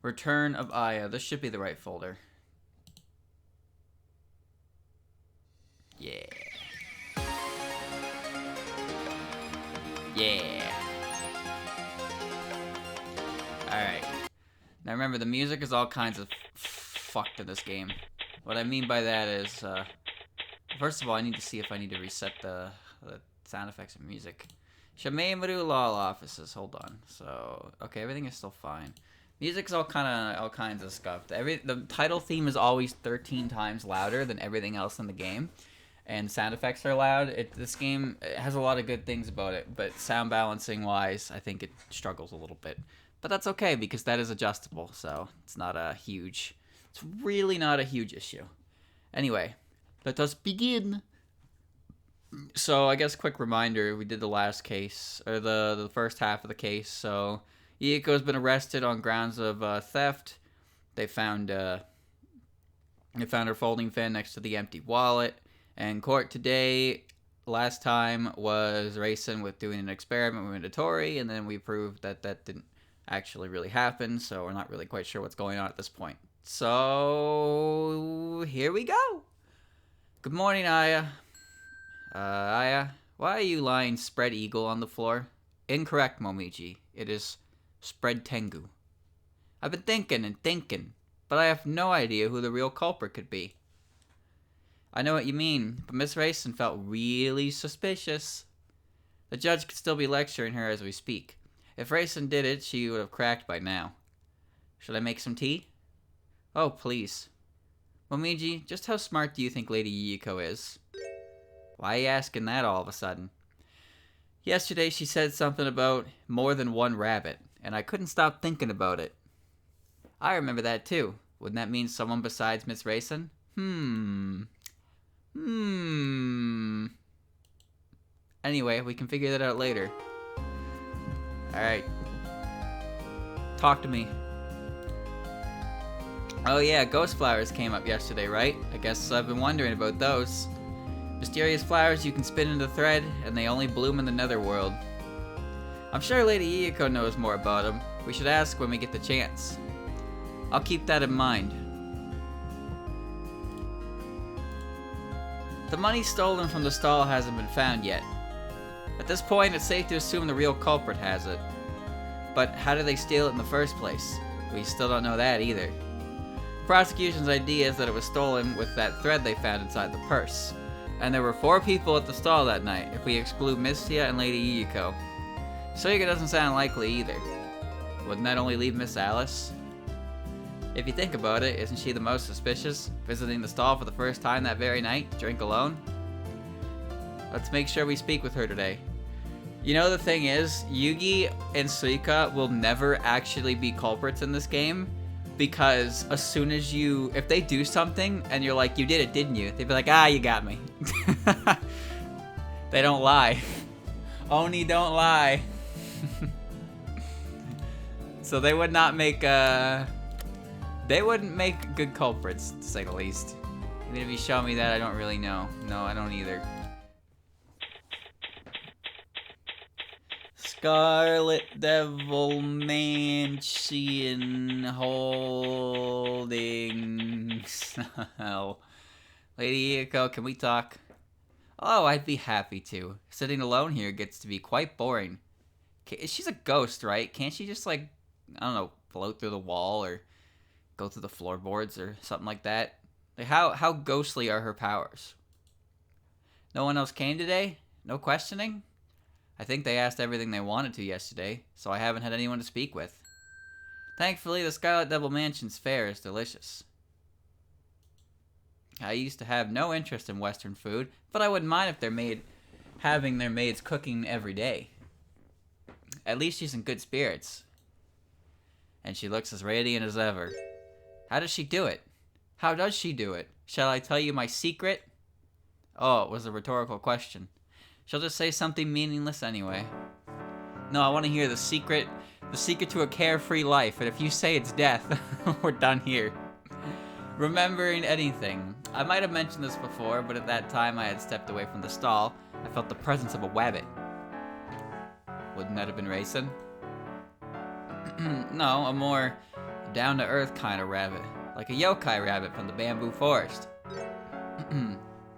Return of Aya. This should be the right folder. Yeah. Yeah. Alright. Now remember, the music is all kinds of fucked in this game. What I mean by that is, first of all, I need to see if I need to reset the sound effects and music. Shameimaru law offices. Hold on. So, okay, everything is still fine. Music's all kinds of scuffed. The title theme is always 13 times louder than everything else in the game, and sound effects are loud. This game has a lot of good things about it, but sound balancing wise, I think it struggles a little bit. But that's okay because that is adjustable, so it's really not a huge issue. Anyway, let us begin. So I guess quick reminder, we did the last case, or the first half of the case. So Yuyuko's been arrested on grounds of theft. They found her folding fan next to the empty wallet. And court today, last time, was Reisen with doing an experiment with Nitori, and then we proved that didn't actually really happen, so we're not really quite sure what's going on at this point. So here we go. Good morning, Aya. Aya, why are you lying spread eagle on the floor? Incorrect, Momiji. It is spread tengu. I've been thinking and thinking, but I have no idea who the real culprit could be. I know what you mean, but Miss Reisen felt really suspicious. The judge could still be lecturing her as we speak. If Reisen did it, she would have cracked by now. Should I make some tea? Oh, please. Momiji, just how smart do you think Lady Yuyuko is? Why are you asking that all of a sudden? Yesterday she said something about more than one rabbit, and I couldn't stop thinking about it. I remember that too. Wouldn't that mean someone besides Miss Reisen? Anyway, we can figure that out later. Alright. Talk to me. Oh yeah, ghost flowers came up yesterday, right? I guess I've been wondering about those. Mysterious flowers you can spin into thread, and they only bloom in the netherworld. I'm sure Lady Yuyuko knows more about them. We should ask when we get the chance. I'll keep that in mind. The money stolen from the stall hasn't been found yet. At this point, it's safe to assume the real culprit has it. But how did they steal it in the first place? We still don't know that either. The prosecution's idea is that it was stolen with that thread they found inside the purse. And there were 4 people at the stall that night, if we exclude Mystia and Lady Yuyuko. Soiga doesn't sound likely either. Wouldn't that only leave Miss Alice? If you think about it, isn't she the most suspicious, visiting the stall for the first time that very night, to drink alone? Let's make sure we speak with her today. You know, the thing is, Yugi and Suika will never actually be culprits in this game, because as soon as if they do something and you're like, you did it, didn't you? They'd be like, you got me. They don't lie. Oni don't lie. So they would not make, they wouldn't make good culprits, to say the least. Even if you show me that, I don't really know. No, I don't either. Scarlet Devil Mansion Holdings. Lady Yuyuko, can we talk? Oh, I'd be happy to. Sitting alone here gets to be quite boring. She's a ghost, right? Can't she just, like, I don't know, float through the wall or go through the floorboards or something like that? Like, how ghostly are her powers? No one else came today? No questioning? I think they asked everything they wanted to yesterday, so I haven't had anyone to speak with. Thankfully, the Scarlet Devil Mansion's fare is delicious. I used to have no interest in Western food, but I wouldn't mind if having their maids cooking every day. At least she's in good spirits. And she looks as radiant as ever. How does she do it? How does she do it? Shall I tell you my secret? Oh, it was a rhetorical question. She'll just say something meaningless anyway. No, I want to hear the secret to a carefree life, and if you say it's death, we're done here. Remembering anything. I might have mentioned this before, but at that time I had stepped away from the stall. I felt the presence of a wabbit. Wouldn't that have been Reisen? No, a more A down-to-earth kind of rabbit. Like a yokai rabbit from the bamboo forest.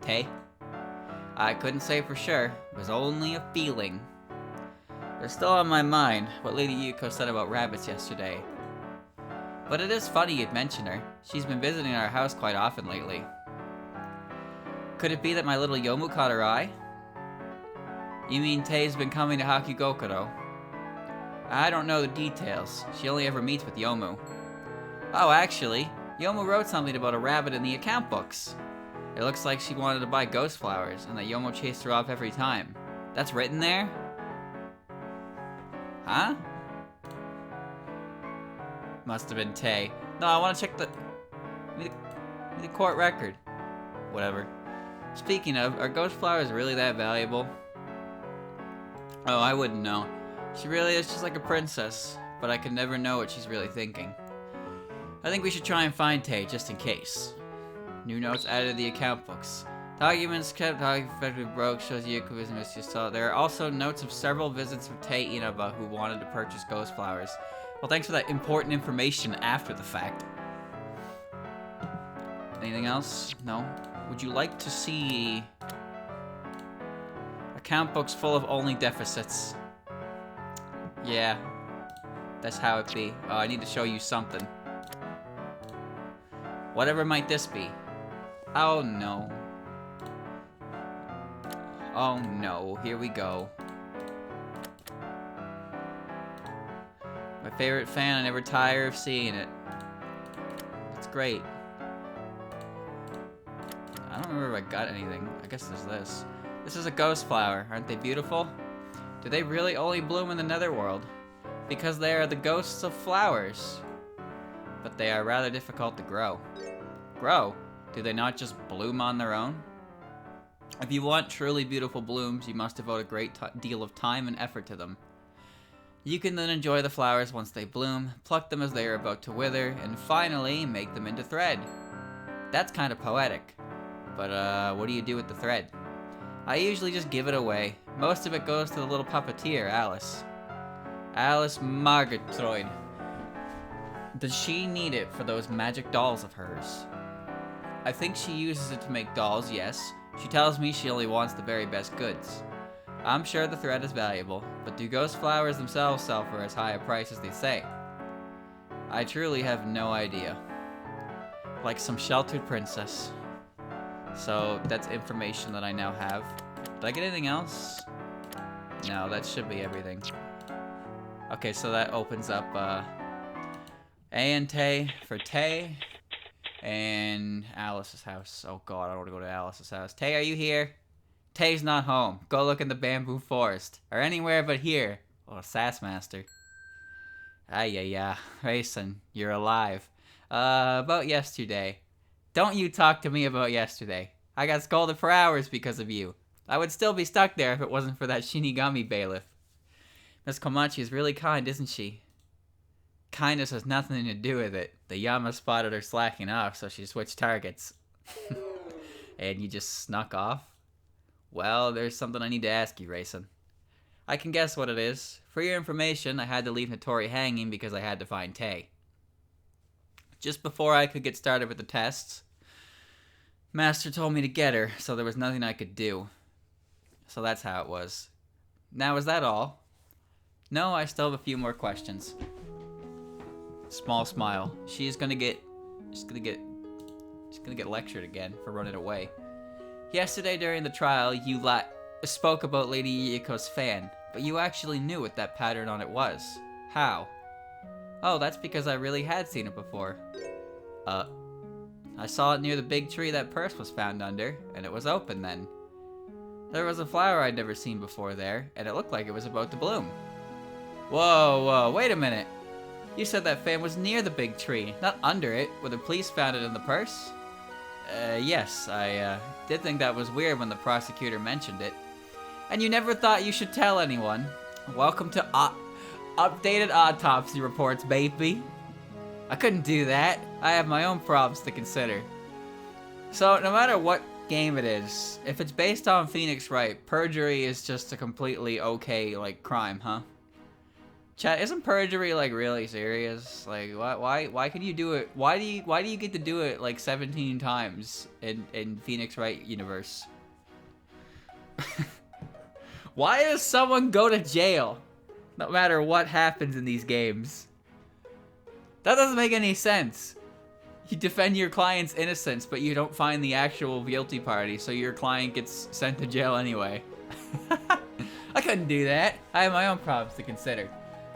Tay? I couldn't say for sure. It was only a feeling. It's still on my mind what Lady Yuyuko said about rabbits yesterday. But it is funny you'd mention her. She's been visiting our house quite often lately. Could it be that my little Yomu caught her eye? You mean Tei's been coming to Hakigokuro? I don't know the details. She only ever meets with Yomu. Oh, actually, Yomu wrote something about a rabbit in the account books. It looks like she wanted to buy ghost flowers, and that Yomu chased her off every time. That's written there? Huh? Must have been Tei. No, I want to check the court record. Whatever. Speaking of, are ghost flowers really that valuable? Oh, I wouldn't know. She really is just like a princess, but I can never know what she's really thinking. I think we should try and find Tei, just in case. New notes added to the account books. Documents kept, effectively broke, shows Yuyuko and Mystia saw. There are also notes of several visits of Tei Inaba who wanted to purchase ghost flowers. Well, thanks for that important information after the fact. Anything else? No? Would you like to see account books full of only deficits? Yeah, that's how it be. Oh, I need to show you something. Whatever might this be? Oh no. Oh no, here we go. My favorite fan, I never tire of seeing it. It's great. I don't remember if I got anything. I guess there's this. This is a ghost flower. Aren't they beautiful? Do they really only bloom in the netherworld? Because they are the ghosts of flowers. But they are rather difficult to grow. Grow? Do they not just bloom on their own? If you want truly beautiful blooms, you must devote a great deal of time and effort to them. You can then enjoy the flowers once they bloom, pluck them as they are about to wither, and finally make them into thread. That's kind of poetic. But what do you do with the thread? I usually just give it away. Most of it goes to the little puppeteer, Alice. Alice Margatroyd. Does she need it for those magic dolls of hers? I think she uses it to make dolls, yes. She tells me she only wants the very best goods. I'm sure the thread is valuable, but do ghost flowers themselves sell for as high a price as they say? I truly have no idea. Like some sheltered princess. So that's information that I now have. Did I get anything else? No, that should be everything. Okay, so that opens up A and Tei for Tei. And Alice's house. Oh god, I don't want to go to Alice's house. Tei, are you here? Tei's not home. Go look in the bamboo forest. Or anywhere but here. Oh, Sassmaster. Yeah. Reisen, you're alive. About yesterday. Don't you talk to me about yesterday. I got scolded for hours because of you. I would still be stuck there if it wasn't for that Shinigami bailiff. Miss Komachi is really kind, isn't she? Kindness has nothing to do with it. The Yama spotted her slacking off, so she switched targets. And you just snuck off? Well, there's something I need to ask you, Reisen. I can guess what it is. For your information, I had to leave Nitori hanging because I had to find Tei. Just before I could get started with the tests, Master told me to get her, so there was nothing I could do. So that's how it was. Now, is that all? No, I still have a few more questions. Small smile. She's gonna get lectured again for running away. Yesterday during the trial, you spoke about Lady Yuyuko's fan, but you actually knew what that pattern on it was. How? Oh, that's because I really had seen it before. I saw it near the big tree that purse was found under, and it was open then. There was a flower I'd never seen before there, and it looked like it was about to bloom. Whoa, wait a minute. You said that fan was near the big tree, not under it, where the police found it in the purse? Yes, I did think that was weird when the prosecutor mentioned it. And you never thought you should tell anyone. Welcome to updated autopsy reports, baby. I couldn't do that. I have my own problems to consider. So, no matter what game it is, if it's based on Phoenix Wright, perjury is just a completely okay, crime, huh? Chat, isn't perjury like really serious? Like, why can you do it? Why do you get to do it like 17 times in Phoenix Wright universe? Why does someone go to jail no matter what happens in these games? That doesn't make any sense. You defend your client's innocence, but you don't find the actual guilty party, so your client gets sent to jail anyway. I couldn't do that. I have my own problems to consider.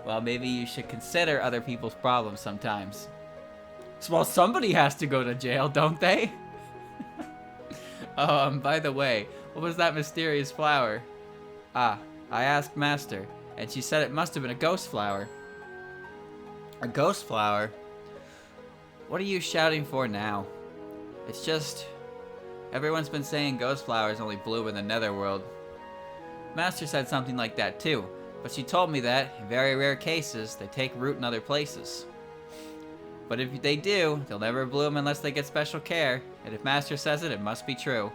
Well, maybe you should consider other people's problems sometimes. Well, somebody has to go to jail, don't they? By the way, what was that mysterious flower? Ah, I asked Master, and she said it must have been a ghost flower. A ghost flower? What are you shouting for now? It's just... everyone's been saying ghost flowers only bloom in the netherworld. Master said something like that too, but she told me that, in very rare cases, they take root in other places. But if they do, they'll never bloom unless they get special care, and if Master says it, it must be true.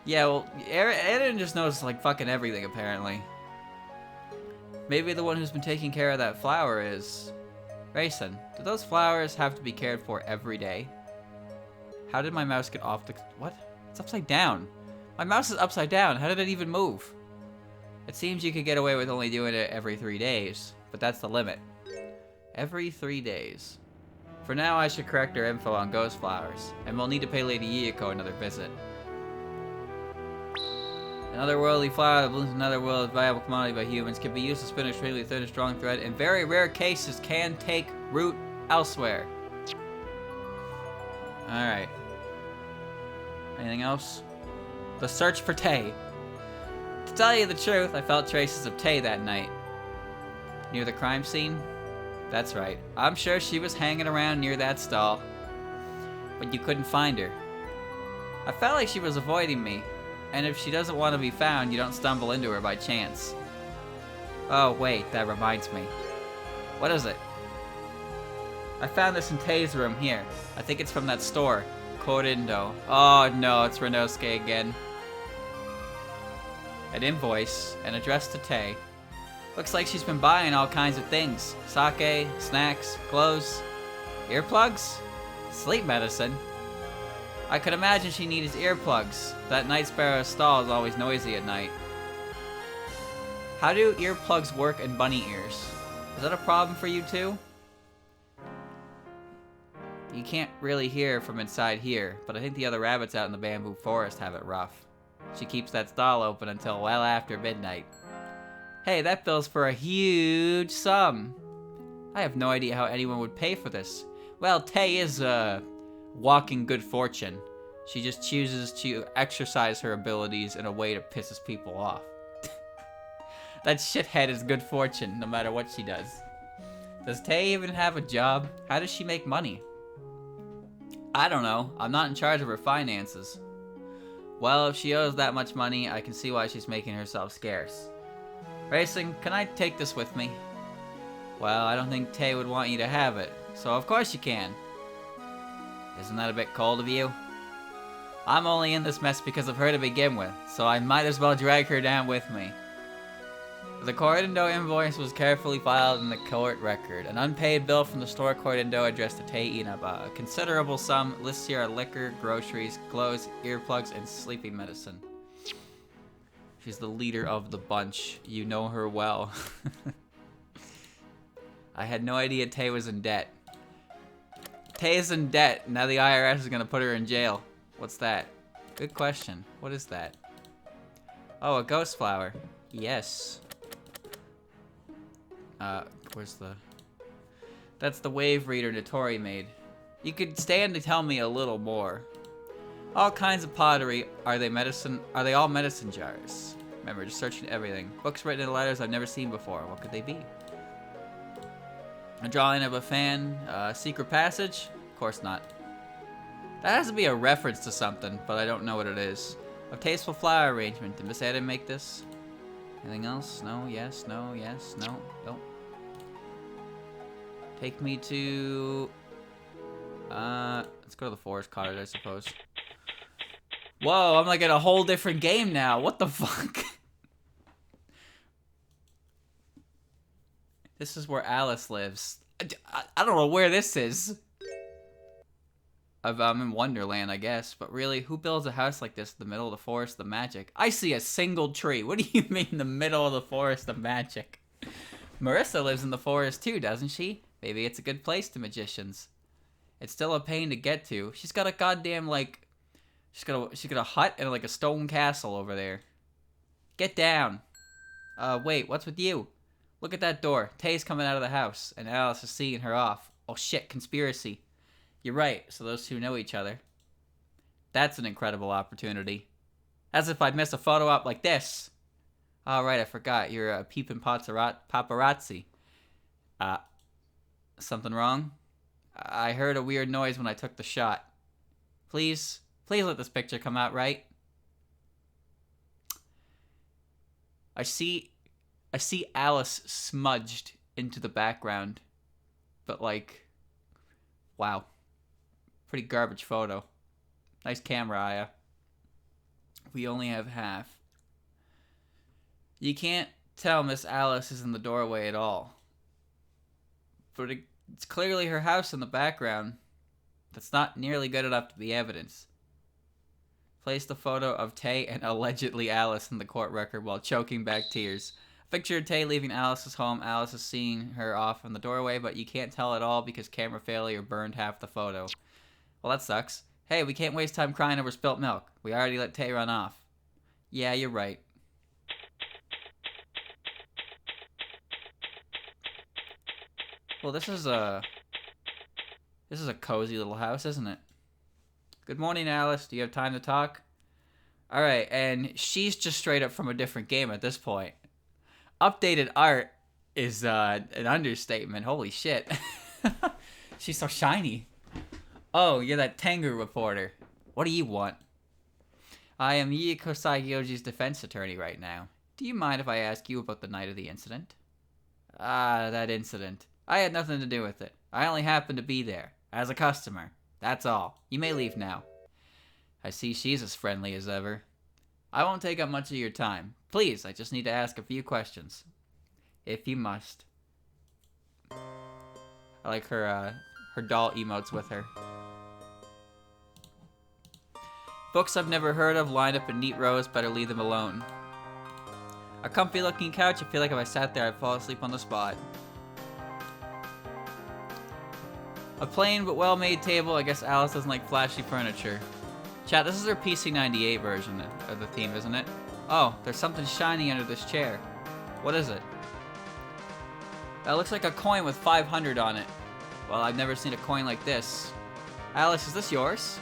Yeah, well, Eren just knows, like, fucking everything, apparently. Maybe the one who's been taking care of that flower is... Reisen, do those flowers have to be cared for every day? How did my mouse get off the... What? It's upside down. My mouse is upside down. How did it even move? It seems you could get away with only doing it every 3 days, but that's the limit. Every 3 days. For now, I should correct her info on ghost flowers, and we'll need to pay Lady Yuyuko another visit. An otherworldly flower that blooms in another world, viable commodity by humans, can be used to spin extremely thin and strong thread. In very rare cases, can take root elsewhere. Alright. Anything else? The search for Tay. To tell you the truth, I felt traces of Tay that night. Near the crime scene? That's right. I'm sure she was hanging around near that stall. But you couldn't find her. I felt like she was avoiding me. And if she doesn't want to be found, you don't stumble into her by chance. Oh, wait, that reminds me. What is it? I found this in Tay's room here. I think it's from that store, Kourindou. Oh no, it's Renosuke again. An invoice, and addressed to Tay. Looks like she's been buying all kinds of things. Sake, snacks, clothes, earplugs, sleep medicine. I could imagine she needed earplugs. That Night Sparrow's stall is always noisy at night. How do earplugs work in bunny ears? Is that a problem for you too? You can't really hear from inside here, but I think the other rabbits out in the bamboo forest have it rough. She keeps that stall open until well after midnight. Hey, that bills for a huge sum. I have no idea how anyone would pay for this. Well, Tay is, walking good fortune. She just chooses to exercise her abilities in a way that pisses people off. That shithead is good fortune, no matter what she does. Does Tay even have a job? How does she make money? I don't know. I'm not in charge of her finances. Well, if she owes that much money, I can see why she's making herself scarce. Racing, can I take this with me? Well, I don't think Tay would want you to have it, so of course you can. Isn't that a bit cold of you? I'm only in this mess because of her to begin with, so I might as well drag her down with me. The Kourindou invoice was carefully filed in the court record. An unpaid bill from the store Kourindou addressed to Tay Inaba. A considerable sum lists here are liquor, groceries, clothes, earplugs, and sleeping medicine. She's the leader of the bunch. You know her well. I had no idea Tay was in debt. Tay is in debt. Now the IRS is going to put her in jail. What's that? Good question. What is that? Oh, a ghost flower. Yes. Where's the... That's the wave reader Nitori made. You could stand to tell me a little more. All kinds of pottery. Are they all medicine jars? Remember, just searching everything. Books written in letters I've never seen before. What could they be? A drawing of a fan. Secret passage? Of course not. That has to be a reference to something, but I don't know what it is. A tasteful flower arrangement. Did Miss Adam make this? Anything else? No, yes, no, yes, no, nope. Take me to... let's go to the forest cottage, I suppose. Whoa, I'm like in a whole different game now. What the fuck? This is where Alice lives. I don't know where this is. I'm in Wonderland, I guess. But really, who builds a house like this in the middle of the forest of magic? I see a single tree. What do you mean the middle of the forest of magic? Marissa lives in the forest too, doesn't she? Maybe it's a good place to magicians. It's still a pain to get to. She's got a goddamn, like... She's got a hut and, like, a stone castle over there. Get down. Wait, what's with you? Look at that door. Tay's coming out of the house, and Alice is seeing her off. Oh shit, conspiracy. You're right, so those two know each other. That's an incredible opportunity. As if I'd miss a photo op like this. Oh, right, I forgot. You're a peeping paparazzi. Something wrong? I heard a weird noise when I took the shot. Please let this picture come out right. I see Alice smudged into the background. But, like, wow. Pretty garbage photo. Nice camera, Aya. We only have half. You can't tell Miss Alice is in the doorway at all. But it's clearly her house in the background. That's not nearly good enough to be evidence. Place the photo of Tay and allegedly Alice in the court record while choking back tears. Picture of Tay leaving Alice's home. Alice is seeing her off in the doorway, but you can't tell at all because camera failure burned half the photo. Well, that sucks. Hey, we can't waste time crying over spilt milk. We already let Tay run off. Yeah, you're right. Well, this is a cozy little house, isn't it? Good morning, Alice. Do you have time to talk? Alright, and she's just straight up from a different game at this point. Updated art is an understatement. Holy shit. She's so shiny. Oh, you're that Tengu reporter. What do you want? I am Yuyuko Saigyoji's defense attorney right now. Do you mind if I ask you about the night of the incident? Ah, that incident. I had nothing to do with it. I only happened to be there, as a customer. That's all. You may leave now. I see she's as friendly as ever. I won't take up much of your time. Please, I just need to ask a few questions. If you must. I like her doll emotes with her. Books I've never heard of lined up in neat rows, better leave them alone. A comfy looking couch, I feel like if I sat there I'd fall asleep on the spot. A plain but well-made table. I guess Alice doesn't like flashy furniture. Chat, this is her PC98 version of the theme, isn't it? Oh, there's something shiny under this chair. What is it? That looks like a coin with 500 on it. Well, I've never seen a coin like this. Alice, is this yours?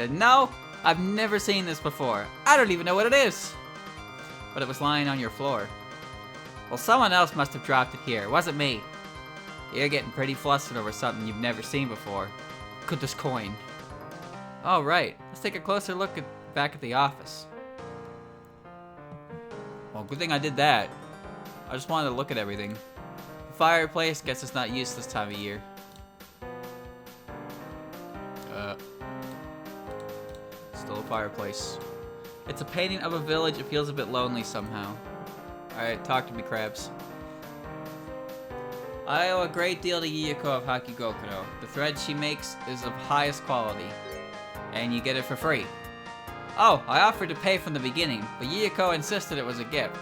No. I've never seen this before. I don't even know what it is. But it was lying on your floor. Well, someone else must have dropped it here. It wasn't me. You're getting pretty flustered over something you've never seen before. Could this coin? Oh, right. Let's take a closer look back at the office. Well, good thing I did that. I just wanted to look at everything. The fireplace, guess it's not used this time of year. Still a fireplace. It's a painting of a village. It feels a bit lonely somehow. Alright, talk to me, crabs. I owe a great deal to Yuyuko of Hakigokudo. The thread she makes is of highest quality. And you get it for free. Oh, I offered to pay from the beginning, but Yuyuko insisted it was a gift.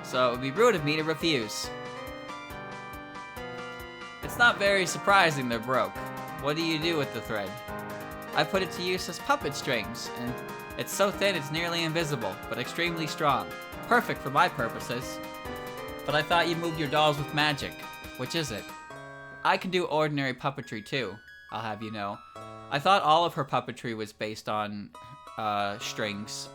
So it would be rude of me to refuse. It's not very surprising they're broke. What do you do with the thread? I put it to use as puppet strings, and it's so thin it's nearly invisible, but extremely strong. Perfect for my purposes. But I thought you moved your dolls with magic. Which is it? I can do ordinary puppetry too, I'll have you know. I thought all of her puppetry was based on strings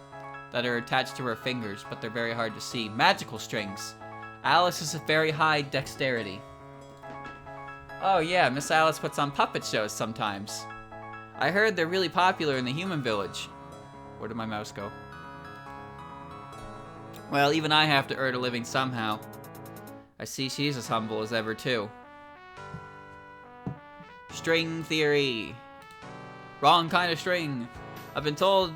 that are attached to her fingers, but they're very hard to see. Magical strings. Alice is a very high dexterity. Oh yeah, Miss Alice puts on puppet shows sometimes. I heard they're really popular in the human village. Where did my mouse go? Well, even I have to earn a living somehow. I see she's as humble as ever, too. String theory. Wrong kind of string. I've been told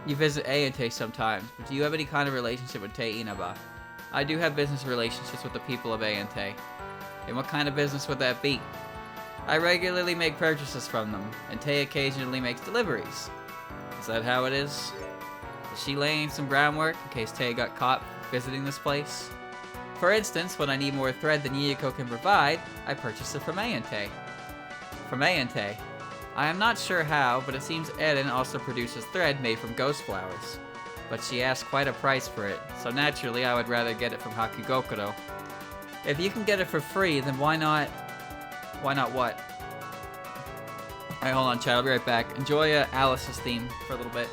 You visit Ayante sometimes, but do you have any kind of relationship with Tei Inaba? I do have business relationships with the people of Ayante. And what kind of business would that be? I regularly make purchases from them, and Tei occasionally makes deliveries. Is that how it is? Is she laying some groundwork in case Tei got caught visiting this place? For instance, when I need more thread than Yuyuko can provide, I purchase it from Ayante. From Ayante. I am not sure how, but it seems Eden also produces thread made from ghost flowers. But she asked quite a price for it, so naturally I would rather get it from Hakugokuro. If you can get it for free, then why not... Why not what? Alright, hold on, chat. I'll be right back. Enjoy Alice's theme for a little bit.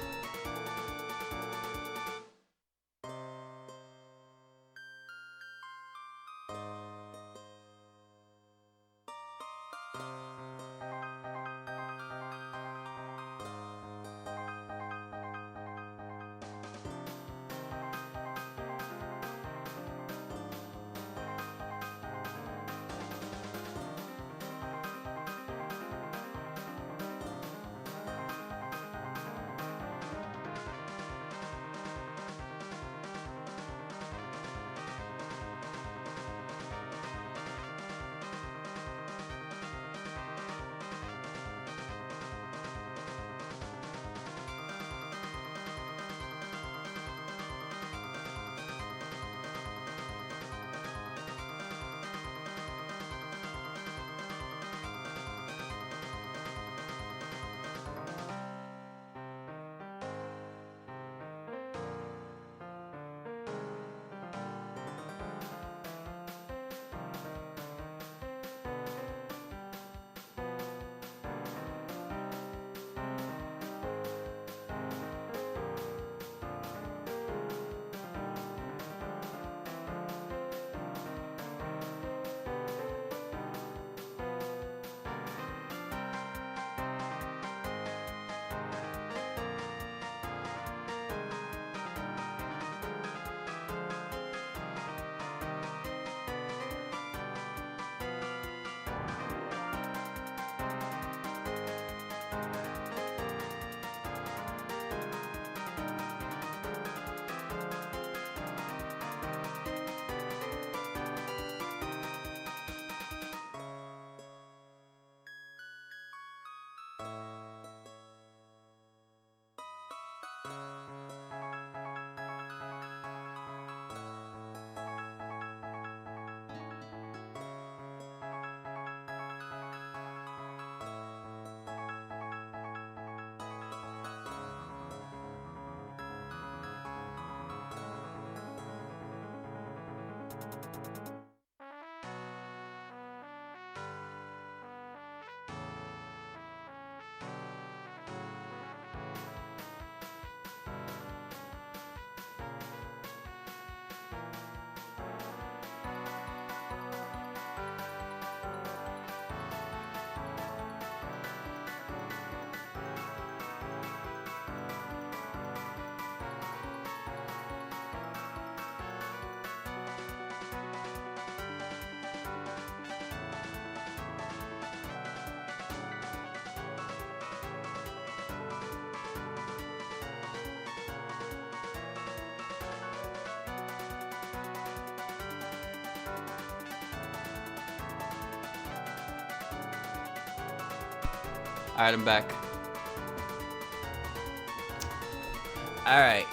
Alright, I'm back. Alright.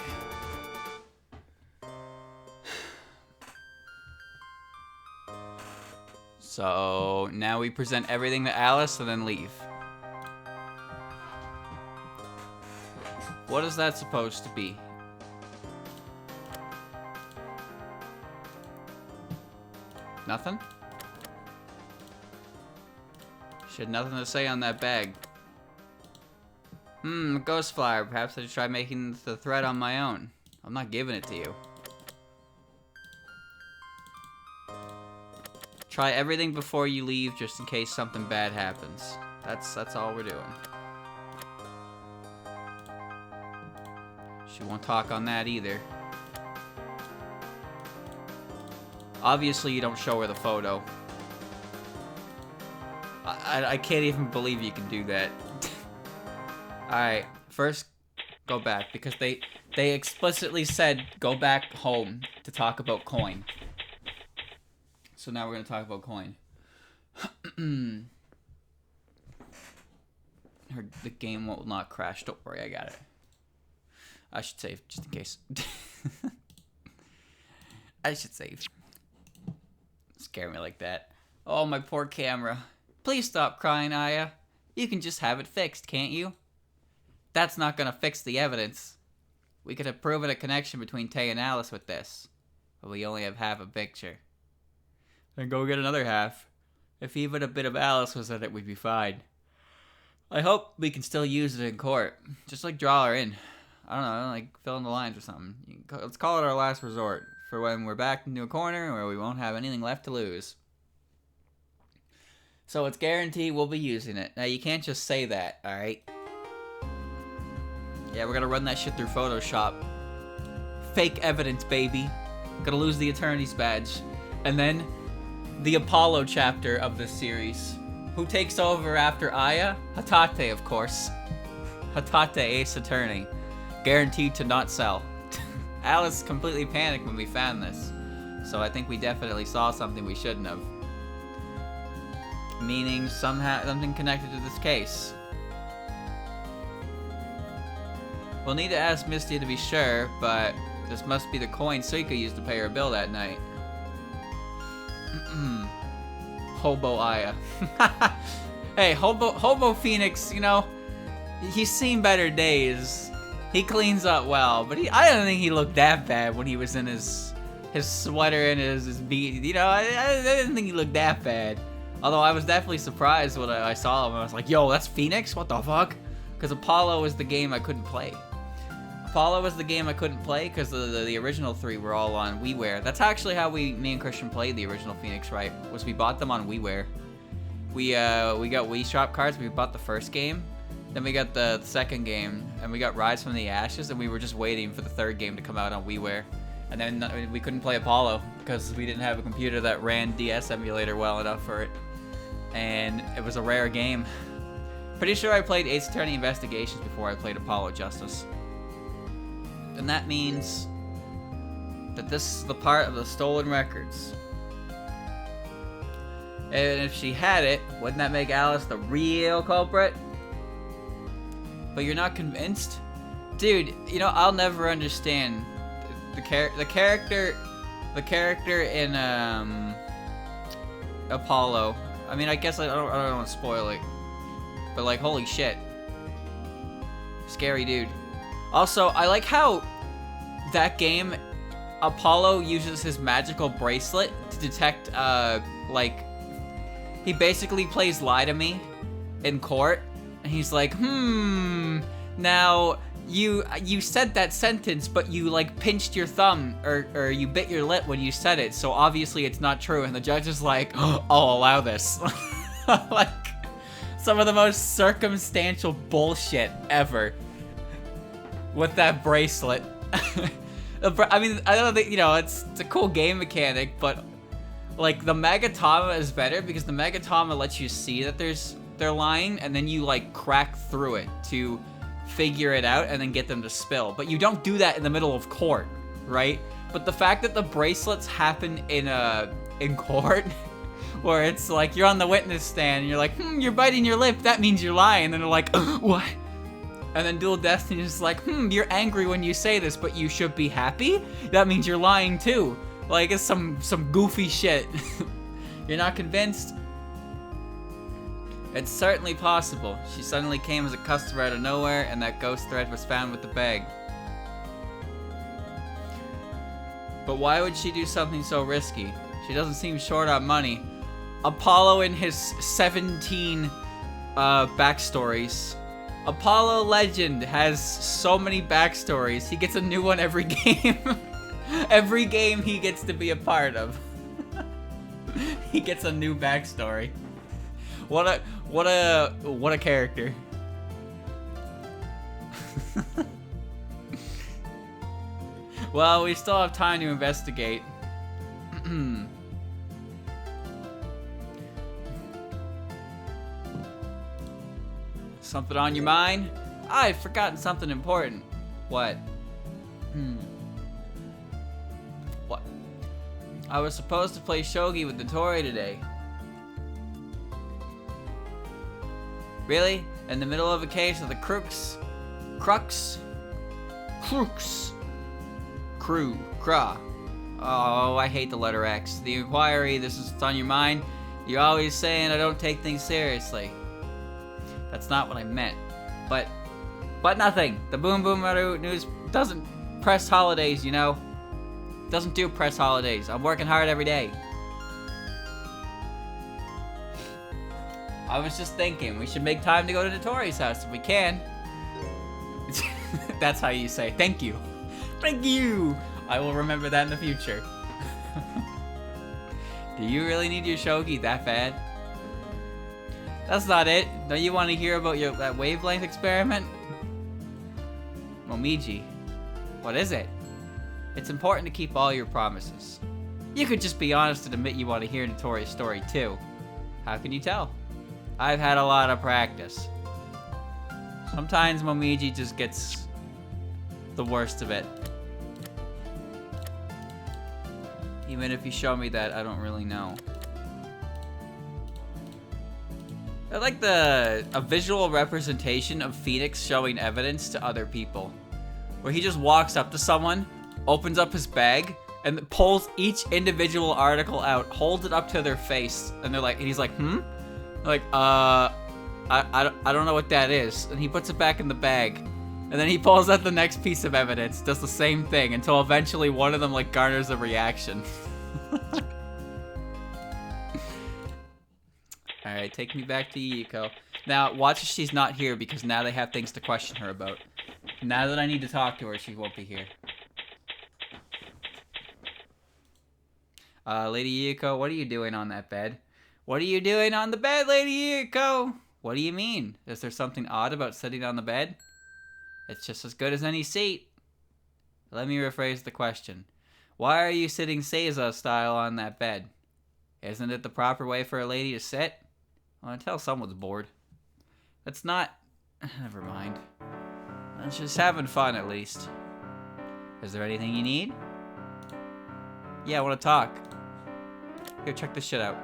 So, now we present everything to Alice and then leave. What is that supposed to be? Nothing? She had nothing to say on that bag. A ghost flower. Perhaps I should try making the thread on my own. I'm not giving it to you. Try everything before you leave, just in case something bad happens. That's all we're doing. She won't talk on that either. Obviously, you don't show her the photo. I can't even believe you can do that. Alright, first Go back, because they explicitly said go back home to talk about coin. So now we're gonna talk about coin. The game will not crash. Don't worry, I got it. I should save just in case. I should save. Scare me like that. Oh, my poor camera. Please stop crying, Aya. You can just have it fixed, can't you? That's not gonna fix the evidence. We could have proven a connection between Tay and Alice with this, but we only have half a picture. Then go get another half. If even a bit of Alice was in it, we'd be fine. I hope we can still use it in court. Just like draw her in. I don't know, like fill in the lines or something. Let's call it our last resort for when we're backed into a corner where we won't have anything left to lose. So it's guaranteed we'll be using it. Now you can't just say that, alright? Yeah, we're gonna run that shit through Photoshop. Fake evidence, baby. Gonna lose the attorney's badge. And then, the Apollo chapter of this series. Who takes over after Aya? Hatate, of course. Hatate, Ace Attorney. Guaranteed to not sell. Alice completely panicked when we found this. So I think we definitely saw something we shouldn't have. Meaning something connected to this case. We'll need to ask Mystia to be sure, but this must be the coin Suika used to pay her bill that night. Hobo Aya. Hey, Hobo Phoenix, you know, he's seen better days. He cleans up well, but I don't think he looked that bad when he was in his sweater and his beat. You know, I didn't think he looked that bad. Although I was definitely surprised when I saw him. I was like, yo, that's Phoenix? What the fuck? Because Apollo was the game I couldn't play. Apollo was the game I couldn't play because the original 3 were all on WiiWare. That's actually how me and Christian played the original Phoenix, right? Was we bought them on WiiWare. We got Wii Shop cards. We bought the first game. Then we got the second game. And we got Rise from the Ashes. And we were just waiting for the third game to come out on WiiWare. And then we couldn't play Apollo because we didn't have a computer that ran DS emulator well enough for it. And it was a rare game. Pretty sure I played Ace Attorney Investigations before I played Apollo Justice. And that means that this is the part of the stolen records. And if she had it, wouldn't that make Alice the real culprit? But you're not convinced? Dude, you know, I'll never understand the character in Apollo. I mean, I guess I don't want to spoil it. But like, holy shit. Scary dude. Also, I like how that game, Apollo uses his magical bracelet to detect, like, he basically plays lie to me in court, and he's like, now, you said that sentence, but you, like, pinched your thumb, or you bit your lip when you said it, so obviously it's not true, and the judge is like, oh, I'll allow this. Like, some of the most circumstantial bullshit ever. With that bracelet. I mean, I don't think, you know, it's a cool game mechanic, but like the Magatama is better because the Magatama lets you see that they're lying, and then you like crack through it to figure it out and then get them to spill. But you don't do that in the middle of court, right? But the fact that the bracelets happen in court, where it's like you're on the witness stand and you're like, you're biting your lip, that means you're lying, and then they're like, what? And then Dual Destiny is like, you're angry when you say this, but you should be happy? That means you're lying too. Like, it's some goofy shit. You're not convinced? It's certainly possible. She suddenly came as a customer out of nowhere, and that ghost thread was found with the bag. But why would she do something so risky? She doesn't seem short on money. Apollo and his 17 backstories. Apollo Legend has so many backstories. He gets a new one every game. Every game he gets to be a part of. He gets a new backstory. What a character. Well, we still have time to investigate. Something on your mind? I've forgotten something important. What? What? I was supposed to play shogi with Nitori today. Really? In the middle of a case of the crooks? Oh, I hate the letter X. The inquiry, this is what's on your mind. You're always saying I don't take things seriously. That's not what I meant. But nothing. The Boom Boom Maru News doesn't press holidays, you know? Doesn't do press holidays. I'm working hard every day. I was just thinking, we should make time to go to Nitori's house if we can. That's how you say thank you. Thank you! I will remember that in the future. Do you really need your shogi that bad? That's not it. Don't you want to hear about that wavelength experiment? Momiji. What is it? It's important to keep all your promises. You could just be honest and admit you want to hear Nitori's story too. How can you tell? I've had a lot of practice. Sometimes Momiji just gets the worst of it. Even if you show me that, I don't really know. I like a visual representation of Phoenix showing evidence to other people. Where he just walks up to someone, opens up his bag, and pulls each individual article out, holds it up to their face, and they're like, and he's like, Like, I don't know what that is. And he puts it back in the bag. And then he pulls out the next piece of evidence, does the same thing, until eventually one of them, like, garners a reaction. Alright, take me back to Yuyuko. Now, watch if she's not here, because now they have things to question her about. Now that I need to talk to her, she won't be here. Lady Yuyuko, what are you doing on that bed? What are you doing on the bed, Lady Yuyuko? What do you mean? Is there something odd about sitting on the bed? It's just as good as any seat. Let me rephrase the question. Why are you sitting Seiza style on that bed? Isn't it the proper way for a lady to sit? Well, until someone's bored. That's not... Never mind. I'm just having fun, at least. Is there anything you need? Yeah, I want to talk. Here, check this shit out.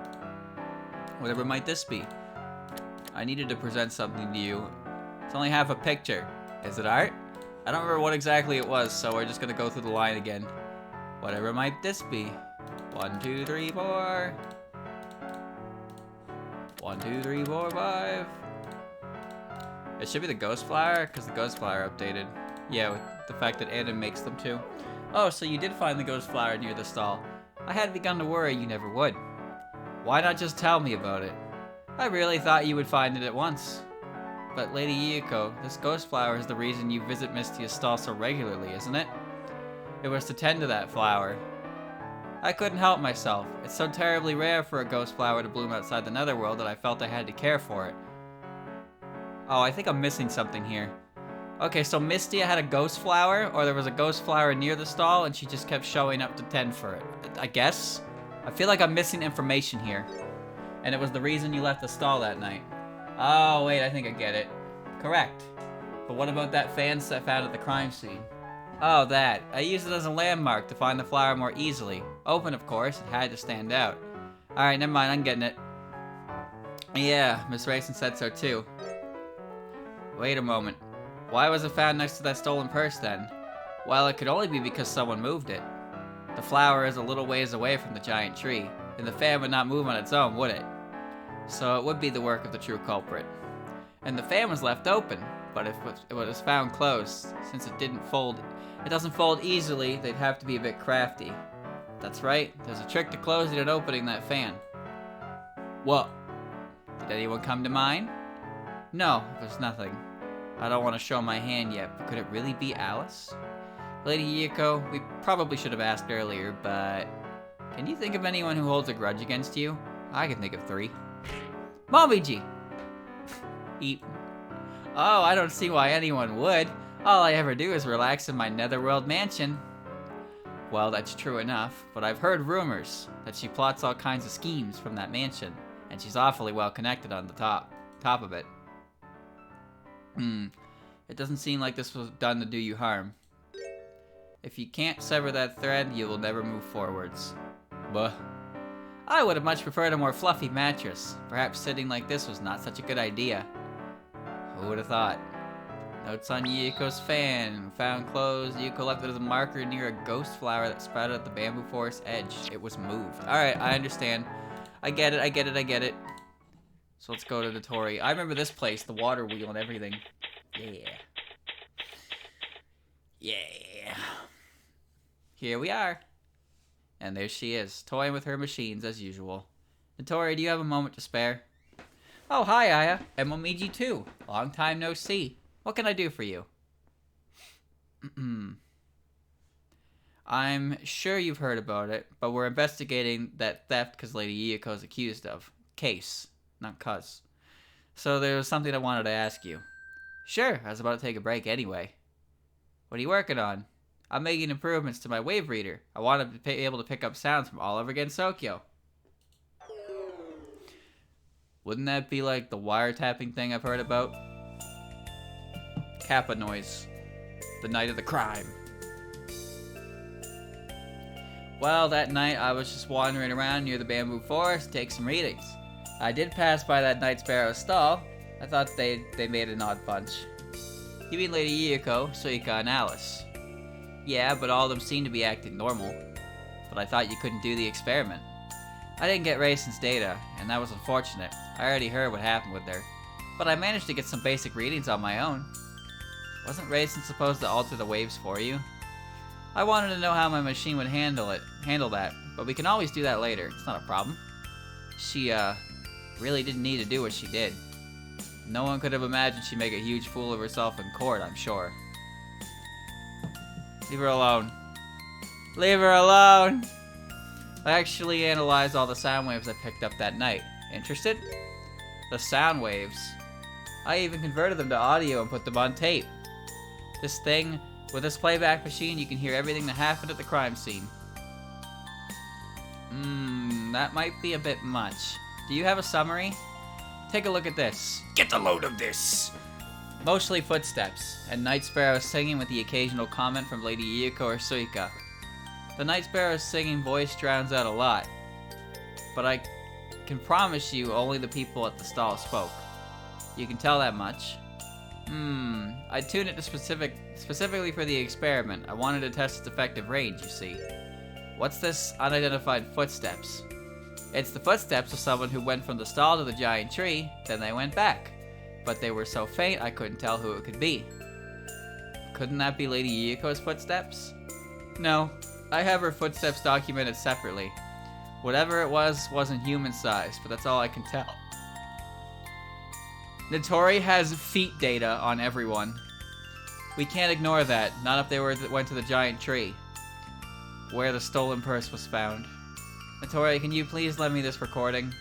Whatever might this be? I needed to present something to you. It's only half a picture. Is it art? I don't remember what exactly it was, so we're just gonna go through the line again. Whatever might this be? 1, 2, 3, 4. 1, 2, 3, 4, 5. It should be the ghost flower, because the ghost flower updated. Yeah, with the fact that Anna makes them too. Oh, so you did find the ghost flower near the stall. I had begun to worry you never would. Why not just tell me about it? I really thought you would find it at once. But Lady Yuyuko, this ghost flower is the reason you visit Mystia's stall so regularly, isn't it? It was to tend to that flower. I couldn't help myself. It's so terribly rare for a ghost flower to bloom outside the netherworld that I felt I had to care for it. Oh, I think I'm missing something here. Okay, so Mystia had a ghost flower, or there was a ghost flower near the stall, and she just kept showing up to tend for it. I guess? I feel like I'm missing information here. And it was the reason you left the stall that night. Oh, wait, I think I get it. Correct. But what about that fan set found at the crime scene? Oh, that. I used it as a landmark to find the flower more easily. Open, of course. It had to stand out. Alright, never mind. I'm getting it. Yeah, Miss Rayson said so too. Wait a moment. Why was it found next to that stolen purse then? Well, it could only be because someone moved it. The flower is a little ways away from the giant tree, and the fan would not move on its own, would it? So it would be the work of the true culprit. And the fan was left open, but if it was found closed, since it doesn't fold easily, they'd have to be a bit crafty. That's right, there's a trick to closing and opening that fan. What? Did anyone come to mind? No, there's nothing. I don't want to show my hand yet, but could it really be Alice? Lady Yuyuko, we probably should have asked earlier, but... Can you think of anyone who holds a grudge against you? I can think of 3. Momiji! Eat. Oh, I don't see why anyone would. All I ever do is relax in my netherworld mansion. Well, that's true enough, but I've heard rumors that she plots all kinds of schemes from that mansion, and she's awfully well connected on the top of it. It doesn't seem like this was done to do you harm. If you can't sever that thread, you will never move forwards. Buh. I would have much preferred a more fluffy mattress. Perhaps sitting like this was not such a good idea. Who would have thought? Notes on Yuyuko's fan. Found clothes. Yuyuko left it as a marker near a ghost flower that sprouted at the bamboo forest edge. It was moved. Alright, I understand. I get it. So let's go to Nitori. I remember this place, the water wheel and everything. Yeah. Here we are. And there she is, toying with her machines as usual. Nitori, do you have a moment to spare? Oh, hi, Aya. And Momiji too. Long time no see. What can I do for you? I'm sure you've heard about it, but we're investigating that theft because Lady Yuyuko is accused of. Case, not cuz. So there was something I wanted to ask you. Sure, I was about to take a break anyway. What are you working on? I'm making improvements to my wave reader. I want to be able to pick up sounds from all over Gensokyo. Wouldn't that be like the wiretapping thing I've heard about? Kappa noise. The night of the crime. Well, that night I was just wandering around near the bamboo forest to take some readings. I did pass by that night sparrow's stall. I thought they made an odd bunch. You mean Lady Yuyuko, Suika, and Alice? Yeah, but all of them seem to be acting normal. But I thought you couldn't do the experiment. I didn't get Raisin's data, and that was unfortunate. I already heard what happened with her. But I managed to get some basic readings on my own. Wasn't Raisin supposed to alter the waves for you? I wanted to know how my machine would handle that, but we can always do that later. It's not a problem. She, really didn't need to do what she did. No one could have imagined she'd make a huge fool of herself in court, I'm sure. Leave her alone. Leave her alone! I actually analyzed all the sound waves I picked up that night. Interested? The sound waves. I even converted them to audio and put them on tape. With this playback machine, you can hear everything that happened at the crime scene. That might be a bit much. Do you have a summary? Take a look at this. Get a load of this! Mostly footsteps, and night sparrows singing with the occasional comment from Lady Yuyuko or Suika. The night sparrow's singing voice drowns out a lot, but I can promise you only the people at the stall spoke. You can tell that much. I tuned it to specifically for the experiment. I wanted to test its effective range, you see. What's this unidentified footsteps? It's the footsteps of someone who went from the stall to the giant tree, then they went back. But they were so faint I couldn't tell who it could be. Couldn't that be Lady Yuyuko's footsteps? No, I have her footsteps documented separately. Whatever it was wasn't human-sized, but that's all I can tell. Nitori has feet data on everyone. We can't ignore that, not if they went to the giant tree, where the stolen purse was found. Nitori, can you please lend me this recording?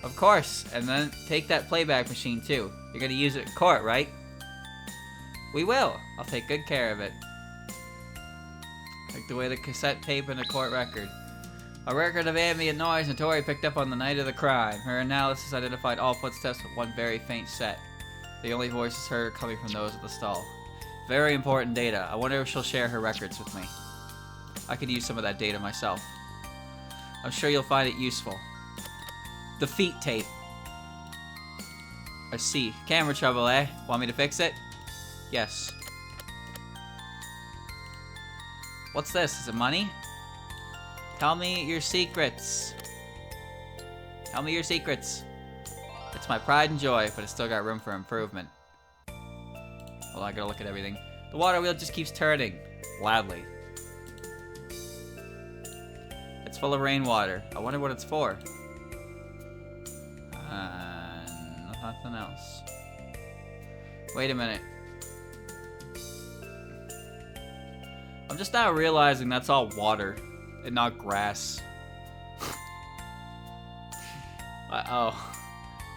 Of course, and then take that playback machine too. You're gonna use it in court, right? We will. I'll take good care of it. Like the way the cassette tape in a court record. A record of ambient noise Nitori picked up on the night of the crime. Her analysis identified all footsteps with one very faint set. The only voices heard are coming from those at the stall. Very important data. I wonder if she'll share her records with me. I could use some of that data myself. I'm sure you'll find it useful. The feet tape. I see. Camera trouble, eh? Want me to fix it? Yes. What's this? Is it money? Tell me your secrets. Tell me your secrets. It's my pride and joy, but it's still got room for improvement. Well, I gotta look at everything. The water wheel just keeps turning. Loudly. It's full of rainwater. I wonder what it's for. Nothing else. Wait a minute. I'm just now realizing that's all water and not grass. Oh.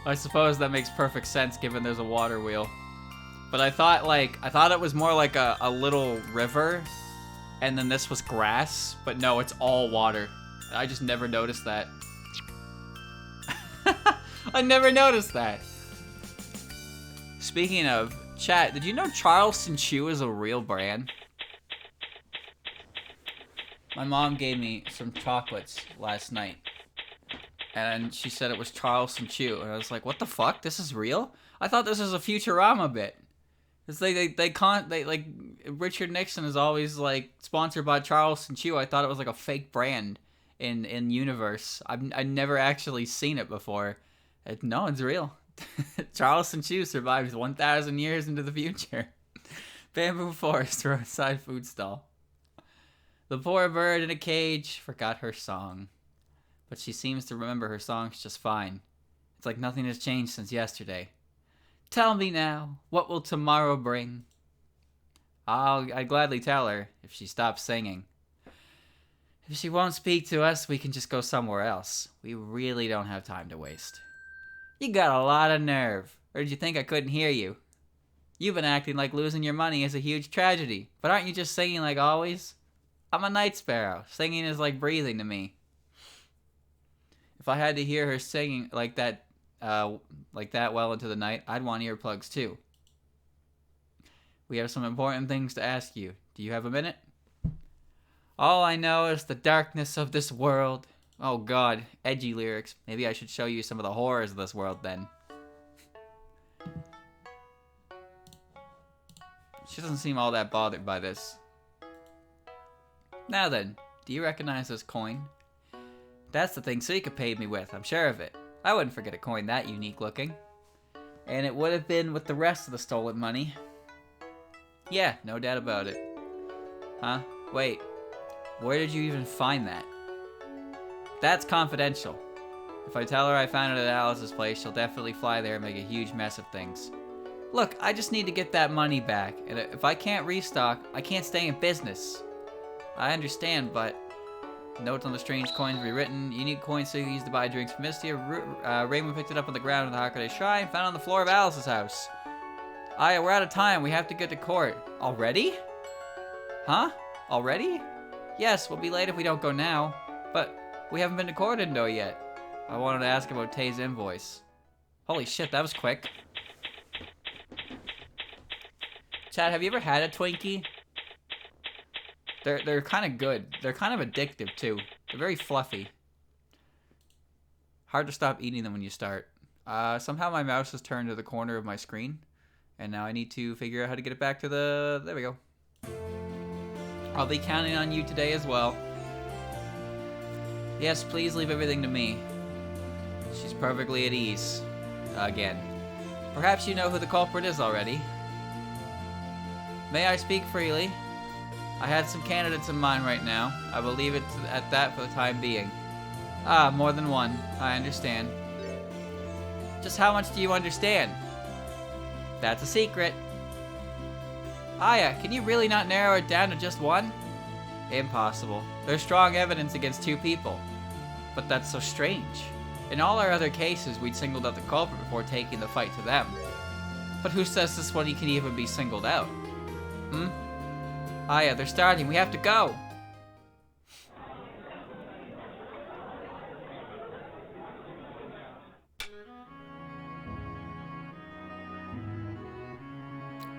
I suppose that makes perfect sense given there's a water wheel. But I thought it was more like a little river and then this was grass, but no, it's all water. I just never noticed that. I never noticed that. Speaking of, Chat, did you know Charleston Chew is a real brand? My mom gave me some chocolates last night. And she said it was Charleston Chew. And I was like, what the fuck? This is real? I thought this was a Futurama bit. It's like Richard Nixon is always like sponsored by Charleston Chew. I thought it was like a fake brand in universe. I've never actually seen it before. No, it's real. Charleston Chew survives 1,000 years into the future. Bamboo forest, roadside food stall. The poor bird in a cage forgot her song. But she seems to remember her songs just fine. It's like nothing has changed since yesterday. Tell me now, what will tomorrow bring? I'd gladly tell her if she stops singing. If she won't speak to us, we can just go somewhere else. We really don't have time to waste. You got a lot of nerve. Or did you think I couldn't hear you? You've been acting like losing your money is a huge tragedy. But aren't you just singing like always? I'm a night sparrow. Singing is like breathing to me. If I had to hear her singing like that well into the night, I'd want earplugs too. We have some important things to ask you. Do you have a minute? All I know is the darkness of this world. Oh god, edgy lyrics. Maybe I should show you some of the horrors of this world then. She doesn't seem all that bothered by this. Now then, do you recognize this coin? That's the thing Zoukan paid me with, I'm sure of it. I wouldn't forget a coin that unique looking. And it would have been with the rest of the stolen money. Yeah, no doubt about it. Huh? Wait. Where did you even find that? That's confidential. If I tell her I found it at Alice's place, she'll definitely fly there and make a huge mess of things. Look, I just need to get that money back. And if I can't restock, I can't stay in business. I understand, but... Notes on the strange coins rewritten. Unique coins Zoukan used to buy drinks from Mystia. Raymond picked it up on the ground in the Hakone Shrine. Found on the floor of Alice's house. Aya, we're out of time. We have to get to court. Already? Huh? Already? Yes, we'll be late if we don't go now. But we haven't been to Kourindou yet. I wanted to ask about Tei's invoice. Holy shit, that was quick. Chad, have you ever had a Twinkie? They're kind of good. They're kind of addictive too. They're very fluffy. Hard to stop eating them when you start. Somehow my mouse has turned to the corner of my screen. And now I need to figure out how to get it back to the... There we go. I'll be counting on you today as well. Yes, please leave everything to me. She's perfectly at ease. Again. Perhaps you know who the culprit is already. May I speak freely? I had some candidates in mind right now. I will leave it at that for the time being. Ah, more than one. I understand. Just how much do you understand? That's a secret. Aya, can you really not narrow it down to just one? Impossible. There's strong evidence against two people. But that's so strange. In all our other cases, we'd singled out the culprit before taking the fight to them. But who says this one can even be singled out? Hmm? Aya, they're starting. We have to go.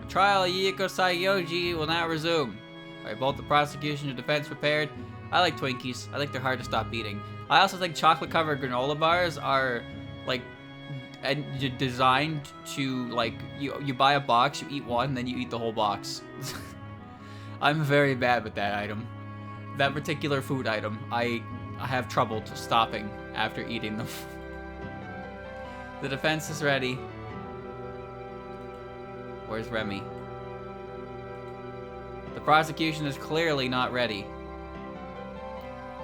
The trial of Yuyuko Saiyoji will now resume. Are both the prosecution and defense prepared? I like Twinkies. I think they're hard to stop eating. I also think chocolate-covered granola bars are, like, designed to, like, you buy a box, you eat one, then you eat the whole box. I'm very bad with that item. That particular food item, I have trouble stopping after eating them. The defense is ready. Where's Remy? The prosecution is clearly not ready.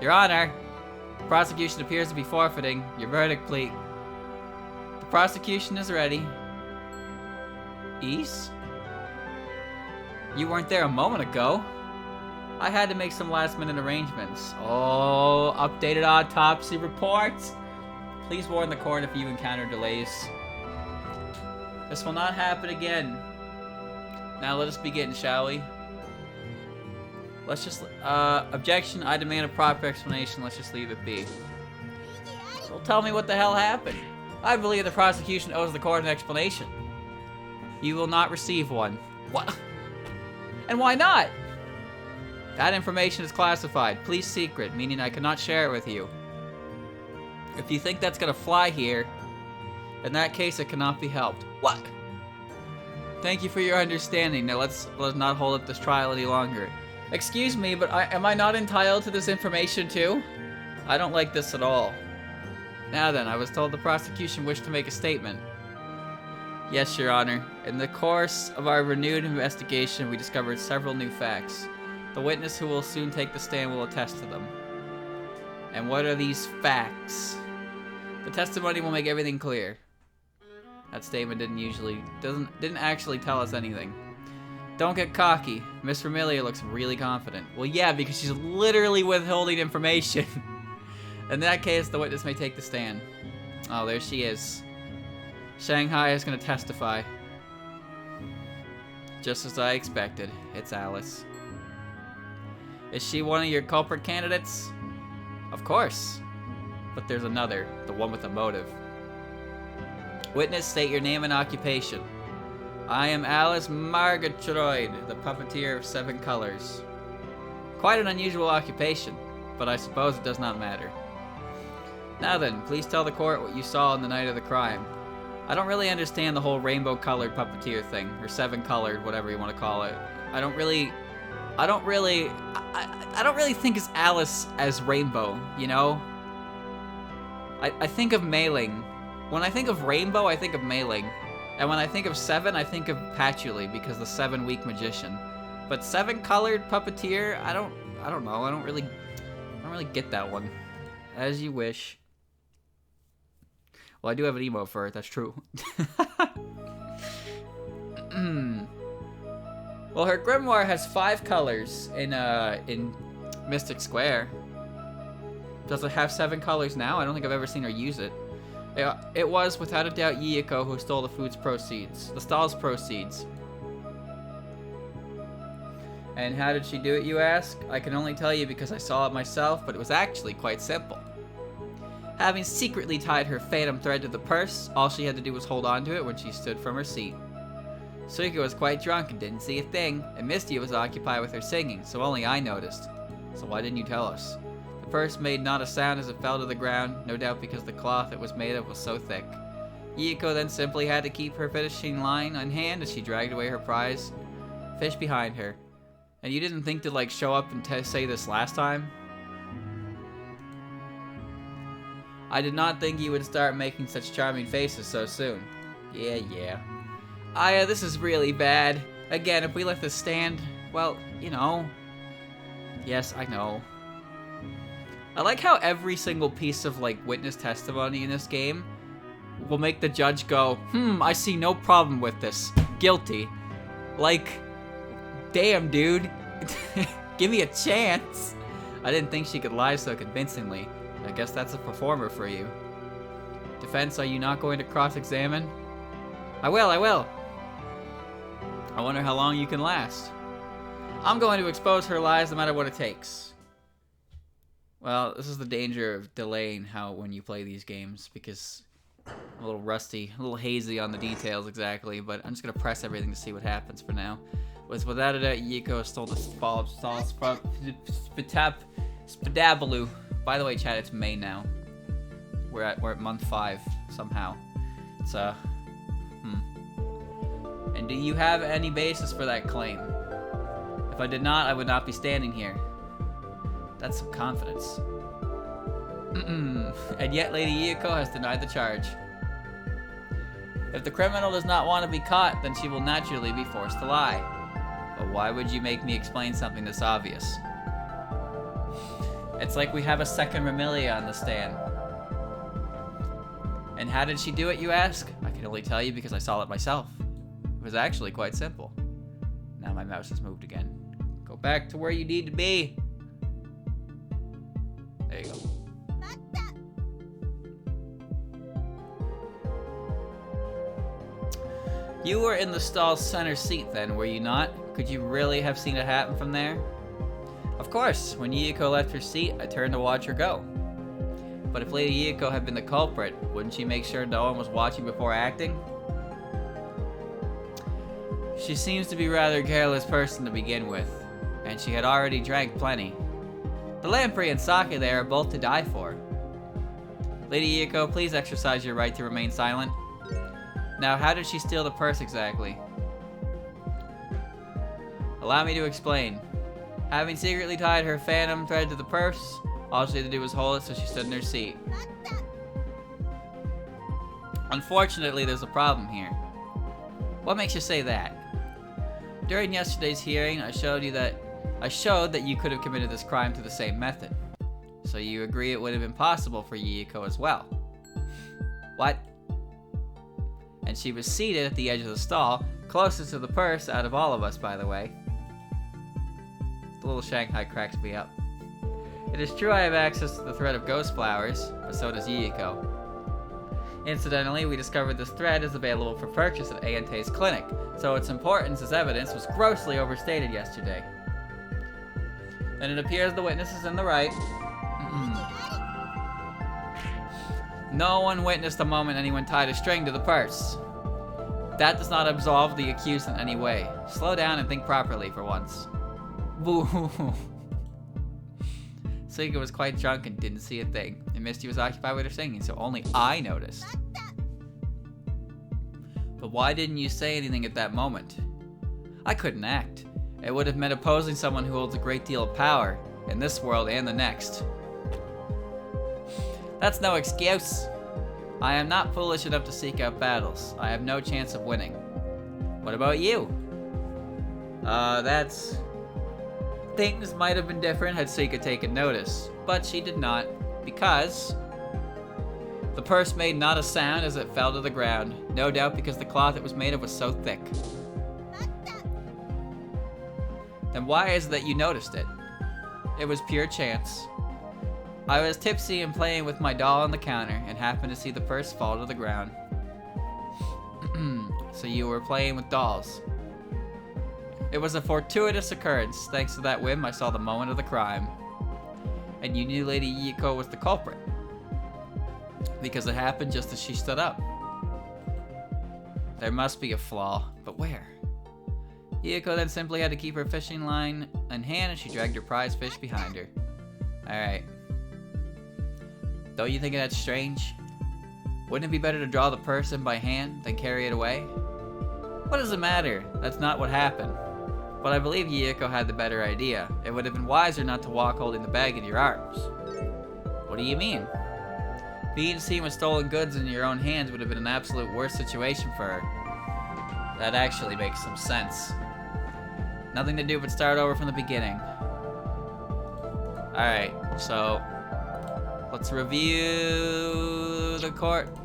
Your Honor, the prosecution appears to be forfeiting. Your verdict, please. The prosecution is ready. East? You weren't there a moment ago. I had to make some last-minute arrangements. Oh, updated autopsy reports. Please warn the court if you encounter delays. This will not happen again. Now let us begin, shall we? Let's just, objection, I demand a proper explanation. Let's just leave it be. Well, tell me what the hell happened. I believe the prosecution owes the court an explanation. You will not receive one. What? And why not? That information is classified. Police secret, meaning I cannot share it with you. If you think that's gonna fly here, in that case it cannot be helped. What? Thank you for your understanding. Now let's not hold up this trial any longer. Excuse me, but am I not entitled to this information too? I don't like this at all. Now then, I was told the prosecution wished to make a statement. Yes, Your Honor. In the course of our renewed investigation, we discovered several new facts. The witness who will soon take the stand will attest to them. And what are these facts? The testimony will make everything clear. That statement didn't actually tell us anything. Don't get cocky. Miss Familia looks really confident. Well, yeah, because she's literally withholding information. In that case, the witness may take the stand. Oh, there she is. Shanghai is going to testify. Just as I expected, it's Alice. Is she one of your culprit candidates? Of course. But there's another, the one with a motive. Witness, state your name and occupation. I am Alice Margatroyd, the puppeteer of 7 colors. Quite an unusual occupation, but I suppose it does not matter. Now then, please tell the court what you saw on the night of the crime. I don't really understand the whole rainbow-colored puppeteer thing, or 7-colored, whatever you want to call it. I don't really think it's Alice as rainbow, you know? I think of Mei-ling. When I think of rainbow, I think of Mei-ling. And when I think of 7, I think of Patchouli, because the 7-week magician. But 7-colored puppeteer, I don't know. I don't really get that one. As you wish. Well, I do have an emote for it, that's true. Well, her grimoire has 5 colors in Mystic Square. Does it have 7 colors now? I don't think I've ever seen her use it. It was, without a doubt, Yuyuko who stole the stall's proceeds. And how did she do it, you ask? I can only tell you because I saw it myself, but it was actually quite simple. Having secretly tied her phantom thread to the purse, all she had to do was hold on to it when she stood from her seat. Suika was quite drunk and didn't see a thing, and Mystia was occupied with her singing, so only I noticed. So why didn't you tell us? The purse made not a sound as it fell to the ground, no doubt because the cloth it was made of was so thick. Yuyuko then simply had to keep her finishing line on hand as she dragged away her prize, fish behind her. And you didn't think to, like, show up and say this last time? I did not think you would start making such charming faces so soon. Yeah. Aya, this is really bad. Again, if we let this stand, well, you know. Yes, I know. I like how every single piece of, like, witness testimony in this game will make the judge go, I see no problem with this. Guilty. Like, damn, dude. Give me a chance. I didn't think she could lie so convincingly. I guess that's a performer for you. Defense, are you not going to cross-examine? I will. I wonder how long you can last. I'm going to expose her lies no matter what it takes. Well, this is the danger of delaying when you play these games, because I'm a little rusty, a little hazy on the details exactly, but I'm just going to press everything to see what happens for now. Without a doubt, Yuyuko stole the ball of Spadabaloo. By the way, chat, it's May now. We're at month 5 somehow. It's And do you have any basis for that claim? If I did not, I would not be standing here. That's some confidence. And yet Lady Yuyuko has denied the charge. If the criminal does not want to be caught, then she will naturally be forced to lie. But why would you make me explain something this obvious? It's like we have a second Remilia on the stand. And how did she do it, you ask? I can only tell you because I saw it myself. It was actually quite simple. Now my mouse has moved again. Go back to where you need to be. There you go. You were in the stall's center seat then, were you not? Could you really have seen it happen from there? Of course, when Yuyuko left her seat, I turned to watch her go. But if Lady Yuyuko had been the culprit, wouldn't she make sure no one was watching before acting? She seems to be a rather careless person to begin with, and she had already drank plenty. The lamprey and sake there are both to die for. Lady Yuyuko, please exercise your right to remain silent. Now, how did she steal the purse exactly? Allow me to explain. Having secretly tied her phantom thread to the purse, all she had to do was hold it so she stood in her seat. Unfortunately, there's a problem here. What makes you say that? During yesterday's hearing, I showed that you could have committed this crime through the same method. So you agree it would have been possible for Yuyuko as well. What? And she was seated at the edge of the stall, closest to the purse out of all of us, by the way. The little Shanghai cracks me up. It is true I have access to the thread of ghost flowers, but so does Yuyuko. Incidentally, we discovered this thread is available for purchase at Ayante's clinic, so its importance as evidence was grossly overstated yesterday. Then it appears the witness is in the right. No one witnessed the moment anyone tied a string to the purse. That does not absolve the accused in any way. Slow down and think properly for once. Boo. Suika was quite drunk and didn't see a thing, and Misty was occupied with her singing, so only I noticed. But why didn't you say anything at that moment? I couldn't act. It would have meant opposing someone who holds a great deal of power, in this world and the next. That's no excuse. I am not foolish enough to seek out battles. I have no chance of winning. What about you? Things might have been different had Suika taken notice, but she did not, because the purse made not a sound as it fell to the ground, no doubt because the cloth it was made of was so thick. Then why is it that you noticed it? It was pure chance. I was tipsy and playing with my doll on the counter and happened to see the purse fall to the ground. So you were playing with dolls. It was a fortuitous occurrence. Thanks to that whim, I saw the moment of the crime. And you knew Lady Yuyuko was the culprit. Because it happened just as she stood up. There must be a flaw, but where? Yuyuko then simply had to keep her fishing line in hand and she dragged her prize fish behind her. Alright. Don't you think that's strange? Wouldn't it be better to draw the purse in by hand than carry it away? What does it matter? That's not what happened. But I believe Yuyuko had the better idea. It would have been wiser not to walk holding the bag in your arms. What do you mean? Being seen with stolen goods in your own hands would have been an absolute worst situation for her. That actually makes some sense. Nothing to do but start over from the beginning. Alright, so let's review the court.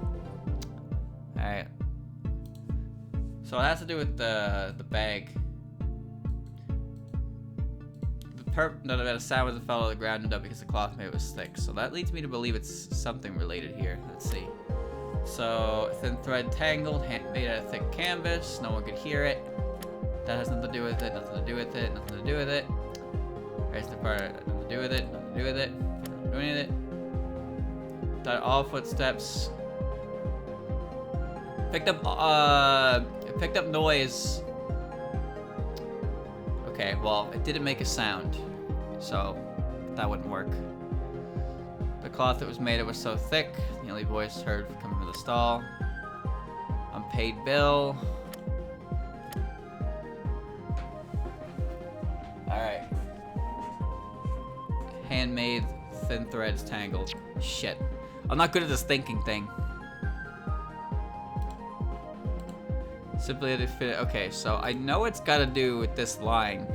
Alright. So it has to do with the bag. None of that sound as it fell to the ground and up because the cloth made it was thick. So that leads me to believe it's something related here. Let's see. So thin thread tangled, made out of thick canvas. No one could hear it. That has nothing to do with it. Nothing to do with it. Nothing to do with it. There's the part. Nothing to do with it. Nothing to do with it. Nothing to do with it. That all footsteps. Picked up noise. Okay, well, it didn't make a sound, so that wouldn't work. The cloth that was made of was so thick, the only voice heard coming from the stall. Unpaid bill. Alright. Handmade, thin threads tangled. Shit. I'm not good at this thinking thing. Simply to fit. Okay, so I know it's got to do with this line.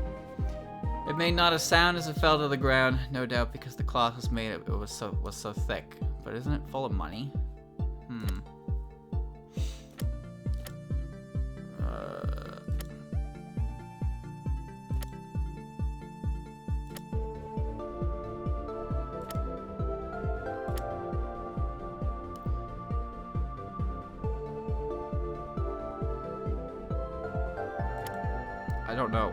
It made not a sound as it fell to the ground, no doubt because the cloth was made. It was so thick. But isn't it full of money? I don't know.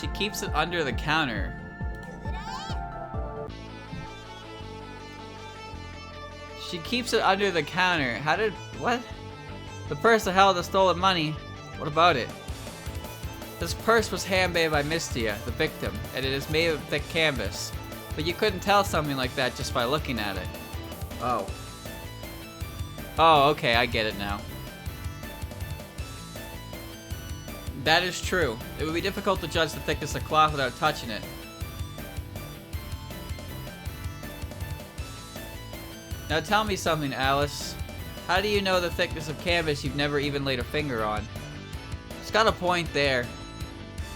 She keeps it under the counter. She keeps it under the counter. What? The purse that held the stolen money. What about it? This purse was handmade by Mystia, the victim, and it is made of thick canvas. But you couldn't tell something like that just by looking at it. Oh. Oh, okay, I get it now. That is true. It would be difficult to judge the thickness of cloth without touching it. Now tell me something, Alice. How do you know the thickness of canvas you've never even laid a finger on? It's got a point there.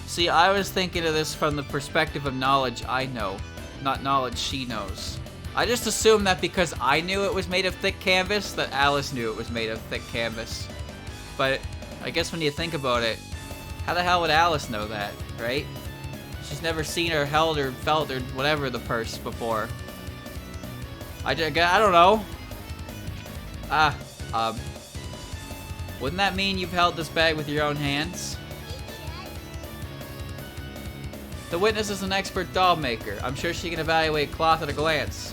See, I was thinking of this from the perspective of knowledge I know, not knowledge she knows. I just assumed that because I knew it was made of thick canvas, that Alice knew it was made of thick canvas. But I guess when you think about it, how the hell would Alice know that, right? She's never seen or held or felt or whatever the purse before. I don't know. Wouldn't that mean you've held this bag with your own hands? The witness is an expert doll maker. I'm sure she can evaluate cloth at a glance.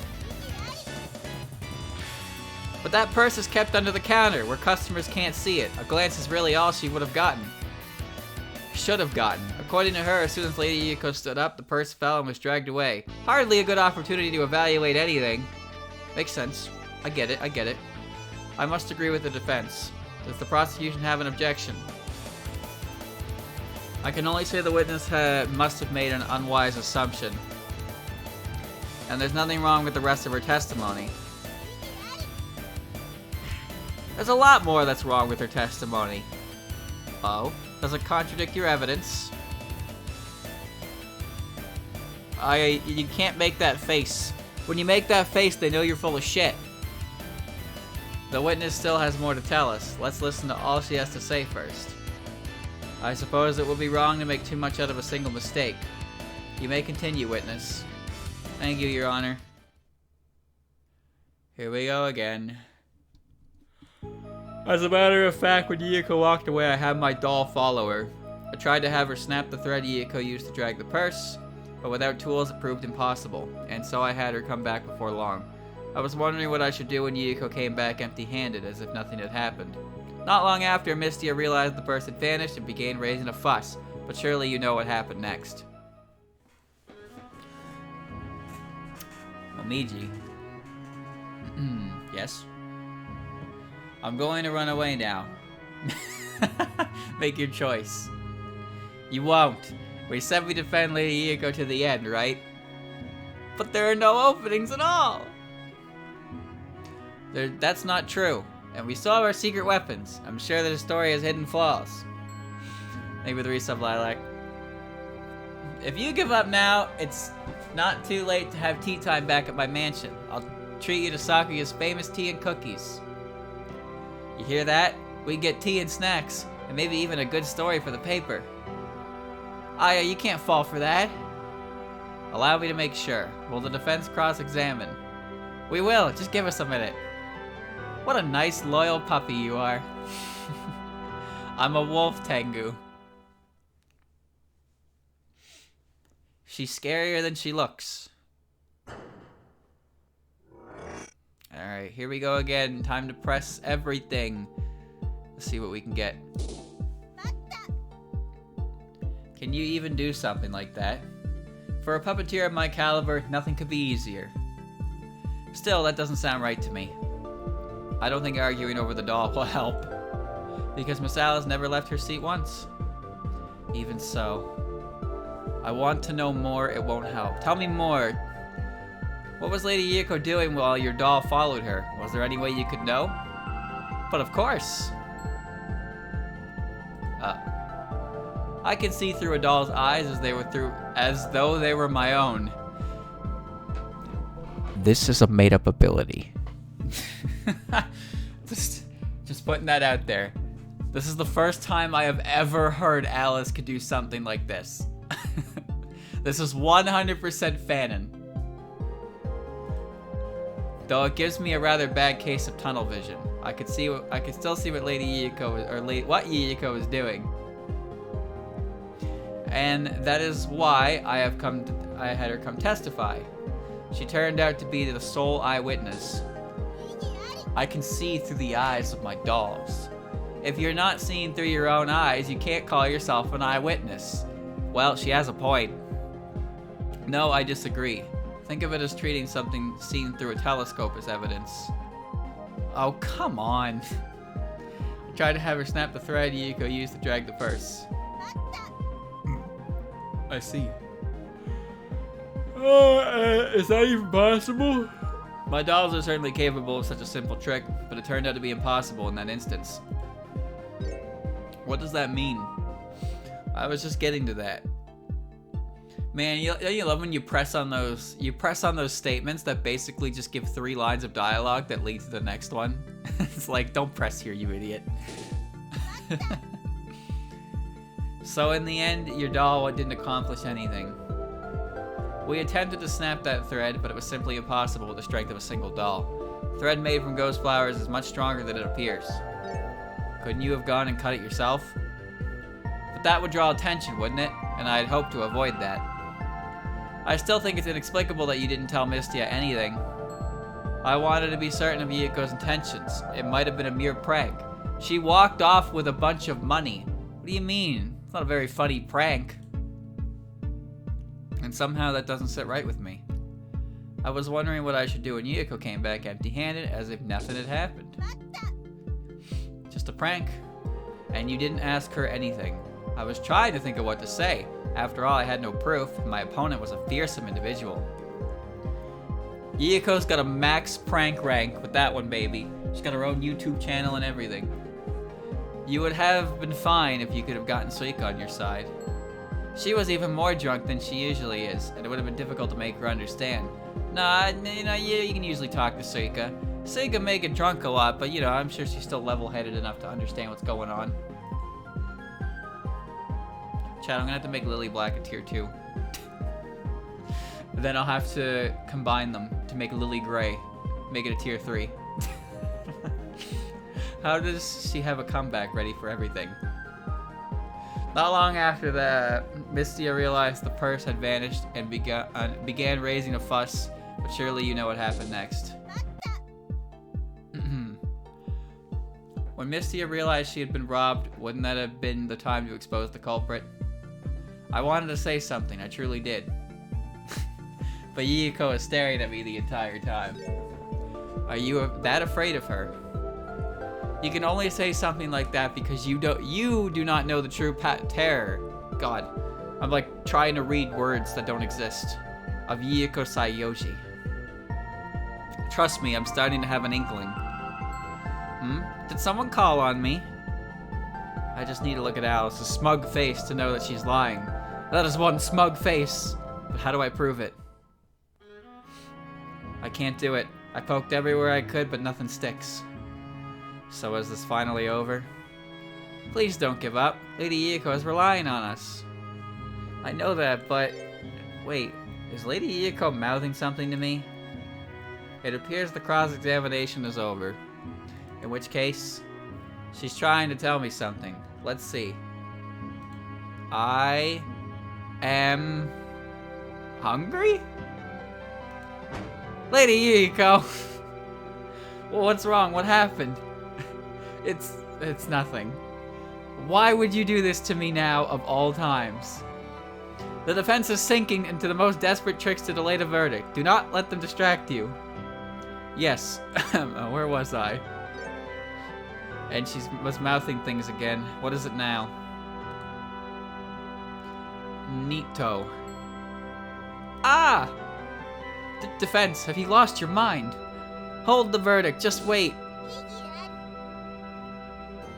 But that purse is kept under the counter, where customers can't see it. A glance is really all she would have gotten. Should have gotten. According to her, as soon as Lady Yuyuko stood up, the purse fell and was dragged away. Hardly a good opportunity to evaluate anything. Makes sense. I get it. I must agree with the defense. Does the prosecution have an objection? I can only say the witness must have made an unwise assumption. And there's nothing wrong with the rest of her testimony. There's a lot more that's wrong with her testimony. Oh? Does it contradict your evidence? You can't make that face. When you make that face, they know you're full of shit. The witness still has more to tell us. Let's listen to all she has to say first. I suppose it would be wrong to make too much out of a single mistake. You may continue, witness. Thank you, Your Honor. Here we go again. As a matter of fact, when Yuyuko walked away, I had my doll follow her. I tried to have her snap the thread Yuyuko used to drag the purse, but without tools it proved impossible, and so I had her come back before long. I was wondering what I should do when Yuyuko came back empty-handed, as if nothing had happened. Not long after, Mystia realized the purse had vanished and began raising a fuss, but surely you know what happened next. Omiji. Yes? I'm going to run away now. Make your choice. You won't. We said we defend Lady Yuyuko to the end, right? But there are no openings at all! That's not true. And we still have our secret weapons. I'm sure that the story has hidden flaws. Maybe the resub lilac. If you give up now, it's not too late to have tea time back at my mansion. I'll treat you to Sakuya's famous tea and cookies. You hear that? We can get tea and snacks, and maybe even a good story for the paper. Aya, you can't fall for that. Allow me to make sure. Will the defense cross-examine? We will. Just give us a minute. What a nice, loyal puppy you are. I'm a wolf, Tengu. She's scarier than she looks. Alright, here we go again. Time to press everything. Let's see what we can get. Can you even do something like that? For a puppeteer of my caliber, nothing could be easier. Still, that doesn't sound right to me. I don't think arguing over the doll will help, because Masala's never left her seat once. Even so, I want to know more. It won't help. Tell me more. What was Lady Yuyuko doing while your doll followed her? Was there any way you could know? But of course. I can see through a doll's eyes as though they were my own. This is a made-up ability. just putting that out there. This is the first time I have ever heard Alice could do something like this. This is 100% fanon. Though it gives me a rather bad case of tunnel vision. I could still see what Lady Yuyuko what Yuyuko is doing. And that is why I had her come testify. She turned out to be the sole eyewitness. I can see through the eyes of my dolls. If you're not seeing through your own eyes, you can't call yourself an eyewitness. Well, she has a point. No, I disagree. Think of it as treating something seen through a telescope as evidence. Oh, come on. I tried to have her snap the thread Yuyuko used to drag the purse. I see. Is that even possible? My dolls are certainly capable of such a simple trick, but it turned out to be impossible in that instance. What does that mean? I was just getting to that. Man, you love when you press on those statements that basically just give 3 lines of dialogue that lead to the next one. It's like, don't press here, you idiot. So in the end, your doll didn't accomplish anything. We attempted to snap that thread, but it was simply impossible with the strength of a single doll. Thread made from ghost flowers is much stronger than it appears. Couldn't you have gone and cut it yourself? But that would draw attention, wouldn't it? And I had hoped to avoid that. I still think it's inexplicable that you didn't tell Mystia anything. I wanted to be certain of Yuyuko's intentions. It might have been a mere prank. She walked off with a bunch of money. What do you mean? It's not a very funny prank. And somehow that doesn't sit right with me. I was wondering what I should do when Yuyuko came back empty-handed, as if nothing had happened. Just a prank. And you didn't ask her anything. I was trying to think of what to say. After all, I had no proof. My opponent was a fearsome individual. Yuyuko's got a max prank rank with that one, baby. She's got her own YouTube channel and everything. You would have been fine if you could have gotten Suika on your side. She was even more drunk than she usually is, and it would have been difficult to make her understand. Nah, you can usually talk to Suika. Suika may get drunk a lot, but I'm sure she's still level-headed enough to understand what's going on. Chat, I'm gonna have to make Lily Black a tier 2. Then I'll have to combine them to make Lily Gray. Make it a tier 3. How does she have a comeback ready for everything? Not long after that, Mystia realized the purse had vanished and began raising a fuss, but surely you know what happened next. When Mystia realized she had been robbed, wouldn't that have been the time to expose the culprit? I wanted to say something, I truly did. But Yuyuko is staring at me the entire time. Are you that afraid of her? You can only say something like that because you do not know the true terror. God, I'm like trying to read words that don't exist. Of Yuyuko Saiyoji. Trust me, I'm starting to have an inkling. Did someone call on me? I just need to look at Alice's smug face to know that she's lying. That is one smug face. But how do I prove it? I can't do it. I poked everywhere I could, but nothing sticks. So is this finally over? Please don't give up. Lady Yuyuko is relying on us. I know that, but... Wait, is Lady Yuyuko mouthing something to me? It appears the cross-examination is over. In which case, she's trying to tell me something. Let's see. I am hungry? Lady Yuyuko! Well, what's wrong? What happened? It's nothing. Why would you do this to me now of all times? The defense is sinking into the most desperate tricks to delay the verdict. Do not let them distract you. Yes. Where was I? And she was mouthing things again. What is it now? Neato. Ah! Defense, have you lost your mind? Hold the verdict, just wait.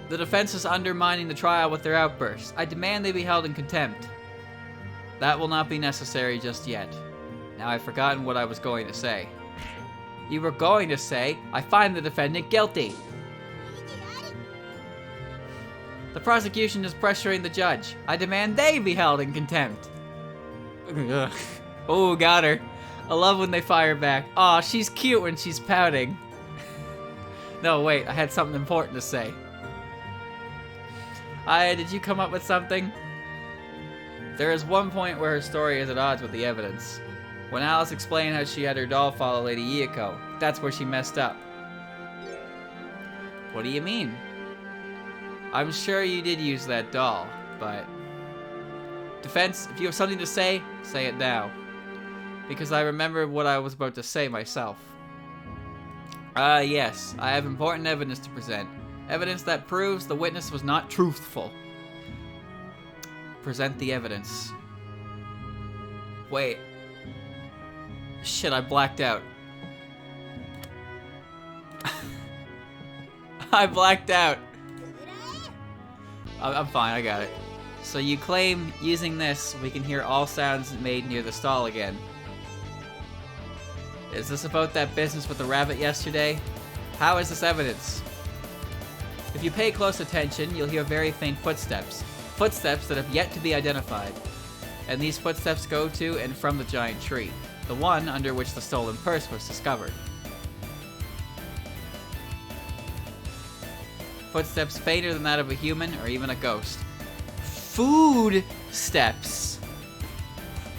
The defense is undermining the trial with their outbursts. I demand they be held in contempt. That will not be necessary just yet. Now I've forgotten what I was going to say. You were going to say, I find the defendant guilty. The prosecution is pressuring the judge. I demand they be held in contempt. Oh, got her. I love when they fire back. Aw, she's cute when she's pouting. No, wait, I had something important to say. Did you come up with something? There is one point where her story is at odds with the evidence. When Alice explained how she had her doll follow Lady Yuyuko, that's where she messed up. What do you mean? I'm sure you did use that doll, but... Defense, if you have something to say it now. Because I remember what I was about to say myself. Yes, I have important evidence to present. Evidence that proves the witness was not truthful. Present the evidence. Wait. Shit, I blacked out. I blacked out. I'm fine, I got it. So you claim, using this, we can hear all sounds made near the stall again. Is this about that business with the rabbit yesterday? How is this evidence? If you pay close attention, you'll hear very faint footsteps. Footsteps that have yet to be identified. And these footsteps go to and from the giant tree. The one under which the stolen purse was discovered. Footsteps fainter than that of a human or even a ghost. Food steps.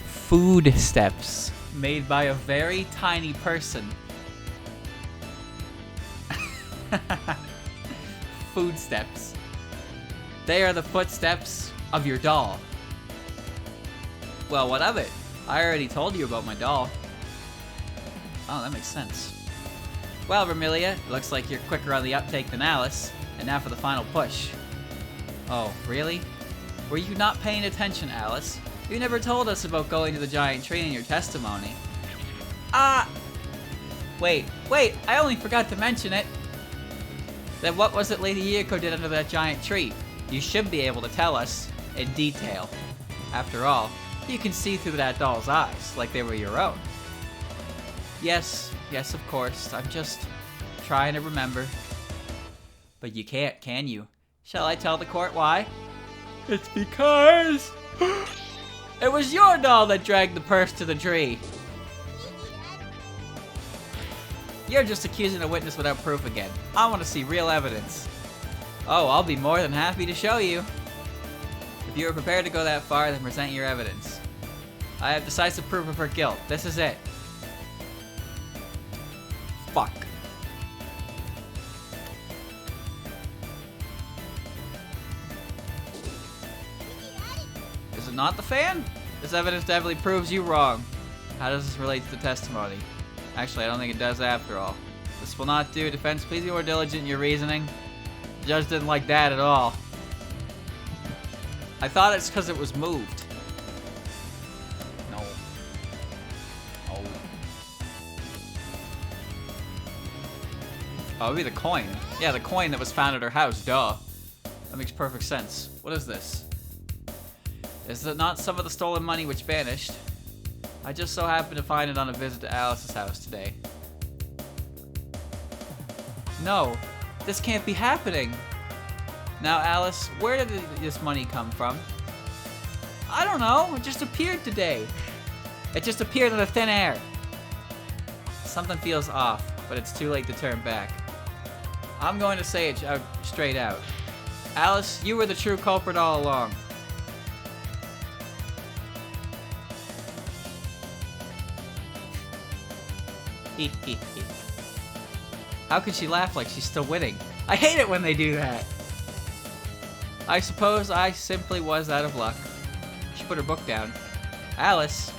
Food steps. Made by a very tiny person. Food steps. They are the footsteps of your doll. Well, what of it? I already told you about my doll. Oh, that makes sense. Well, Vermilia, it looks like you're quicker on the uptake than Alice. And now for the final push. Oh, really? Were you not paying attention, Alice? You never told us about going to the giant tree in your testimony. Wait, I only forgot to mention it. Then what was it Lady Yuyuko did under that giant tree? You should be able to tell us in detail. After all, you can see through that doll's eyes, like they were your own. Yes, of course, I'm just trying to remember. But you can't, can you? Shall I tell the court why? It's because... it was your doll that dragged the purse to the tree. You're just accusing a witness without proof again. I want to see real evidence. Oh, I'll be more than happy to show you. If you are prepared to go that far, then present your evidence. I have decisive proof of her guilt. This is it. Fuck. Is it not the fan? This evidence definitely proves you wrong. How does this relate to the testimony? Actually, I don't think it does after all. This will not do. Defense, please be more diligent in your reasoning. The judge didn't like that at all. I thought it's because it was moved. No. Oh. Oh, it'd be the coin. Yeah, the coin that was found at her house. Duh. That makes perfect sense. What is this? Is it not some of the stolen money which vanished? I just so happened to find it on a visit to Alice's house today. No, this can't be happening. Now, Alice, where did this money come from? I don't know, it just appeared today. It just appeared in the thin air. Something feels off, but it's too late to turn back. I'm going to say it straight out. Alice, you were the true culprit all along. How could she laugh like she's still winning? I hate it when they do that. I suppose I simply was out of luck. She put her book down. Alice?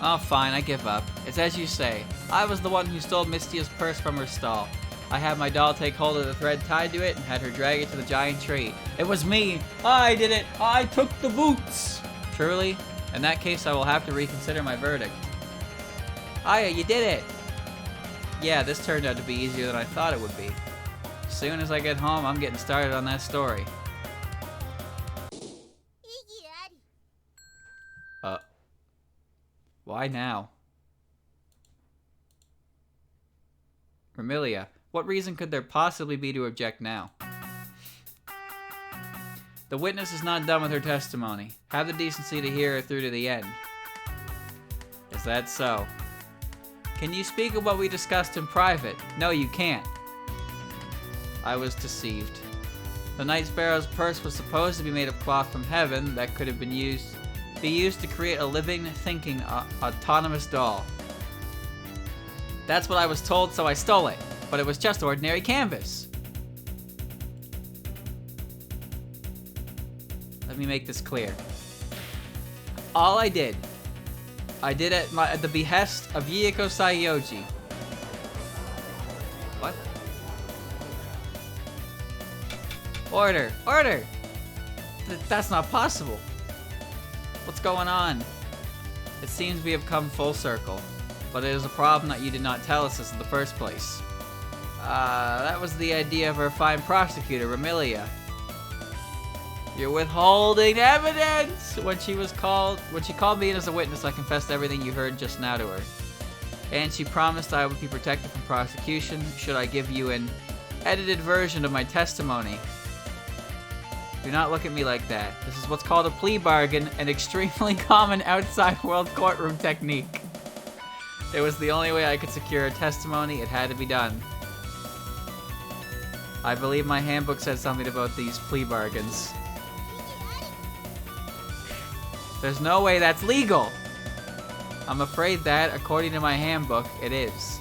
Oh, fine, I give up. It's as you say. I was the one who stole Mystia's purse from her stall. I had my doll take hold of the thread tied to it and had her drag it to the giant tree. It was me! I did it! I took the boots! Truly? In that case, I will have to reconsider my verdict. Aya, you did it! Yeah, this turned out to be easier than I thought it would be. As soon as I get home, I'm getting started on that story. Why now? Vermilia, what reason could there possibly be to object now? The witness is not done with her testimony. Have the decency to hear her through to the end. Is that so? Can you speak of what we discussed in private? No, you can't. I was deceived. The Night Sparrow's purse was supposed to be made of cloth from heaven that could have been used to create a living, thinking, autonomous doll. That's what I was told, so I stole it. But it was just ordinary canvas. me make this clear. All I did at the behest of Yuyuko Sayoji. What? Order! Order! That's not possible. What's going on? It seems we have come full circle, but it is a problem that you did not tell us this in the first place. That was the idea of our fine prosecutor, Ramilia. You're withholding evidence! When she called me in as a witness, I confessed everything you heard just now to her. And she promised I would be protected from prosecution should I give you an edited version of my testimony. Do not look at me like that. This is what's called a plea bargain, an extremely common outside world courtroom technique. It was the only way I could secure a testimony. It had to be done. I believe my handbook said something about these plea bargains. There's no way that's legal! I'm afraid that, according to my handbook, it is.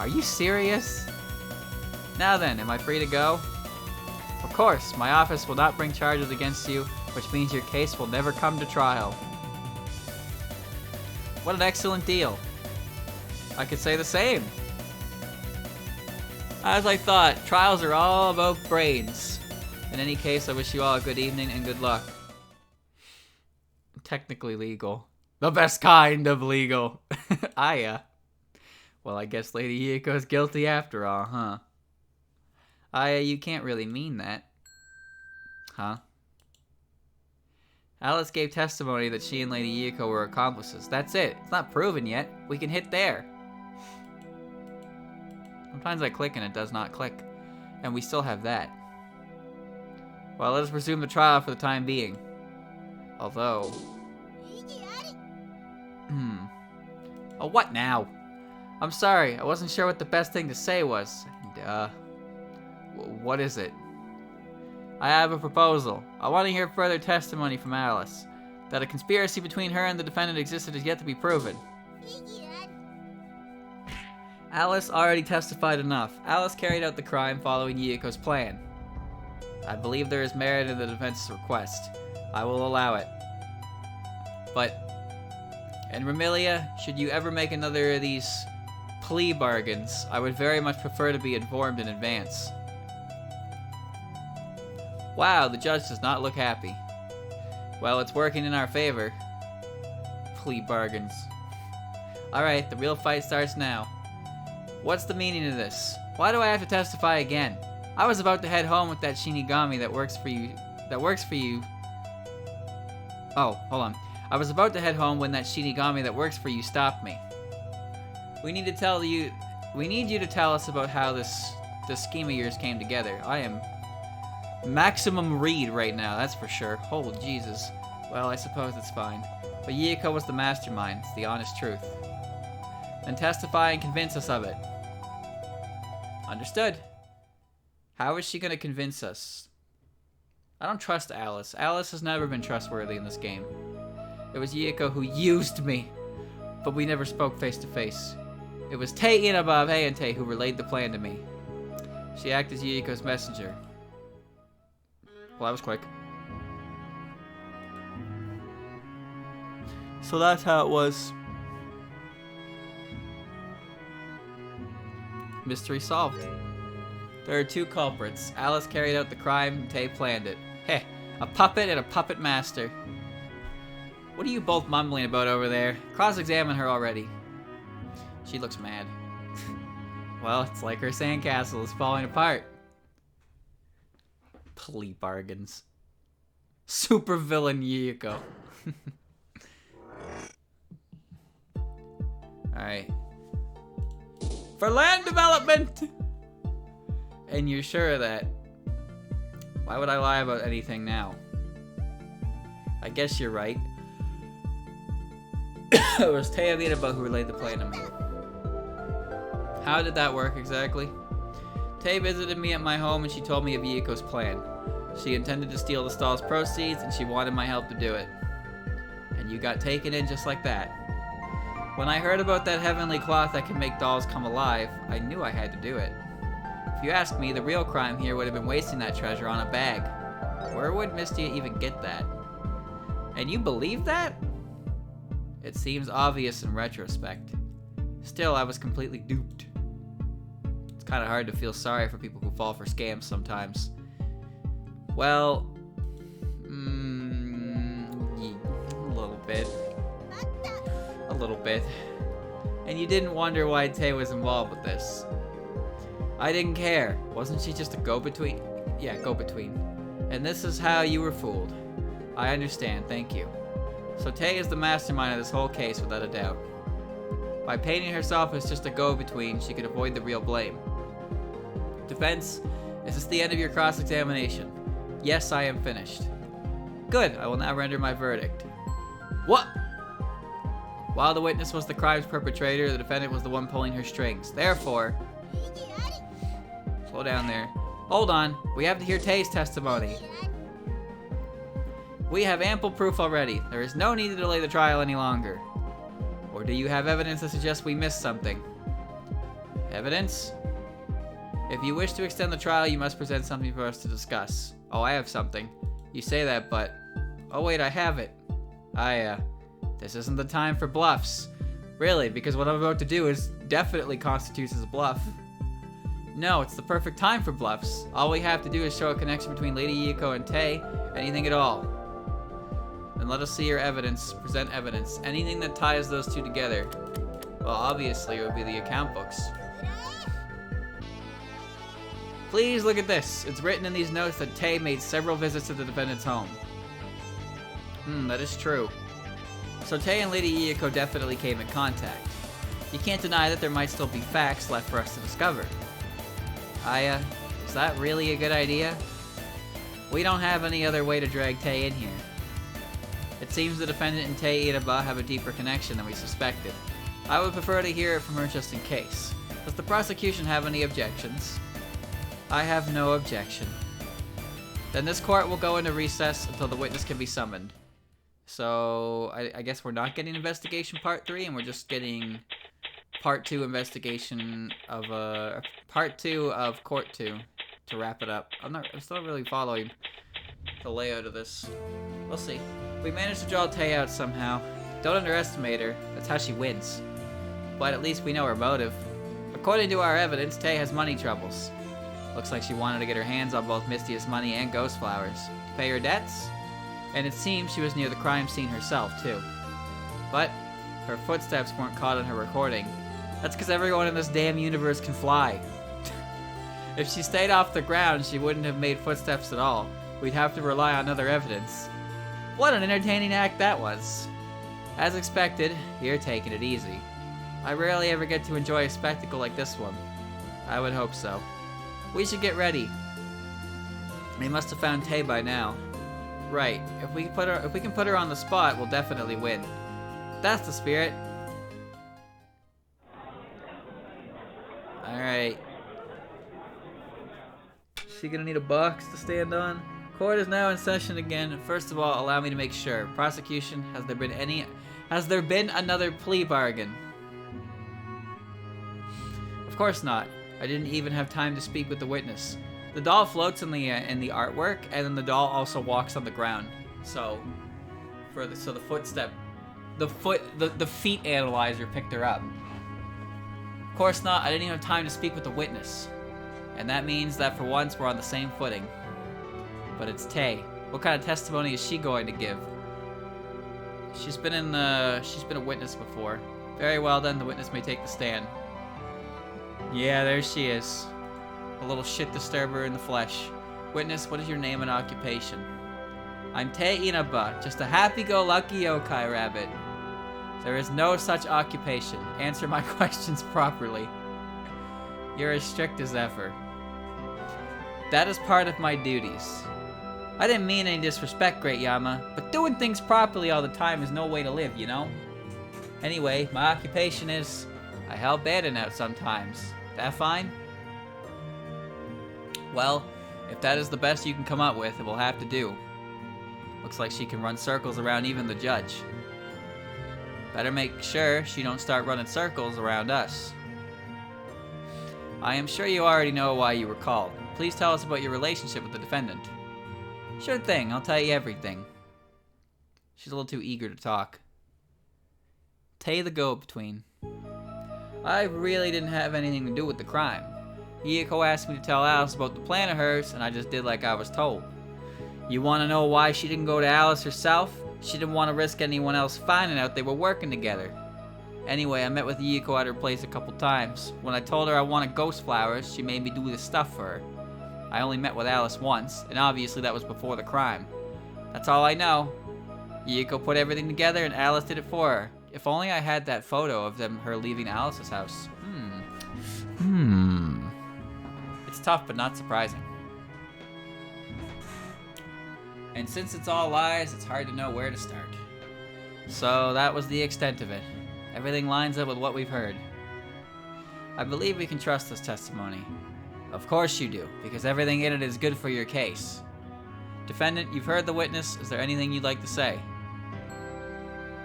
Are you serious? Now then, am I free to go? Of course, my office will not bring charges against you, which means your case will never come to trial. What an excellent deal. I could say the same. As I thought, trials are all about brains. In any case, I wish you all a good evening and good luck. Technically legal. The best kind of legal. Well, I guess Lady Yuyuko's guilty after all, huh? You can't really mean that. Huh? Alice gave testimony that she and Lady Yuyuko were accomplices. That's it. It's not proven yet. We can hit there. Sometimes I click and it does not click. And we still have that. Well, let us resume the trial for the time being. Although... Oh, what now? I'm sorry. I wasn't sure what the best thing to say was. And, what is it? I have a proposal. I want to hear further testimony from Alice. That a conspiracy between her and the defendant existed is yet to be proven. Alice already testified enough. Alice carried out the crime following Yuyuko's plan. I believe there is merit in the defense's request. I will allow it. But, and Ramilia, should you ever make another of these plea bargains, I would very much prefer to be informed in advance. Wow, the judge does not look happy. Well, it's working in our favor. Plea bargains. Alright, the real fight starts now. What's the meaning of this? Why do I have to testify again? I was about to head home with that Shinigami that works for you. Oh, hold on. I was about to head home when that Shinigami that works for you stopped me. We need you to tell us about how this scheme of yours came together. I am maximum read right now, that's for sure. Holy Jesus. Well, I suppose it's fine. But Yuyuko was the mastermind. It's the honest truth. Then testify and convince us of it. Understood. How is she going to convince us? I don't trust Alice. Alice has never been trustworthy in this game. It was Yuyuko who used me, but we never spoke face to face. It was Tei Inaba of Heiante who relayed the plan to me. She acted as Yuyuko's messenger. Well, that was quick. So that's how it was. Mystery solved. There are two culprits. Alice carried out the crime and Tei planned it. Heh, a puppet and a puppet master. What are you both mumbling about over there? Cross-examine her already. She looks mad. Well, it's like her sandcastle is falling apart. Plea bargains. Super villain Yuyuko. Alright. For land development! And you're sure of that? Why would I lie about anything now? I guess you're right. It was Tei Inaba who relayed the plan to me. How did that work exactly? Tei visited me at my home and she told me of Yuyuko's plan. She intended to steal the stall's proceeds and she wanted my help to do it. And you got taken in just like that. When I heard about that heavenly cloth that can make dolls come alive, I knew I had to do it. If you ask me, the real crime here would have been wasting that treasure on a bag. Where would Mystia even get that? And you believe that? It seems obvious in retrospect. Still, I was completely duped. It's kind of hard to feel sorry for people who fall for scams sometimes. Well, a little bit. A little bit. And you didn't wonder why Tay was involved with this. I didn't care. Wasn't she just a go-between? Yeah, go-between. And this is how you were fooled. I understand, thank you. So Tay is the mastermind of this whole case without a doubt. By painting herself as just a go-between, she could avoid the real blame. Defense, is this the end of your cross-examination? Yes, I am finished. Good, I will now render my verdict. What? While the witness was the crime's perpetrator, the defendant was the one pulling her strings. Therefore... Slow down there. Hold on, we have to hear Tay's testimony. We have ample proof already. There is no need to delay the trial any longer. Or do you have evidence that suggests we missed something? Evidence? If you wish to extend the trial, you must present something for us to discuss. Oh, I have something. You say that, but... Oh wait, I have it. This isn't the time for bluffs. Really, because what I'm about to do is definitely constitutes as a bluff. No, it's the perfect time for bluffs. All we have to do is show a connection between Lady Yuyuko and Tay. Anything at all. Then let us see your evidence. Present evidence. Anything that ties those two together. Well, obviously it would be the account books. Please look at this. It's written in these notes that Tay made several visits to the defendant's home. That is true. So Tay and Lady Yuyuko definitely came in contact. You can't deny that there might still be facts left for us to discover. Is that really a good idea? We don't have any other way to drag Tay in here. It seems the defendant and Tay Inaba have a deeper connection than we suspected. I would prefer to hear it from her just in case. Does the prosecution have any objections? I have no objection. Then this court will go into recess until the witness can be summoned. So, I guess we're not getting investigation part 3, and we're just getting part 2 investigation of, part 2 of court 2 to wrap it up. I'm still not really following the layout of this. We'll see. We managed to draw Tay out somehow. Don't underestimate her. That's how she wins. But at least we know her motive. According to our evidence, Tay has money troubles. Looks like she wanted to get her hands on both Mystia's money and Ghost Flowers. To pay her debts? And it seems she was near the crime scene herself, too. But her footsteps weren't caught on her recording. That's because everyone in this damn universe can fly. If she stayed off the ground, she wouldn't have made footsteps at all. We'd have to rely on other evidence. What an entertaining act that was. As expected, you're taking it easy. I rarely ever get to enjoy a spectacle like this one. I would hope so. We should get ready. They must have found Tay by now. Right. If we can put her on the spot, we'll definitely win. That's the spirit. Alright. Is she gonna need a box to stand on? Court is now in session again. First of all, allow me to make sure. Prosecution, has there been another plea bargain? Of course not. I didn't even have time to speak with the witness. The doll floats in the artwork, and then the doll also walks on the ground. So, the feet analyzer picked her up. Of course not. I didn't even have time to speak with the witness, and that means that for once we're on the same footing. But it's Tay. What kind of testimony is she going to give? She's been a witness before. Very well then. The witness may take the stand. Yeah, there she is. A little shit disturber in the flesh. Witness, what is your name and occupation? I'm Tay Inaba, just a happy-go-lucky yokai rabbit. There is no such occupation. Answer my questions properly. You're as strict as ever. That is part of my duties. I didn't mean any disrespect, Great Yama, but doing things properly all the time is no way to live, you know? Anyway, my occupation is... I help Baden out sometimes. That fine? Well, if that is the best you can come up with, it will have to do. Looks like she can run circles around even the judge. Better make sure she don't start running circles around us. I am sure you already know why you were called. Please tell us about your relationship with the defendant. Sure thing, I'll tell you everything. She's a little too eager to talk. Tay the go-between. I really didn't have anything to do with the crime. Yuyuko asked me to tell Alice about the plan of hers, and I just did like I was told. You want to know why she didn't go to Alice herself? She didn't want to risk anyone else finding out they were working together. Anyway, I met with Yuyuko at her place a couple times. When I told her I wanted ghost flowers, she made me do the stuff for her. I only met with Alice once, and obviously that was before the crime. That's all I know. Yuyuko put everything together and Alice did it for her. If only I had that photo of her leaving Alice's house. It's tough, but not surprising. And since it's all lies, it's hard to know where to start. So that was the extent of it. Everything lines up with what we've heard. I believe we can trust this testimony. Of course you do, because everything in it is good for your case. Defendant, you've heard the witness. Is there anything you'd like to say?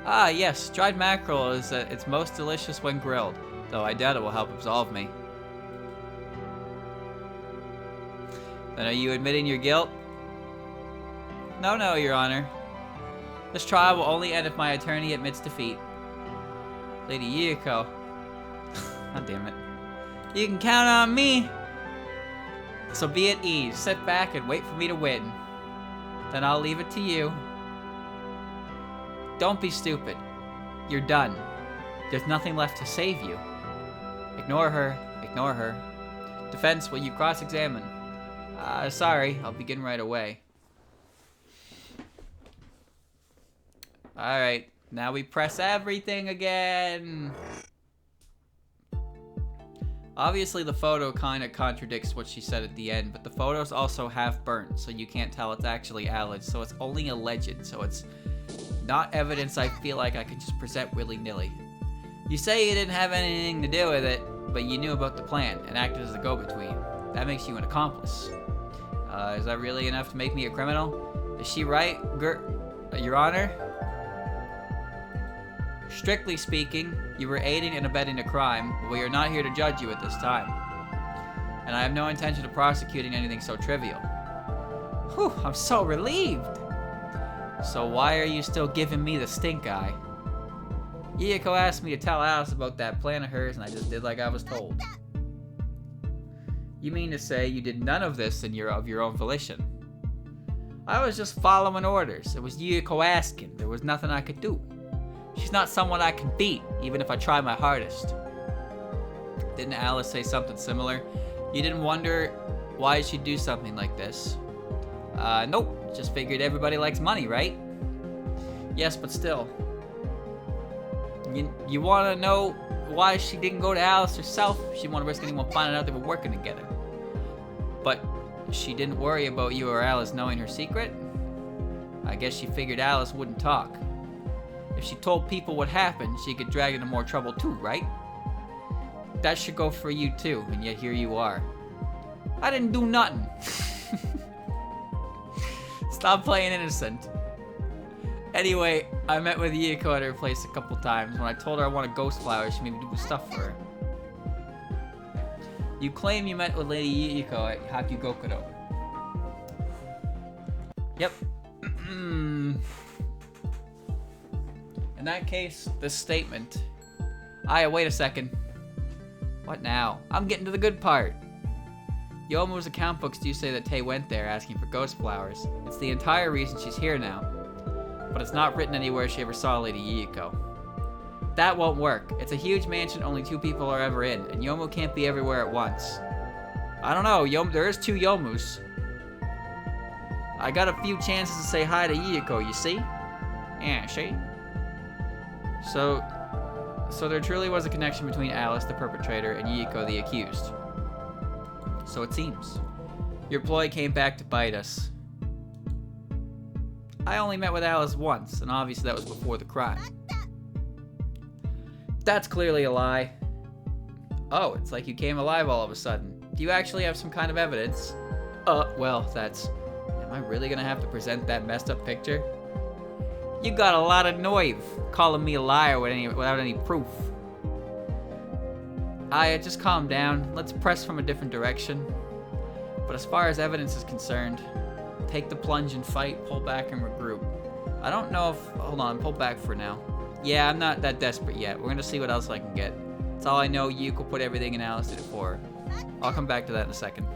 Ah, yes. Dried mackerel is at its most delicious when grilled, though I doubt it will help absolve me. Then are you admitting your guilt? No, Your Honor. This trial will only end if my attorney admits defeat. Lady Yuyuko. God damn it. You can count on me! So be at ease. Sit back and wait for me to win. Then I'll leave it to you. Don't be stupid. You're done. There's nothing left to save you. Ignore her. Ignore her. Defense, will you cross-examine? Sorry. I'll begin right away. Alright. Now we press everything again. Obviously the photo kind of contradicts what she said at the end, but the photo's also half burnt, so you can't tell it's actually Alice, so it's only alleged, so it's not evidence I feel like I can just present willy-nilly. You say you didn't have anything to do with it, but you knew about the plan and acted as a go-between. That makes you an accomplice. Is that really enough to make me a criminal? Is she right, Your Honor? Strictly speaking, you were aiding and abetting a crime, but we are not here to judge you at this time. And I have no intention of prosecuting anything so trivial. Whew, I'm so relieved! So why are you still giving me the stink eye? Yuyuko asked me to tell Alice about that plan of hers, and I just did like I was told. You mean to say you did none of this of your own volition? I was just following orders. It was Yuyuko asking. There was nothing I could do. She's not someone I can beat, even if I try my hardest. Didn't Alice say something similar? You didn't wonder why she'd do something like this? Nope. Just figured everybody likes money, right? Yes, but still. You want to know why she didn't go to Alice herself? She didn't want to risk anyone finding out they were working together. But she didn't worry about you or Alice knowing her secret? I guess she figured Alice wouldn't talk. If she told people what happened, she could drag into more trouble too, right? That should go for you too, and yet here you are. I didn't do nothing. Stop playing innocent. Anyway, I met with Yuyuko at her place a couple times. When I told her I wanted ghost flowers, she made me do stuff for her. You claim you met with Lady Yuyuko at Gyakuten. Yep. In that case, this statement... wait a second. What now? I'm getting to the good part. Yomu's account books do say that Tay went there asking for ghost flowers. It's the entire reason she's here now. But it's not written anywhere she ever saw Lady Yuyuko. That won't work. It's a huge mansion only 2 people are ever in, and Yomu can't be everywhere at once. I don't know, there is 2 Yomus. I got a few chances to say hi to Yuyuko, you see? Yeah, see? So there truly was a connection between Alice, the perpetrator, and Yuyuko, the accused. So it seems. Your ploy came back to bite us. I only met with Alice once, and obviously that was before the crime. That's clearly a lie. Oh, it's like you came alive all of a sudden. Do you actually have some kind of evidence? Well, that's... Am I really gonna have to present that messed up picture? You got a lot of nerve calling me a liar without any proof. Just calm down. Let's press from a different direction. But as far as evidence is concerned, take the plunge and fight, pull back and regroup. I don't know if... Hold on, pull back for now. Yeah, I'm not that desperate yet. We're gonna see what else I can get. That's all I know. Yuyuko put everything in Alice did it for her. I'll come back to that in a second.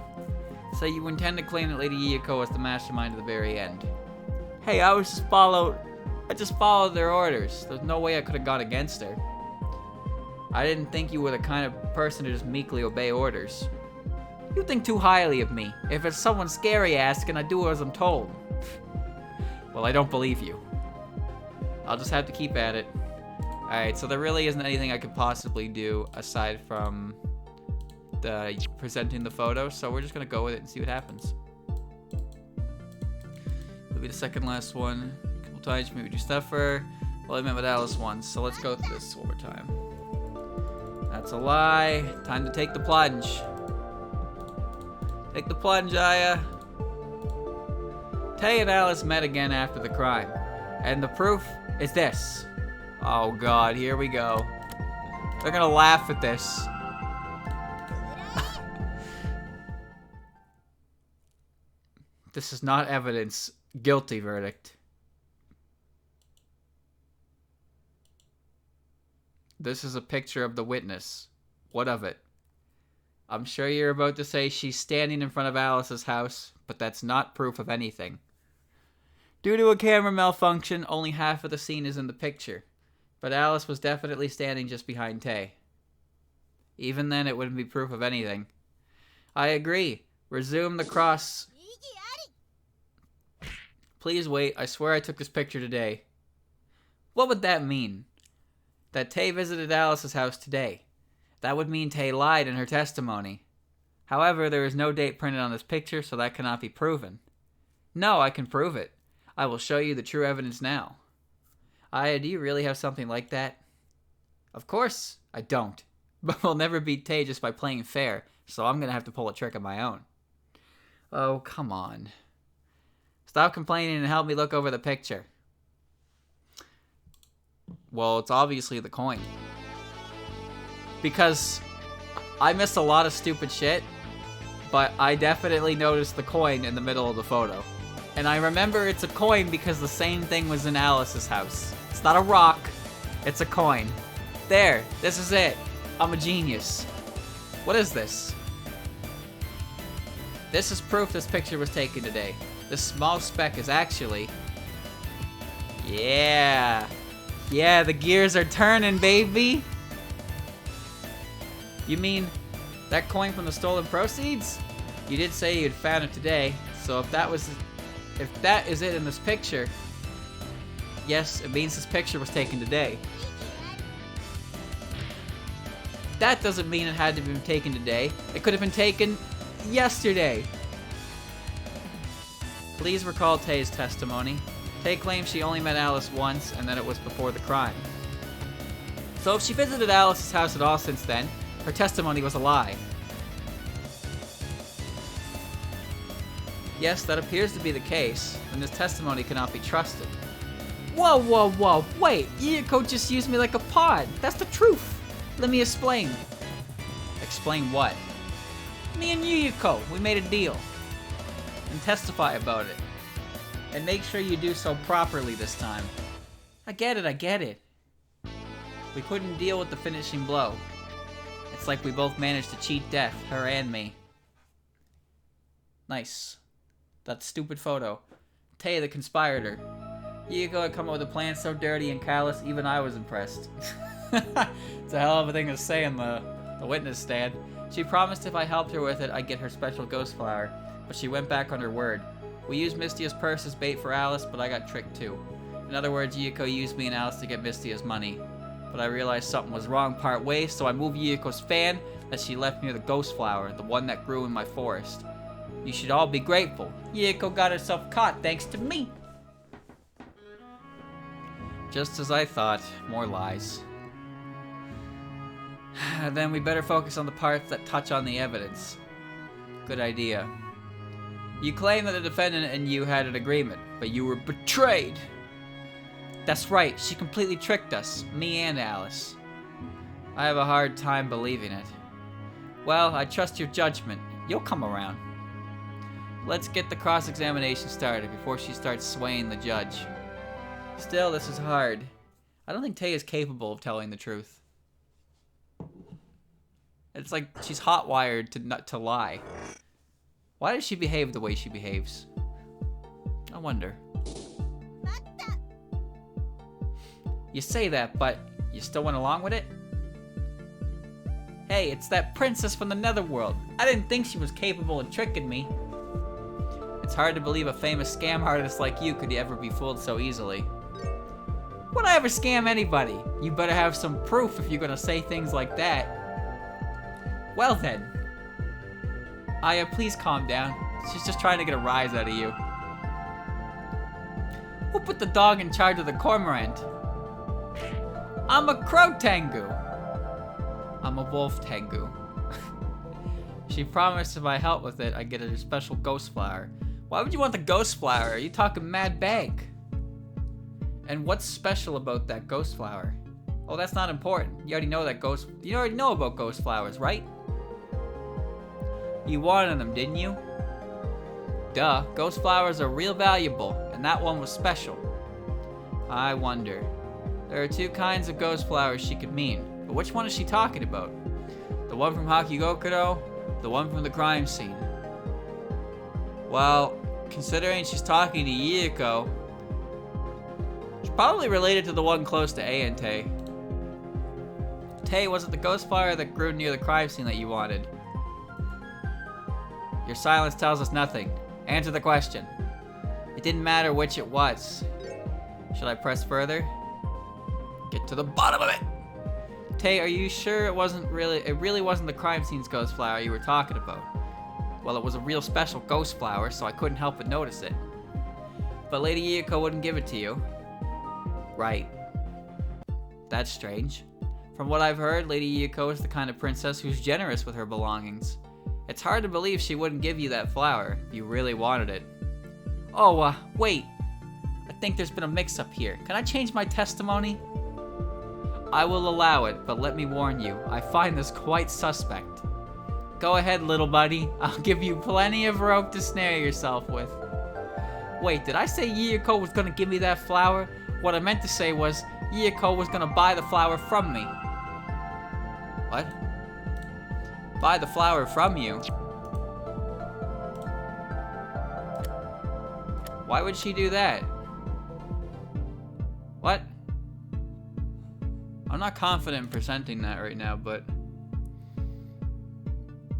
So you intend to claim that Lady Yuyuko was the mastermind at the very end. Hey, I just followed their orders. There's no way I could have gone against her. I didn't think you were the kind of person to just meekly obey orders. You think too highly of me. If it's someone scary asking, I do as I'm told. Well, I don't believe you. I'll just have to keep at it. Alright, so there really isn't anything I could possibly do aside from presenting the photo, so we're just gonna go with it and see what happens. It'll be the second last one. A couple times, maybe do stuffer. Well, I met with Alice once, so let's go through this one more time. That's a lie. Time to take the plunge. Take the plunge, Aya. Tay and Alice met again after the crime. And the proof is this. Oh god, here we go. They're gonna laugh at this. This is not evidence. Guilty verdict. This is a picture of the witness. What of it? I'm sure you're about to say she's standing in front of Alice's house, but that's not proof of anything. Due to a camera malfunction, only half of the scene is in the picture, but Alice was definitely standing just behind Tay. Even then, it wouldn't be proof of anything. I agree. Resume the cross. Please wait, I swear I took this picture today. What would that mean? That Tay visited Alice's house today. That would mean Tay lied in her testimony. However, there is no date printed on this picture, so that cannot be proven. No, I can prove it. I will show you the true evidence now. Aya, do you really have something like that? Of course, I don't. But we'll never beat Tay just by playing fair, so I'm gonna have to pull a trick of my own. Oh, come on. Stop complaining and help me look over the picture. Well, it's obviously the coin. Because I missed a lot of stupid shit, but I definitely noticed the coin in the middle of the photo. And I remember it's a coin because the same thing was in Alice's house. It's not a rock, it's a coin. There, this is it. I'm a genius. What is this? This is proof this picture was taken today. This small speck is actually... Yeah. Yeah, the gears are turning, baby. You mean that coin from the stolen proceeds? You did say you'd found it today, so if that is it in this picture, yes, it means this picture was taken today. That doesn't mean it had to be taken today. It could have been taken yesterday. Please recall Tay's testimony. Tay claims she only met Alice once, and that it was before the crime. So if she visited Alice's house at all since then, her testimony was a lie. Yes, that appears to be the case, and this testimony cannot be trusted. Whoa, whoa, whoa, wait! Yuyuko just used me like a pawn! That's the truth! Let me explain. Explain what? Me and Yuyuko, we made a deal. And testify about it. And make sure you do so properly this time. I get it, I get it. We couldn't deal with the finishing blow. It's like we both managed to cheat death, her and me. Nice. That stupid photo. Tay, the conspirator. Yuyuko had come up with a plan so dirty and callous, even I was impressed. It's a hell of a thing to say in the witness stand. She promised if I helped her with it, I'd get her special ghost flower, but she went back on her word. We used Mystia's purse as bait for Alice, but I got tricked too. In other words, Yuyuko used me and Alice to get Mystia's money. But I realized something was wrong part way, so I moved Yuyuko's fan as she left near the ghost flower, the one that grew in my forest. You should all be grateful. Yuyuko got herself caught thanks to me. Just as I thought, more lies. Then we better focus on the parts that touch on the evidence. Good idea. You claim that the defendant and you had an agreement, but you were betrayed. That's right, she completely tricked us, me and Alice. I have a hard time believing it. Well, I trust your judgment. You'll come around. Let's get the cross-examination started before she starts swaying the judge. Still, this is hard. I don't think Tewi is capable of telling the truth. It's like she's hot-wired to lie. Why does she behave the way she behaves? I wonder. You say that, but you still went along with it? Hey, it's that princess from the netherworld. I didn't think she was capable of tricking me. It's hard to believe a famous scam artist like you could ever be fooled so easily. Would I ever scam anybody? You better have some proof if you're gonna say things like that. Well then. Aya, please calm down. She's just trying to get a rise out of you. Who put the dog in charge of the cormorant? I'm a crow tengu. I'm a wolf tengu. She promised if I help with it, I'd get her a special ghost flower. Why would you want the ghost flower? Are you talking mad bag? And what's special about that ghost flower? Oh, that's not important. You already know about ghost flowers, right? You wanted them, didn't you? Duh, ghost flowers are real valuable, and that one was special. I wonder. There are two kinds of ghost flowers she could mean, but which one is she talking about? The one from Gyakuten, the one from the crime scene? Well, considering she's talking to Yuyuko, it's probably related to the one close to A and Tewi. Tewi, was it the ghost flower that grew near the crime scene that you wanted? Your silence tells us nothing. Answer the question. It didn't matter which it was. Should I press further? Get to the bottom of it! Tewi, are you sure it really wasn't the crime scene's ghost flower you were talking about? Well, it was a real special ghost flower, so I couldn't help but notice it. But Lady Yuyuko wouldn't give it to you. Right. That's strange. From what I've heard, Lady Yuyuko is the kind of princess who's generous with her belongings. It's hard to believe she wouldn't give you that flower if you really wanted it. Oh, wait. I think there's been a mix-up here. Can I change my testimony? I will allow it, but let me warn you, I find this quite suspect. Go ahead, little buddy. I'll give you plenty of rope to snare yourself with. Wait, did I say Yuyuko was gonna give me that flower? What I meant to say was, Yuyuko was gonna buy the flower from me. What? Buy the flower from you? Why would she do that? What? I'm not confident in presenting that right now, but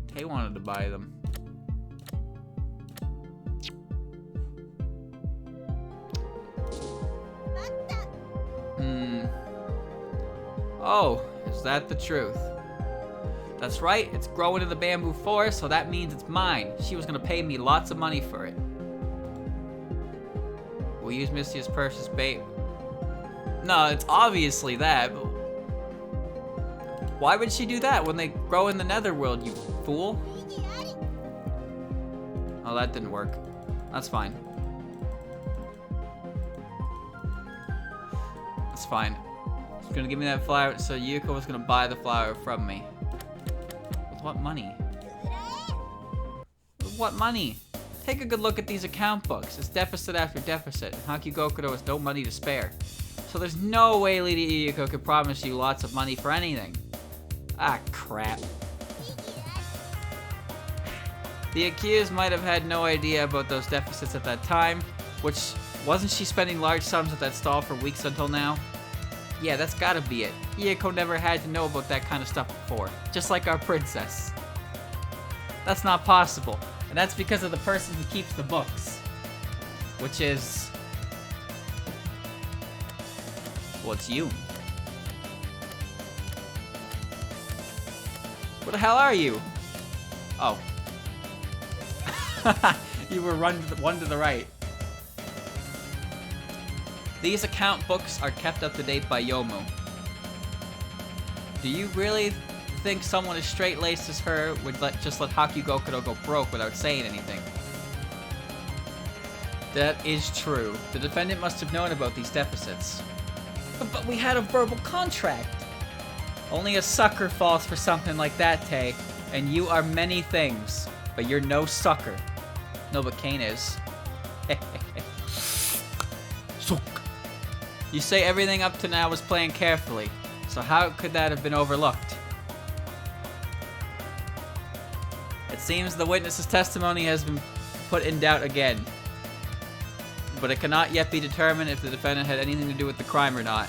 Tewi wanted to buy them. Oh, is that the truth? That's right, it's growing in the bamboo forest, so that means it's mine. She was gonna pay me lots of money for it. We'll use Mystia's purse as bait. No, it's obviously that, but why would she do that when they grow in the netherworld, you fool? Oh, that didn't work. That's fine. That's fine. She's gonna give me that flower, so Yuyuko was gonna buy the flower from me. With what money? With what money? Take a good look at these account books. It's deficit after deficit, and Gyakuten has no money to spare. So there's no way Lady Yuyuko could promise you lots of money for anything. Ah, crap. The accused might have had no idea about those deficits at that time, which, wasn't she spending large sums at that stall for weeks until now? Yeah, that's gotta be it. Yuyuko never had to know about that kind of stuff before, just like our princess. That's not possible, and that's because of the person who keeps the books. Which is... well, it's you. Where the hell are you? Oh. You were one to the right. These account books are kept up to date by Yomu. Do you really think someone as straight-laced as her would just let Gyakuten go broke without saying anything? That is true. The defendant must have known about these deficits. But we had a verbal contract. Only a sucker falls for something like that, Tewi. And you are many things, but you're no sucker. No, but Kane is. You say everything up to now was planned carefully, so how could that have been overlooked? It seems the witness's testimony has been put in doubt again, but it cannot yet be determined if the defendant had anything to do with the crime or not.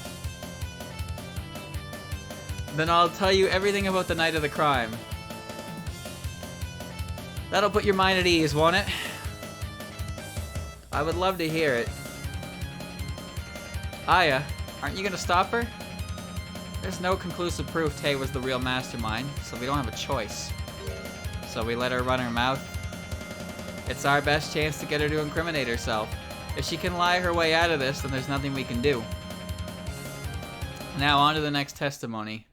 Then I'll tell you everything about the night of the crime. That'll put your mind at ease, won't it? I would love to hear it. Aya, aren't you gonna stop her? There's no conclusive proof Tay was the real mastermind, so we don't have a choice. So we let her run her mouth. It's our best chance to get her to incriminate herself. If she can lie her way out of this, then there's nothing we can do. Now on to the next testimony.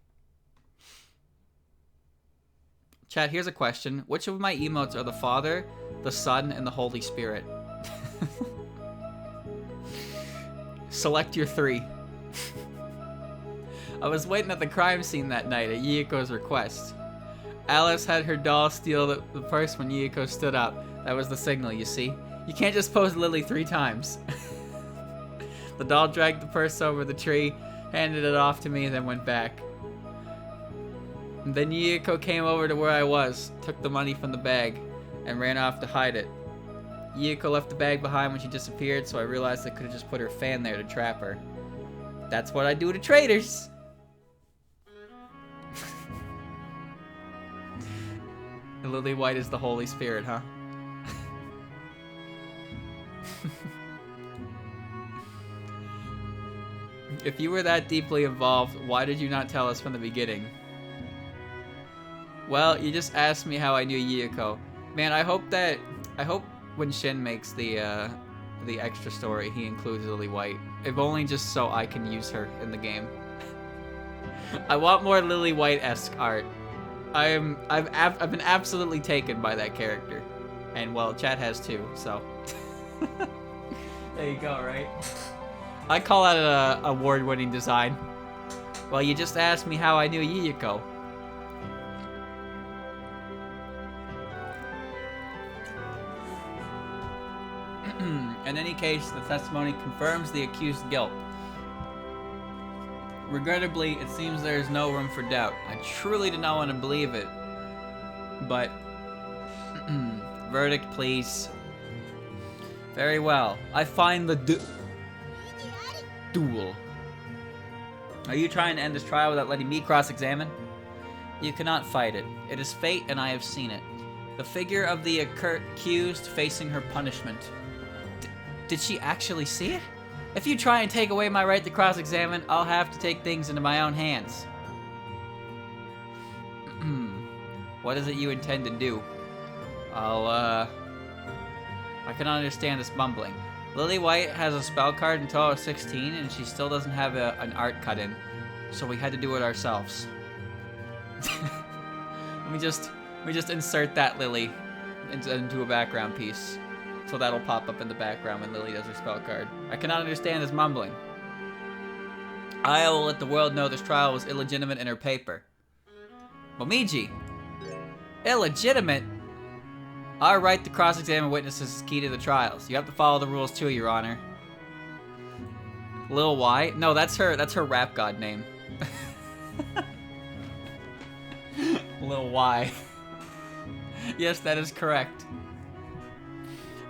Chat, here's a question. Which of my emotes are the Father, the Son, and the Holy Spirit? Select your 3. I was waiting at the crime scene that night at Yuyuko's request. Alice had her doll steal the purse when Yuyuko stood up. That was the signal, you see. You can't just pose Lily 3 times. The doll dragged the purse over the tree, handed it off to me, and then went back. And then Yuyuko came over to where I was, took the money from the bag, and ran off to hide it. Yuyuko left the bag behind when she disappeared, so I realized I could have just put her fan there to trap her. That's what I do to traitors! Lily White is the Holy Spirit, huh? If you were that deeply involved, why did you not tell us from the beginning? Well, you just asked me how I knew Yuyuko. Man, I hope when Shin makes the extra story, he includes Lily White. If only just so I can use her in the game. I want more Lily White-esque art. I've been absolutely taken by that character, and well, chat has too. So there you go, right? I call that an award-winning design. Well, you just asked me how I knew Yuyuko. In any case, the testimony confirms the accused's guilt. Regrettably, it seems there is no room for doubt. I truly do not want to believe it, but verdict, please. Very well. I find the duel. Are you trying to end this trial without letting me cross-examine? You cannot fight it. It is fate, and I have seen it. The figure of the accused facing her punishment. Did she actually see it? If you try and take away my right to cross-examine, I'll have to take things into my own hands. What is it you intend to do? I cannot understand this mumbling. Lily White has a spell card until I was 16, and she still doesn't have an art cut in. So we had to do it ourselves. we just insert that Lily into a background piece. So that'll pop up in the background when Lily does her spell card. I cannot understand this mumbling. I will let the world know this trial was illegitimate in her paper. Momiji! Illegitimate? Our right to cross-examine witnesses is key to the trials. You have to follow the rules too, Your Honor. Lil Y? No, that's her rap god name. Lil Y. Yes, that is correct.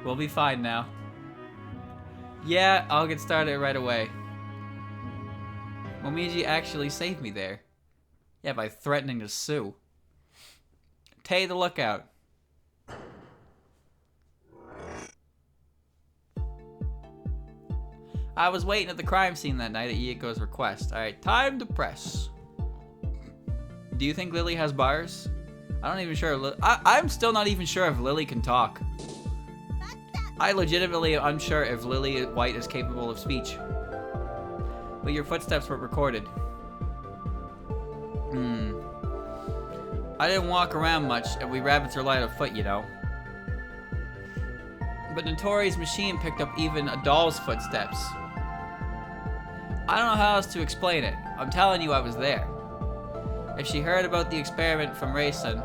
We'll be fine now. Yeah, I'll get started right away. Momiji actually saved me there. Yeah, by threatening to sue. Tay the lookout. I was waiting at the crime scene that night at Yuyuko's request. Alright, time to press. Do you think Lily has bars? I'm still not even sure if Lily can talk. I legitimately am unsure if Lily White is capable of speech. But your footsteps were recorded. I didn't walk around much, and we rabbits are light of foot, you know. But Nitori's machine picked up even a doll's footsteps. I don't know how else to explain it. I'm telling you I was there. If she heard about the experiment from Reisen,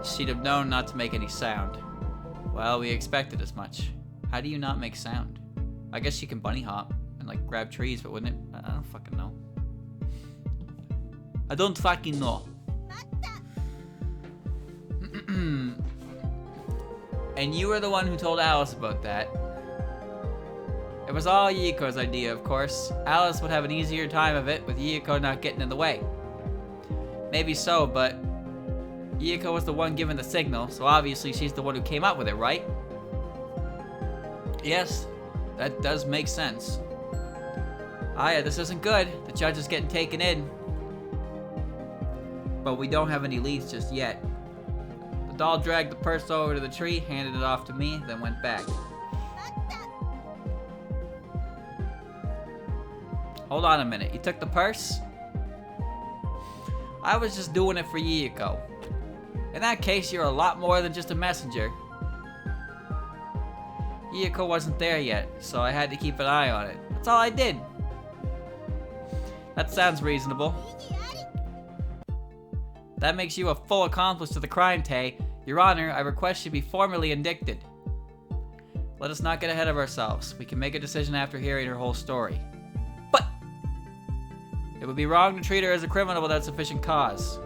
she'd have known not to make any sound. Well, we expected as much. How do you not make sound? I guess you can bunny hop and like grab trees, but wouldn't it? I don't fucking know. I don't fucking know. And you were the one who told Alice about that. It was all Yuyuko's idea, of course. Alice would have an easier time of it with Yuyuko not getting in the way. Maybe so, but Yuyuko was the one giving the signal, so obviously she's the one who came up with it, right? Yes, that does make sense. Aya, this isn't good. The judge is getting taken in. But we don't have any leads just yet. The doll dragged the purse over to the tree, handed it off to me, then went back. Hold on a minute, you took the purse? I was just doing it for Yuyuko. In that case, you're a lot more than just a messenger. Yuyuko wasn't there yet, so I had to keep an eye on it. That's all I did. That sounds reasonable. That makes you a full accomplice to the crime, Tay. Your Honor, I request you be formally indicted. Let us not get ahead of ourselves. We can make a decision after hearing her whole story. But it would be wrong to treat her as a criminal without sufficient cause.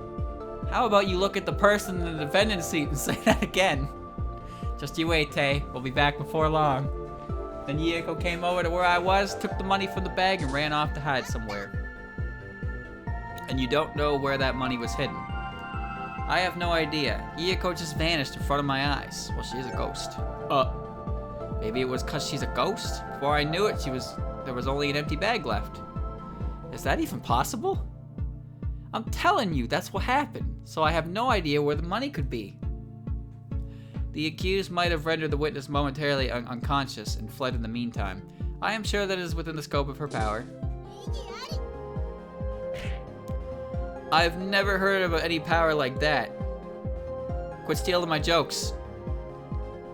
How about you look at the person in the defendant's seat and say that again? Just you wait, Tay. We'll be back before long. Then Yuyuko came over to where I was, took the money from the bag, and ran off to hide somewhere. And you don't know where that money was hidden? I have no idea. Yuyuko just vanished in front of my eyes. Well, she is a ghost. Maybe it was 'cause she's a ghost? Before I knew it, there was only an empty bag left. Is that even possible? I'm telling you, that's what happened. So I have no idea where the money could be. The accused might have rendered the witness momentarily unconscious and fled in the meantime. I am sure that it is within the scope of her power. I've never heard of any power like that. Quit stealing my jokes.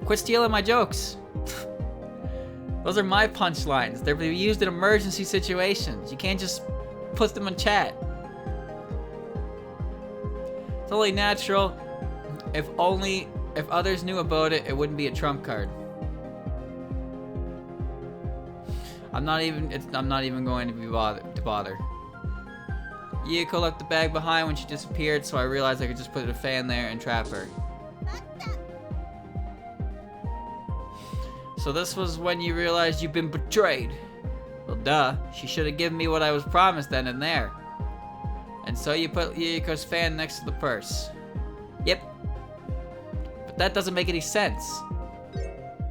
Quit stealing my jokes. Those are my punchlines. They're used in emergency situations. You can't just put them in chat. It's only natural. If others knew about it, it wouldn't be a trump card. I'm not even going to bother. Yuyuko left the bag behind when she disappeared, so I realized I could just put a fan there and trap her. So this was when you realized you've been betrayed. Well, duh. She should have given me what I was promised then and there. And so you put Yuyuko's fan next to the purse. Yep. But that doesn't make any sense.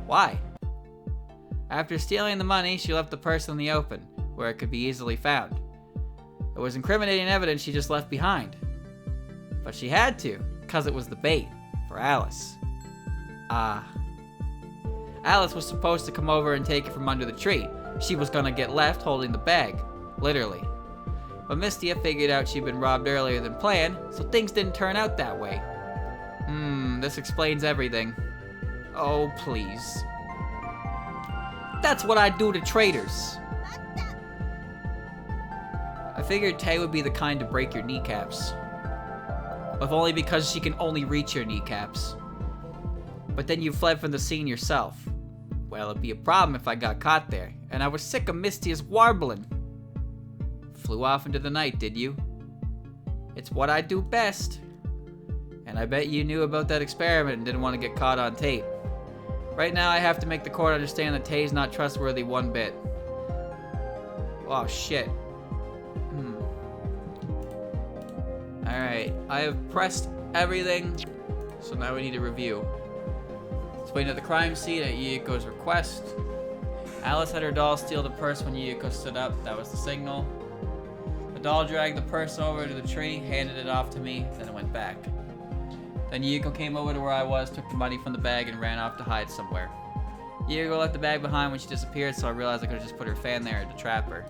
Why? After stealing the money, she left the purse in the open, where it could be easily found. It was incriminating evidence she just left behind. But she had to, because it was the bait for Alice. Alice was supposed to come over and take it from under the tree. She was gonna get left holding the bag, literally. But Mystia figured out she'd been robbed earlier than planned, so things didn't turn out that way. This explains everything. Oh, please. That's what I do to traitors. I figured Tay would be the kind to break your kneecaps. If only because she can only reach your kneecaps. But then you fled from the scene yourself. Well, it'd be a problem if I got caught there, and I was sick of Mystia's warbling. Flew off into the night, did you? It's what I do best. And I bet you knew about that experiment and didn't want to get caught on tape. Right now I have to make the court understand that Tay's not trustworthy one bit. Oh shit. Alright, I have pressed everything, so now we need a review. Let's wait at the crime scene at Yuyuko's request. Alice had her doll steal the purse when Yuyuko stood up. That was the signal. The doll dragged the purse over to the tree, handed it off to me, then it went back. Then Yuyuko came over to where I was, took the money from the bag, and ran off to hide somewhere. Yuyuko left the bag behind when she disappeared, so I realized I could have just put her fan there to trap her.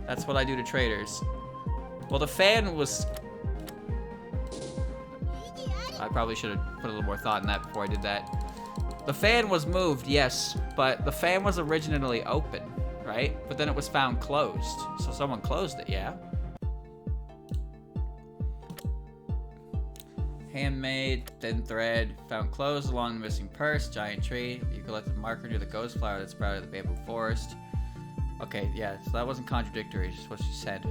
That's what I do to traitors. Well, the fan was... I probably should have put a little more thought in that before I did that. The fan was moved, yes, but the fan was originally open, right? But then it was found closed, so someone closed it, yeah? Handmade, thin thread, found clothes along the missing purse, giant tree. You collected a marker near the ghost flower that sprouted in the bamboo forest. Okay, yeah, so that wasn't contradictory, it's just what she said.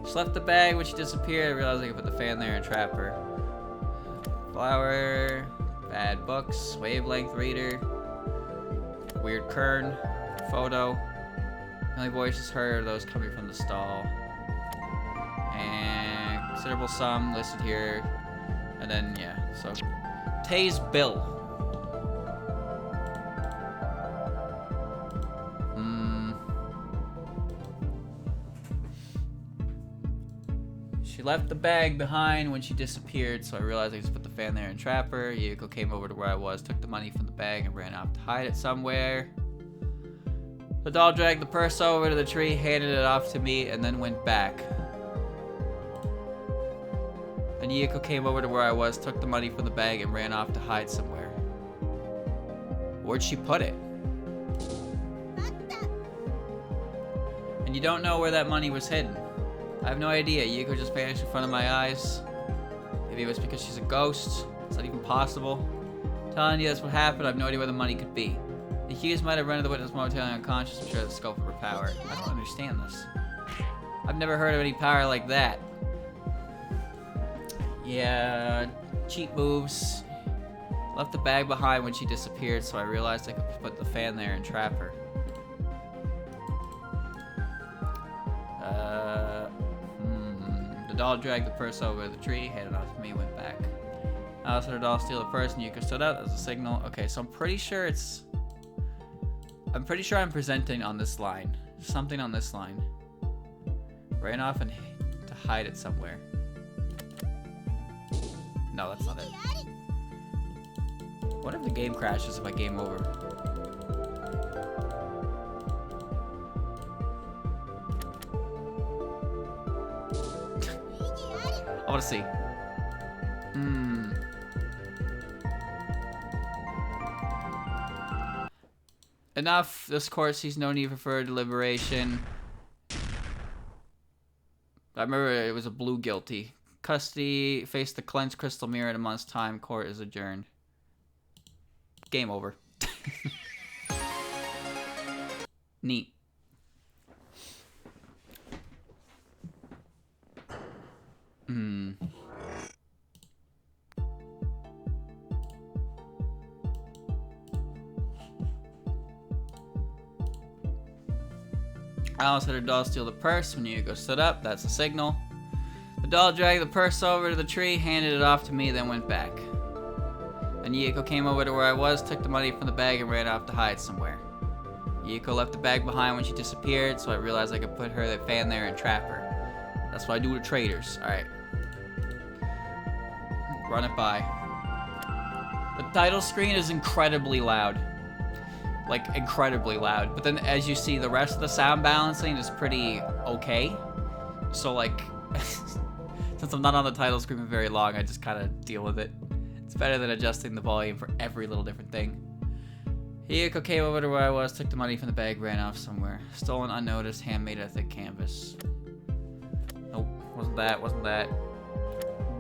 She left the bag when she disappeared. I realized I could put the fan there and trap her. Flower, bad books, wavelength reader, weird kern, photo. The only voices heard are those coming from the stall. And considerable sum listed here. And then, yeah, so Tay's bill. She left the bag behind when she disappeared, so I realized I just put the fan there and trap her. Yuyuko came over to where I was, took the money from the bag, and ran off to hide it somewhere. The doll dragged the purse over to the tree, handed it off to me, and then went back. And Yuyuko came over to where I was, took the money from the bag, and ran off to hide somewhere. Where'd she put it? And you don't know where that money was hidden. I have no idea. Yuyuko just vanished in front of my eyes. Maybe it was because she's a ghost. It's not even possible. Telling you that's what happened, I have no idea where the money could be. The accused might have rendered the witness momentarily unconscious to share the scope of her power. I don't understand this. I've never heard of any power like that. Yeah, cheap moves. Left the bag behind when she disappeared, so I realized I could put the fan there and trap her. The doll dragged the purse over the tree, handed it off to me, went back. I also had the doll steal the purse, and Yuyuko stood up as a signal. Okay, so I'm pretty sure I'm presenting on this line. Something on this line. Ran off and to hide it somewhere. No, that's not it. What if the game crashes if I game over? I want to see. Enough. This court sees no need for further deliberation. I remember it was a blue guilty. Custody, face the cleansed crystal mirror in a month's time. Court is adjourned. Game over. Neat. Alice had her doll steal the purse. When Yuyuko stood up, that's a signal. The doll dragged the purse over to the tree, handed it off to me, then went back. And Yuyuko came over to where I was, took the money from the bag, and ran off to hide somewhere. Yuyuko left the bag behind when she disappeared, so I realized I could put her fan there and trap her. That's what I do to traitors. Alright. Run it by. The title screen is incredibly loud. Like, incredibly loud. But then, as you see, the rest of the sound balancing is pretty okay. So, like, since I'm not on the title screen for very long, I just kind of deal with it. It's better than adjusting the volume for every little different thing. Yuyuko came over to where I was, took the money from the bag, ran off somewhere. Stolen unnoticed, handmade out of thick canvas. Nope, wasn't that.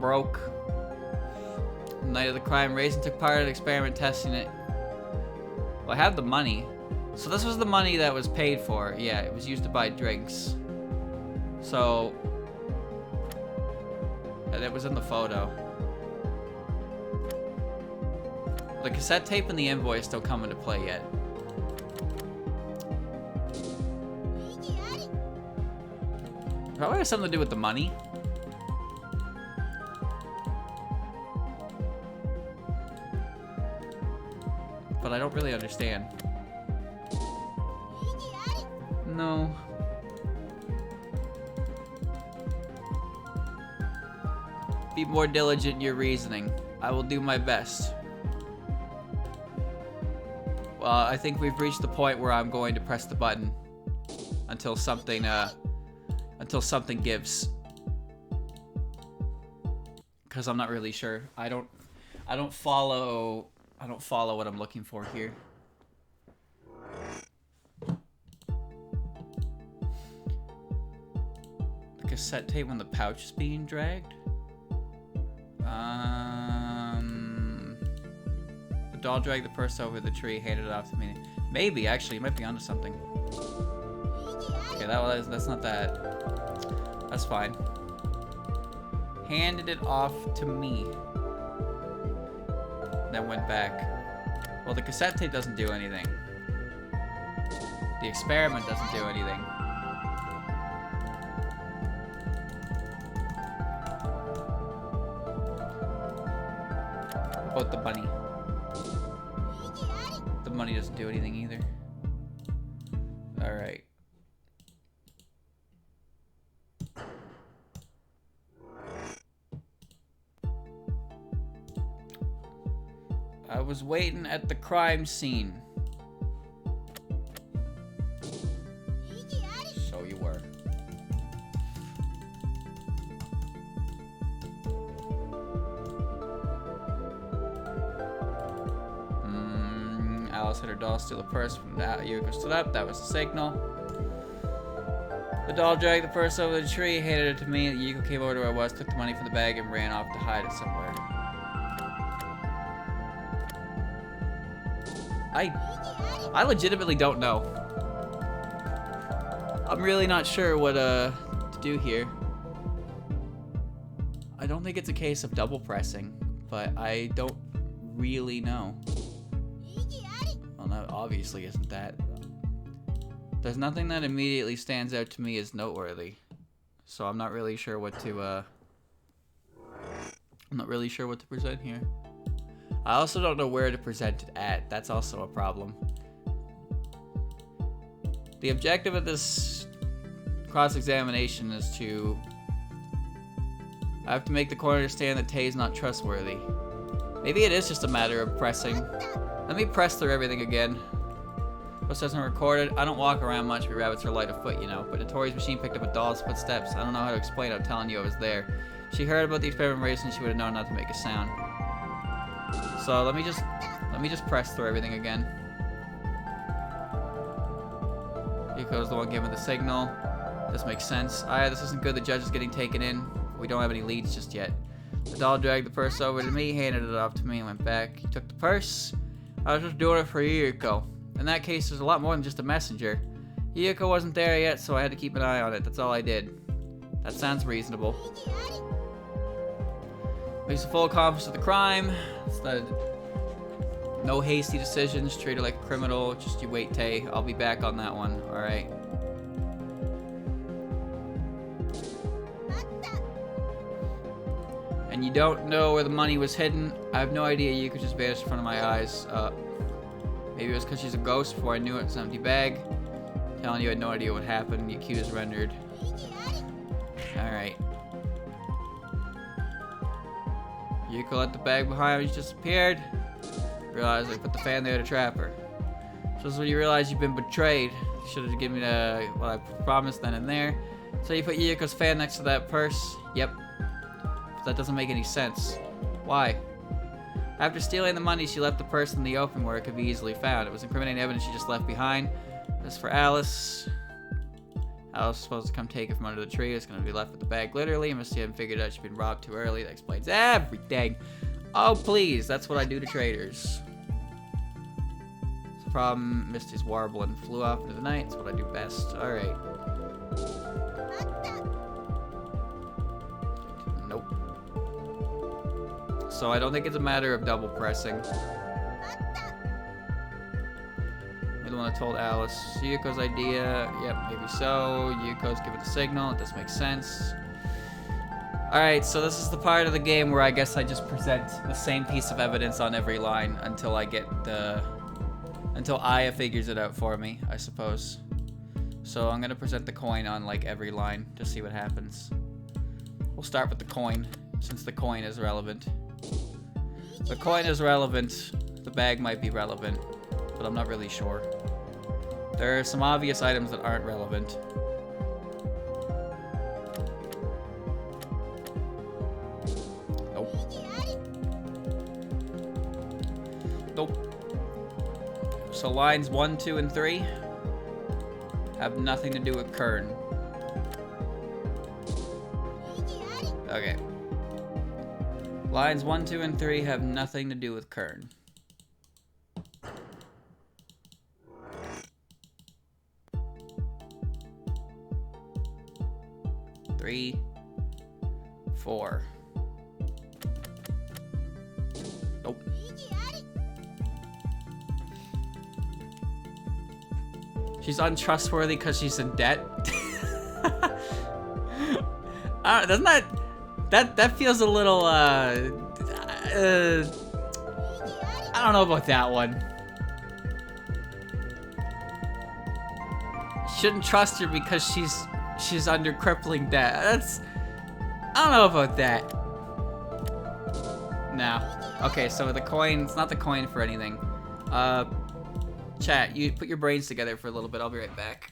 Broke. Night of the crime, Raisin took part in an experiment testing it. Well, I have the money. So this was the money that was paid for. Yeah, it was used to buy drinks. So... and it was in the photo. The cassette tape and the invoice don't come into play yet. Probably has something to do with the money. But I don't really understand. No. Be more diligent in your reasoning. I will do my best. Well, I think we've reached the point where I'm going to press the button until something gives. Because I'm not really sure. I don't follow what I'm looking for here. The cassette tape when the pouch is being dragged? doll dragged the purse over the tree, handed it off to me. Maybe, actually, you might be onto something. Okay, that's not that. That's fine. Handed it off to me. Then went back. Well, the cassette tape doesn't do anything. The experiment doesn't do anything. What about the bunny? The money doesn't do anything either. Alright. I was waiting at the crime scene. So you were. Alice had her doll steal a purse from that. Yuyuko stood up. That was the signal. The doll dragged the purse over the tree, handed it to me. Yuyuko came over to where I was, took the money from the bag, and ran off to hide it somewhere. I legitimately don't know. I'm really not sure what to do here. I don't think it's a case of double pressing, but I don't really know. Well, no, obviously isn't that. There's nothing that immediately stands out to me as noteworthy, so I'm not really sure what to present here. I also don't know where to present it at. That's also a problem. The objective of this cross-examination is to... I have to make the court understand that Tei's not trustworthy. Maybe it is just a matter of pressing. Let me press through everything again. Post hasn't recorded. I don't walk around much, but rabbits are light of foot, you know. But Nitori's machine picked up a doll's footsteps. I don't know how to explain it. I'm telling you I was there. She heard about the experiment racing, she would have known not to make a sound. So let me just press through everything again. Yuyuko's the one giving the signal. This makes sense. Alright, this isn't good. The judge is getting taken in. We don't have any leads just yet. The doll dragged the purse over to me, handed it off to me, and went back. He took the purse. I was just doing it for Yuyuko. In that case, there's a lot more than just a messenger. Yuyuko wasn't there yet, so I had to keep an eye on it. That's all I did. That sounds reasonable. Makes a full accomplice of the crime. It's not, no hasty decisions. Treat her like a criminal. Just you wait, Tei. I'll be back on that one. All right. And you don't know where the money was hidden. I have no idea. You could just vanish in front of my eyes. Maybe it was because she's a ghost. Before I knew it was an empty bag. Telling you I had no idea what happened. The accused rendered. All right. Yuyuko left the bag behind. She disappeared. Realized I put the fan there to trap her. So this is when you realize you've been betrayed. You should have given me what I promised then and there. So you put Yuyuko's fan next to that purse. Yep. But that doesn't make any sense. Why? After stealing the money, she left the purse in the open where it could be easily found. It was incriminating evidence she just left behind. As for Alice, Alice was supposed to come take it from under the tree. It's going to be left with the bag literally. You must have figured out she'd been robbed too early. That explains everything. Oh, please. That's what I do to traitors. It's a problem. Missed his warble and flew off into the night. It's what I do best. All right. Nope. So I don't think it's a matter of double pressing. You're the one that told Alice. Yuyuko's idea. Yep, maybe so. Yuyuko's given the signal. It does make sense. Alright, so this is the part of the game where I guess I just present the same piece of evidence on every line until I get until Aya figures it out for me, I suppose. So I'm gonna present the coin on like every line to see what happens. We'll start with the coin, since the coin is relevant. The coin is relevant. The bag might be relevant, but I'm not really sure. There are some obvious items that aren't relevant. Nope. So lines 1, 2, and 3 have nothing to do with Kern. Okay. Lines 1, 2, and 3 have nothing to do with Kern. 3, 4. Nope. She's untrustworthy because she's in debt. Doesn't that feels a little I don't know about that one. Shouldn't trust her because she's under crippling debt. I don't know about that. No. Okay, so the coin, it's not the coin for anything. Chat, you put your brains together for a little bit. I'll be right back.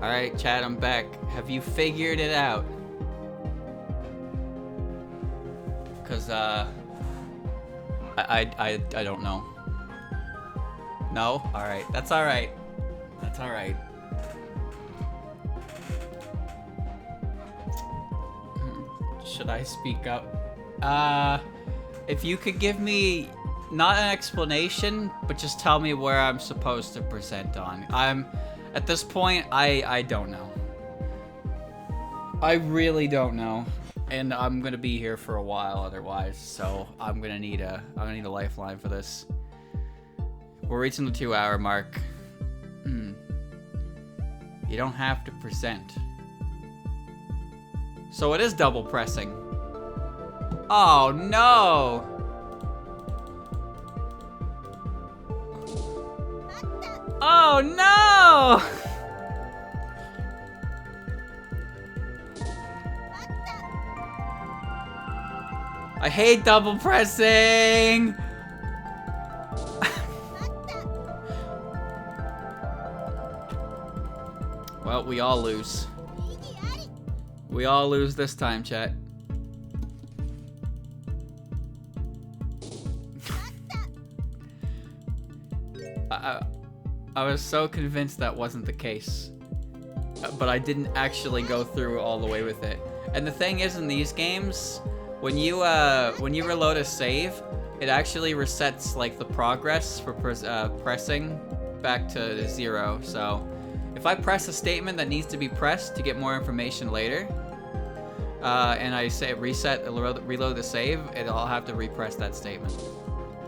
Alright, chat, I'm back. Have you figured it out? Cause, I don't know. No? Alright, that's alright. That's alright. Should I speak up? If you could give me, not an explanation, but just tell me where I'm supposed to present on. At this point, I don't know. I really don't know. And I'm gonna be here for a while otherwise, so I'm gonna need a lifeline for this. We're reaching the 2-hour mark. You don't have to present. So it is double pressing. Oh no! Oh no! I hate double pressing! Well, we all lose. We all lose this time, chat. I was so convinced that wasn't the case. But I didn't actually go through all the way with it. And the thing is, in these games, when you reload a save, it actually resets like the progress for pressing back to 0. So if I press a statement that needs to be pressed to get more information later, and I say reset, reload the save, I'll have to repress that statement.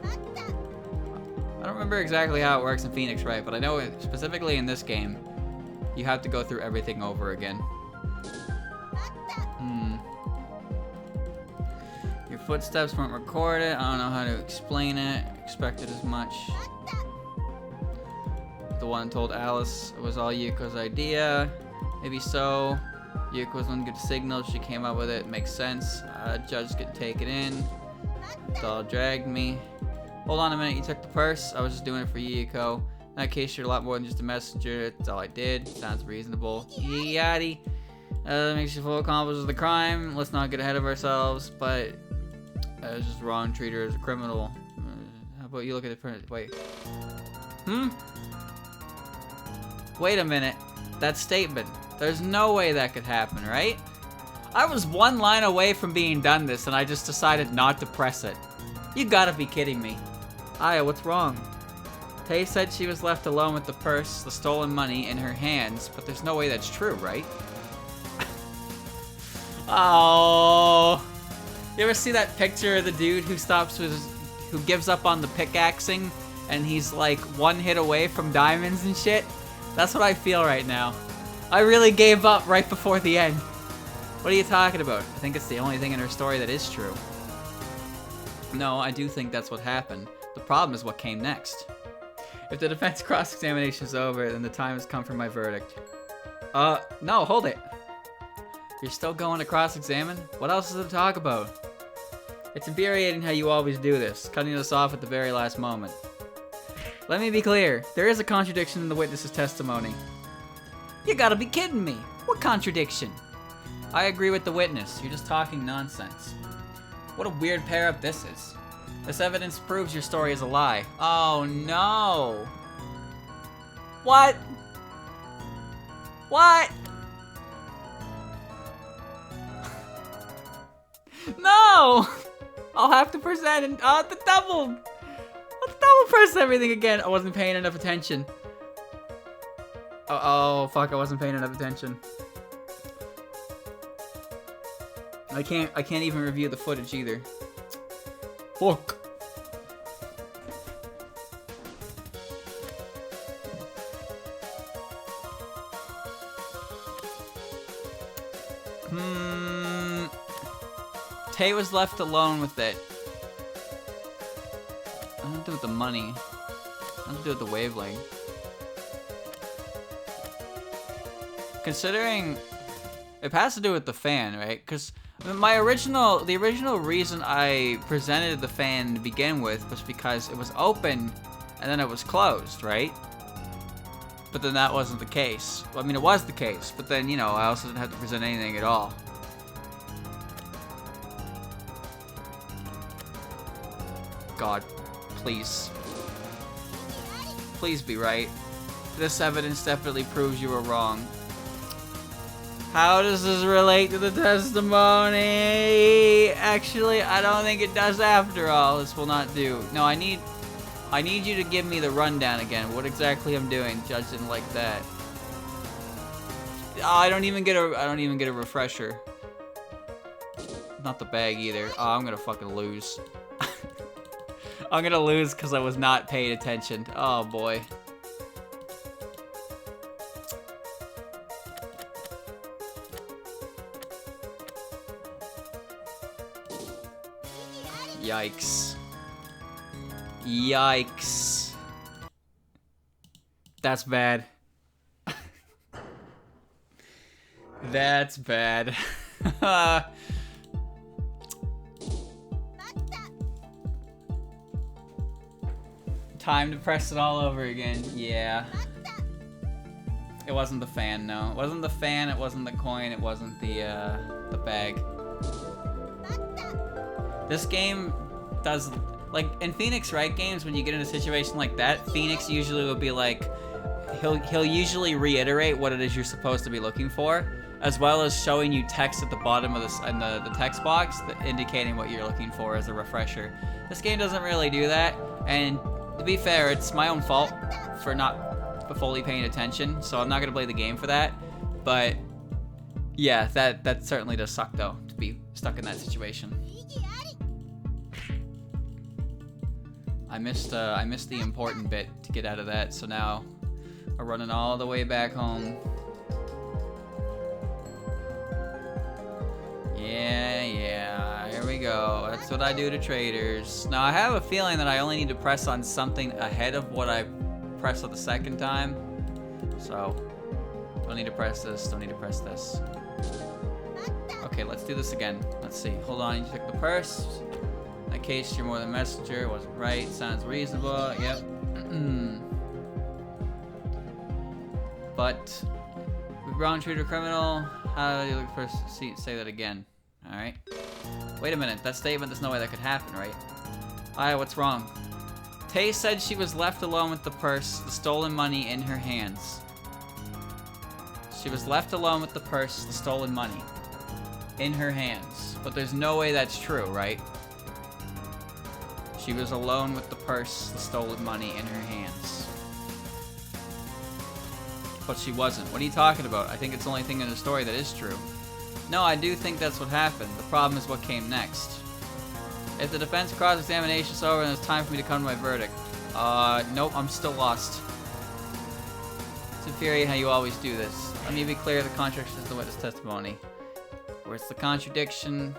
I don't remember exactly how it works in Phoenix Wright, but I know specifically in this game, you have to go through everything over again. Your footsteps weren't recorded. I don't know how to explain it. Expected as much. The one told Alice it was all Yuyuko's idea. Maybe so. Yuyuko was one good signal. She came up with it. Makes sense. Judge could take it in. Doll dragged me. Hold on a minute. You took the purse. I was just doing it for Yuyuko. In that case, you're a lot more than just a messenger. That's all I did. Sounds reasonable. Yaddy. That makes you full accomplice of the crime. Let's not get ahead of ourselves. But I was just wrong. Treat her as a criminal. How about you look at it? Wait. Wait a minute. That statement. There's no way that could happen, right? I was one line away from being done this, and I just decided not to press it. You gotta be kidding me. Aya, what's wrong? Tay said she was left alone with the purse, the stolen money, in her hands, but there's no way that's true, right? Oh. You ever see that picture of the dude who who gives up on the pickaxing, and he's like one hit away from diamonds and shit? That's what I feel right now. I really gave up right before the end. What are you talking about? I think it's the only thing in her story that is true. No, I do think that's what happened. The problem is what came next. If the defense cross-examination is over, then the time has come for my verdict. No, hold it. You're still going to cross-examine? What else is there to talk about? It's infuriating how you always do this, cutting us off at the very last moment. Let me be clear. There is a contradiction in the witness's testimony. You gotta be kidding me. What contradiction? I agree with the witness. You're just talking nonsense. What a weird pair-up this is. This evidence proves your story is a lie. Oh no. What? What? No! I'll have to present and the double press everything again. I wasn't paying enough attention. Oh fuck, I wasn't paying enough attention. I can't even review the footage either. Fuck. Tay was left alone with it. Nothing to do with the money. Nothing to do with the wavelength. Considering it has to do with the fan, right? Because the original reason I presented the fan to begin with was because it was open and then it was closed, right? But then that wasn't the case. Well, I mean, it was the case, but then, you know, I also didn't have to present anything at all. God, please. Please be right. This evidence definitely proves you were wrong. How does this relate to the testimony? Actually, I don't think it does after all. This will not do. No, I need you to give me the rundown again. What exactly I'm doing. Judge didn't like that. Oh, I don't even get a refresher. Not the bag either. Oh, I'm gonna fucking lose. I'm gonna lose because I was not paying attention. Oh boy. Yikes. Yikes. That's bad. That's bad. Time to press it all over again. Yeah. It wasn't the fan, no. It wasn't the fan, it wasn't the coin, it wasn't the bag. This game does, like, in Phoenix Wright games, when you get in a situation like that, Phoenix usually will be like, he'll usually reiterate what it is you're supposed to be looking for, as well as showing you text at the bottom of the text box indicating what you're looking for as a refresher. This game doesn't really do that, and to be fair, it's my own fault for not fully paying attention, so I'm not gonna blame the game for that. But yeah, that certainly does suck though, to be stuck in that situation. I missed the important bit to get out of that, so now we're running all the way back home. Yeah, here we go. That's what I do to traders. Now I have a feeling that I only need to press on something ahead of what I pressed on the second time. So, don't need to press this, don't need to press this. Okay, let's do this again. Let's see. Hold on, you check the purse. In that case, you're more than a messenger. Wasn't right. Sounds reasonable. Yep. But we've wrong trader criminal. How do you look first? Say that again. All right. Wait a minute. That statement. There's no way that could happen, right? Alright, what's wrong? Tay said she was left alone with the purse, the stolen money in her hands. She was left alone with the purse, the stolen money in her hands. But there's no way that's true, right? She was alone with the purse, the stolen money in her hands. But she wasn't. What are you talking about? I think it's the only thing in the story that is true. No, I do think that's what happened. The problem is what came next. If the defense cross-examination is over, then it's time for me to come to my verdict. Nope, I'm still lost. It's infuriating how you always do this. Let me be clear, the contradiction is the witness testimony. Where's the contradiction?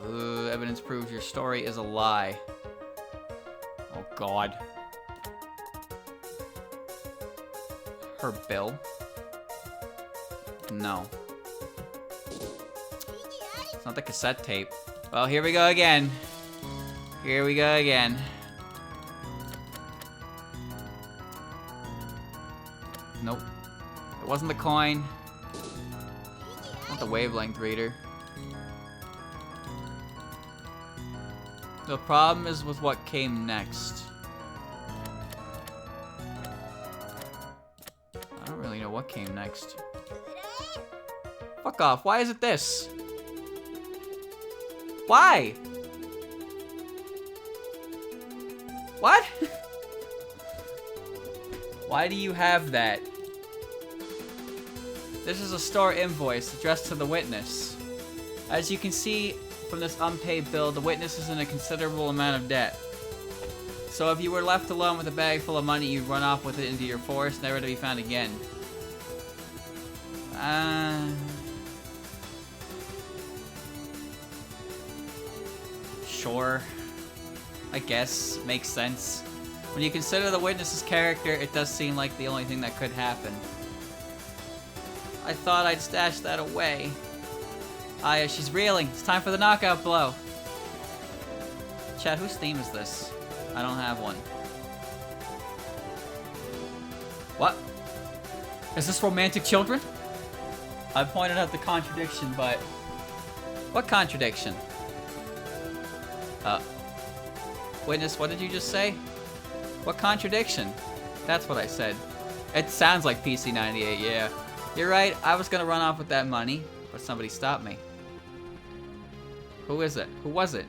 Evidence proves your story is a lie. Oh god. Her bill? No. It's not the cassette tape. Well, here we go again. Here we go again. Nope. It wasn't the coin. Not the wavelength reader. The problem is with what came next. I don't really know what came next. Fuck off. Why is it this? Why? What? Why do you have that? This is a store invoice addressed to the witness. As you can see from this unpaid bill, the witness is in a considerable amount of debt. So if you were left alone with a bag full of money, you'd run off with it into your forest, never to be found again. Sure. I guess. Makes sense. When you consider the witness's character, it does seem like the only thing that could happen. I thought I'd stash that away. Ah, yeah, she's reeling. It's time for the knockout blow. Chat, whose theme is this? I don't have one. What? Is this Romantic Children? I pointed out the contradiction, but... What contradiction? Witness, what did you just say? What contradiction? That's what I said. It sounds like PC98, yeah. You're right, I was gonna run off with that money, but somebody stopped me. Who is it? Who was it?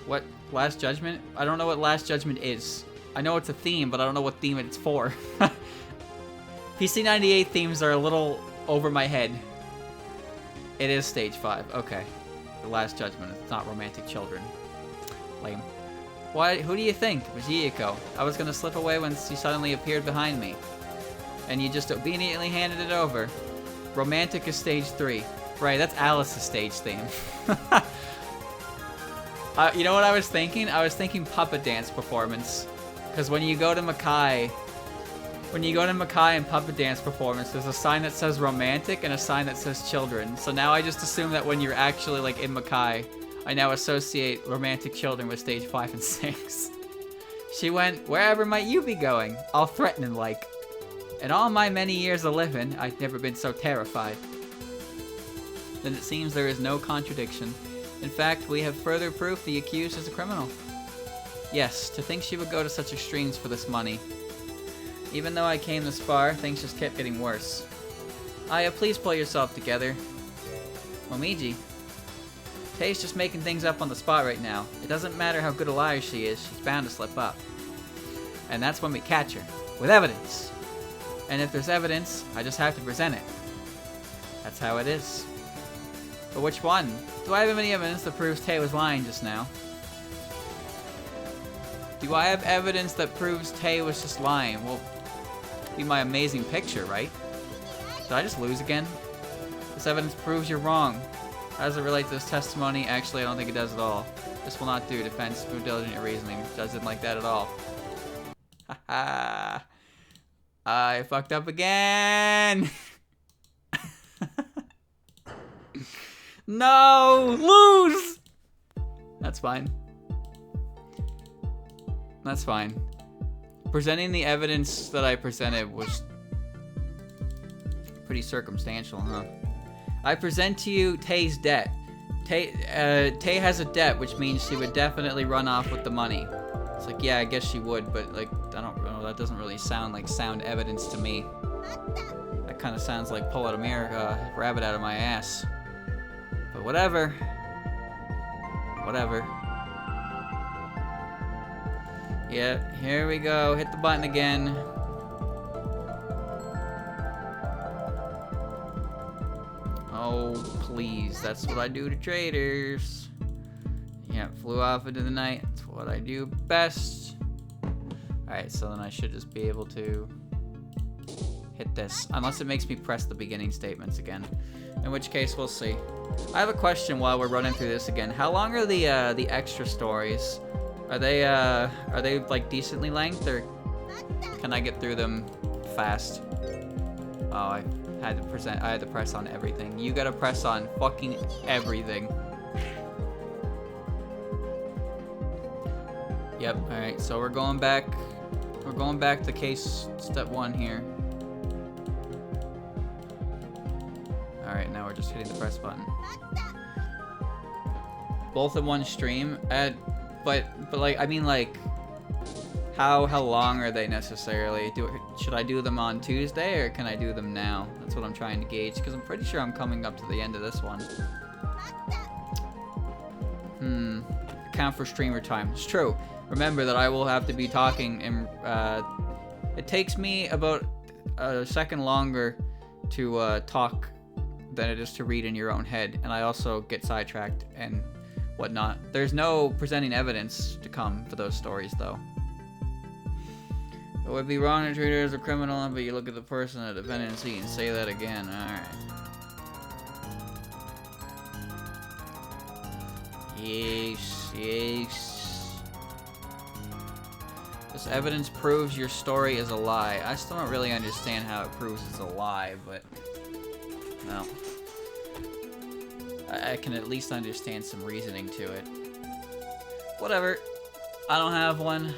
What? Last Judgment? I don't know what Last Judgment is. I know it's a theme, but I don't know what theme it's for. PC98 themes are a little over my head. It is Stage 5, okay. The Last Judgment, it's not Romantic Children. Lame. Why? Who do you think? It was Yuyuko. I was gonna slip away when she suddenly appeared behind me. And you just obediently handed it over. Romantic is Stage 3. Right, that's Alice's stage theme. You know what I was thinking? I was thinking puppet dance performance. Because when you go to Mackay and puppet dance performance, there's a sign that says romantic and a sign that says children. So now I just assume that when you're actually like in Mackay, I now associate Romantic Children with Stage 5 and 6. She went, "Wherever might you be going?" All threatening like. In all my many years of living, I've never been so terrified. Then it seems there is no contradiction. In fact, we have further proof the accused is a criminal. Yes, to think she would go to such extremes for this money. Even though I came this far, things just kept getting worse. Aya, please pull yourself together. Momiji. Tei's just making things up on the spot right now. It doesn't matter how good a liar she is, she's bound to slip up. And that's when we catch her. With evidence. And if there's evidence, I just have to present it. That's how it is. But which one? Do I have any evidence that proves Tei was lying just now? Do I have evidence that proves Tei was just lying? Well, be my amazing picture, right? Did I just lose again? This evidence proves you're wrong. How does it relate to this testimony? Actually, I don't think it does at all. This will not do. Defense through diligent reasoning. Doesn't like that at all. Haha. I fucked up again. No! Lose! That's fine. That's fine. Presenting the evidence that I presented was pretty circumstantial, huh? I present to you Tei's debt. Tei has a debt, which means she would definitely run off with the money. It's like, yeah, I guess she would, but like, I don't know, that doesn't really sound like sound evidence to me. That kind of sounds like pull out a rabbit out of my ass. But whatever. Whatever. Yeah, here we go. Hit the button again. Oh, please. That's what I do to traitors. Yeah, flew off into the night. That's what I do best. Alright, so then I should just be able to hit this. Unless it makes me press the beginning statements again. In which case, we'll see. I have a question while we're running through this again. How long are the extra stories? Are they like decently length, or can I get through them fast? Oh, I had to press on everything. You gotta press on fucking everything. Yep, alright, so we're going back to case step 1 here. Alright, now we're just hitting the press button. Both in one stream? But like, I mean, like, how long are they necessarily? Should I do them on Tuesday, or can I do them now? That's what I'm trying to gauge, because I'm pretty sure I'm coming up to the end of this one. Account for streamer time. It's true. Remember that I will have to be talking, and it takes me about a second longer to talk than it is to read in your own head, and I also get sidetracked and whatnot. There's no presenting evidence to come for those stories, though. It would be wrong to treat her as a criminal, but you look at the person at the defendant seat and say that again. Alright. Yes, yes. This evidence proves your story is a lie. I still don't really understand how it proves it's a lie, but... well, I can at least understand some reasoning to it. Whatever. I don't have one.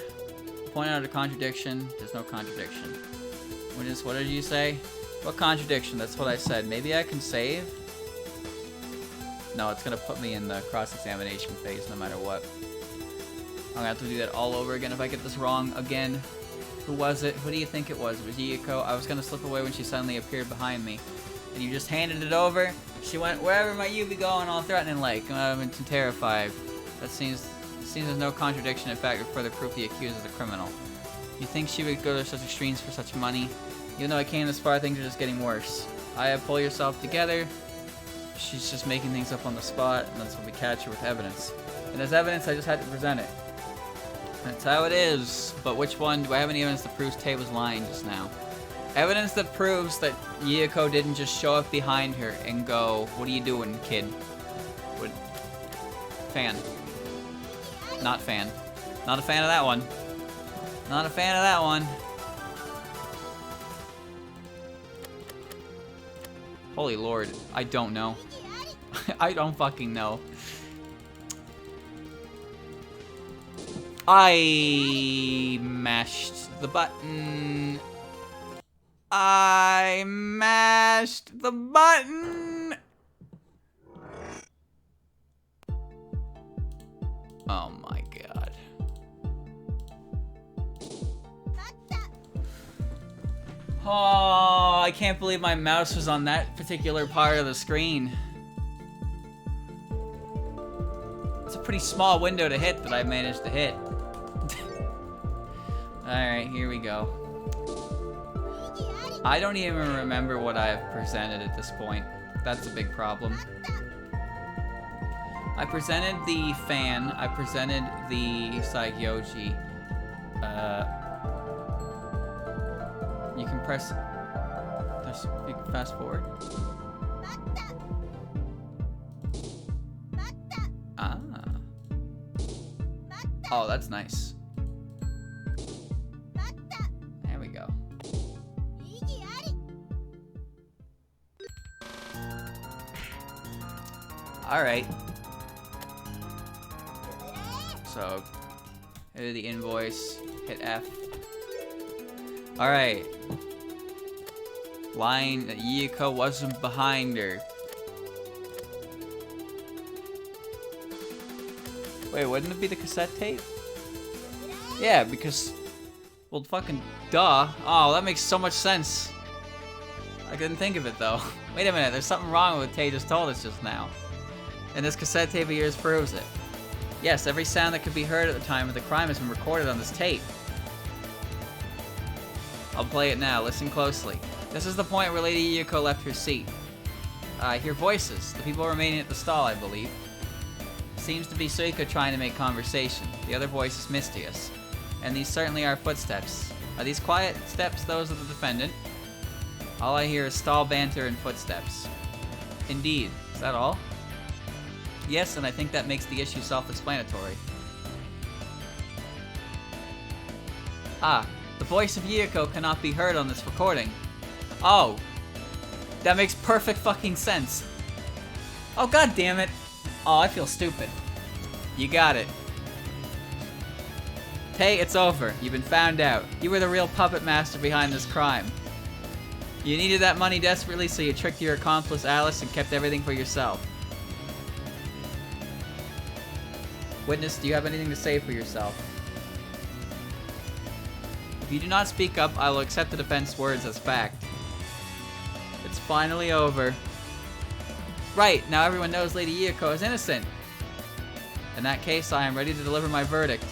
Point out a contradiction. There's no contradiction. What did you say? What contradiction? That's what I said. Maybe I can save? No, it's gonna put me in the cross-examination phase no matter what. I'm gonna have to do that all over again if I get this wrong again. Who was it? Who do you think it was? It was Yuyuko. I was gonna slip away when she suddenly appeared behind me. And you just handed it over. She went, "Wherever might you be going?" all threatening like. I'm terrified. That seems there's no contradiction. In fact, further proof the accused is a criminal. You think she would go to such extremes for such money? Even though I came this far, things are just getting worse. Aya, pull yourself together. She's just making things up on the spot, and that's when we catch her with evidence. And as evidence, I just had to present it. That's how it is. But which one? Do I have any evidence that proves Tei was lying just now? Evidence that proves that Yuyuko didn't just show up behind her and go, "What are you doing, kid?" Fan. Not fan. Not a fan of that one. Not a fan of that one. Holy Lord, I don't know. I don't fucking know. I mashed the button. I mashed the button. Oh my god. Oh, I can't believe my mouse was on that particular part of the screen. It's a pretty small window to hit that I managed to hit. Alright, here we go. I don't even remember what I've presented at this point. That's a big problem. I presented the fan. I presented the Saigyoji. You can press... You can fast forward. Ah. Oh, that's nice. There we go. Alright. So, hit the invoice, hit F. Alright. Line that Yuyuko wasn't behind her. Wait, wouldn't it be the cassette tape? Yeah, because... Well, fucking duh. Oh, that makes so much sense. I couldn't think of it, though. Wait a minute, there's something wrong with what Tay just told us just now. And this cassette tape of yours proves it. Yes, every sound that could be heard at the time of the crime has been recorded on this tape. I'll play it now. Listen closely. This is the point where Lady Yuyuko left her seat. I hear voices. The people remaining at the stall, I believe. Seems to be Suiko trying to make conversation. The other voice is Mystia's. And these certainly are footsteps. Are these quiet steps those of the defendant? All I hear is stall banter and footsteps. Indeed. Is that all? Yes, and I think that makes the issue self-explanatory. Ah, the voice of Yuyuko cannot be heard on this recording. Oh, that makes perfect fucking sense. Oh, god damn it. Oh, I feel stupid. You got it. Hey, it's over. You've been found out. You were the real puppet master behind this crime. You needed that money desperately, so you tricked your accomplice Alice and kept everything for yourself. Witness, do you have anything to say for yourself? If you do not speak up, I will accept the defense's words as fact. It's finally over. Right, now everyone knows Lady Yuyuko is innocent. In that case, I am ready to deliver my verdict.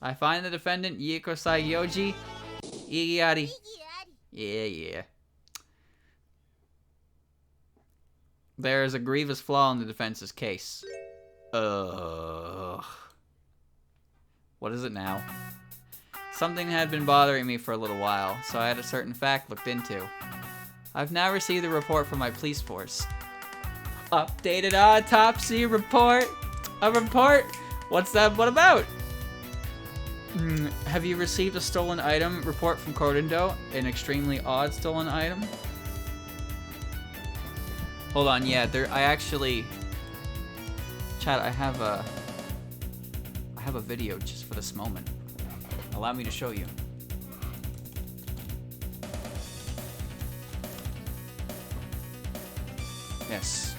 I find the defendant, Yuyuko Saigyoji, Igiyari. Yeah. There is a grievous flaw in the defense's case. Ugh. What is it now? Something had been bothering me for a little while, so I had a certain fact looked into. I've now received a report from my police force. Updated autopsy report? A report? What's that what about? Have you received a stolen item report from Kourindou? An extremely odd stolen item? Hold on, yeah, I actually... Chat, I have a video just for this moment. Allow me to show you. Yes.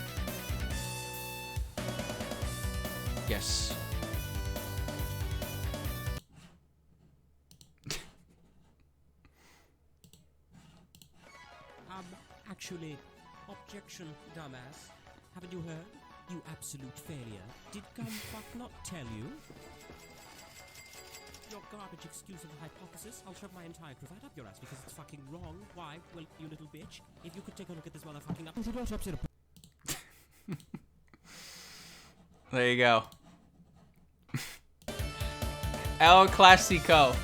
Yes. Actually, objection, dumbass. Haven't you heard? You absolute failure. Did Gumfuck not tell you? Your garbage excuse of a hypothesis, I'll shove my entire cravat up your ass because it's fucking wrong. Why? Well, you little bitch. If you could take a look at this motherfucking up... There you go. El Clasico.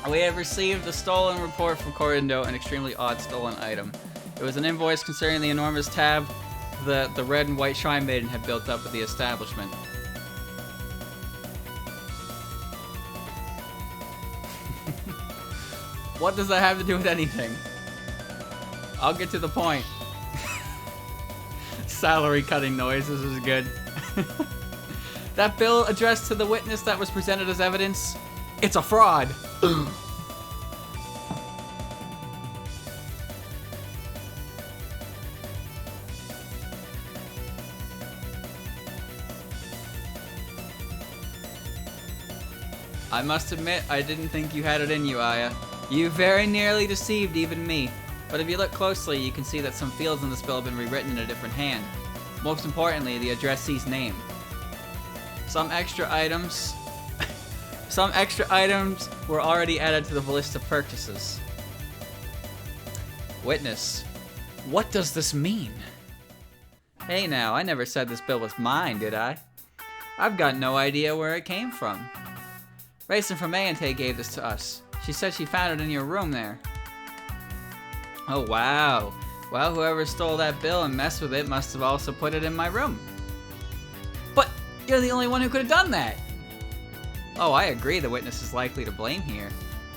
We have received a stolen report from Kourindou, an extremely odd stolen item. It was an invoice concerning the enormous tab that the red and white shrine maiden had built up at the establishment. What does that have to do with anything? I'll get to the point. Salary cutting noise, this is good. That bill addressed to the witness that was presented as evidence, it's a fraud. I must admit, I didn't think you had it in you, Aya. You very nearly deceived even me. But if you look closely, you can see that some fields in this bill have been rewritten in a different hand. Most importantly, the addressee's name. Some extra items were already added to the list of purchases. Witness, what does this mean? Hey now, I never said this bill was mine, did I? I've got no idea where it came from. Racing from Mayante gave this to us. She said she found it in your room there. Oh wow. Well, whoever stole that bill and messed with it must have also put it in my room. But you're the only one who could have done that. Oh, I agree the witness is likely to blame here.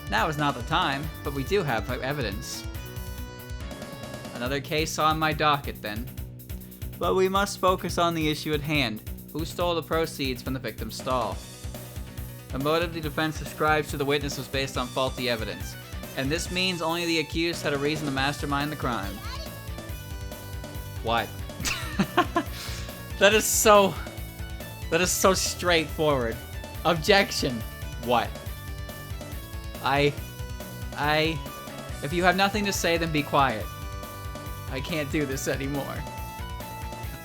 Now is not the time, but we do have evidence. Another case on my docket then. But we must focus on the issue at hand. Who stole the proceeds from the victim's stall? The motive the defense ascribes to the witness was based on faulty evidence, and this means only the accused had a reason to mastermind the crime. What? That is so straightforward. Objection. What? If you have nothing to say, then be quiet. I can't do this anymore.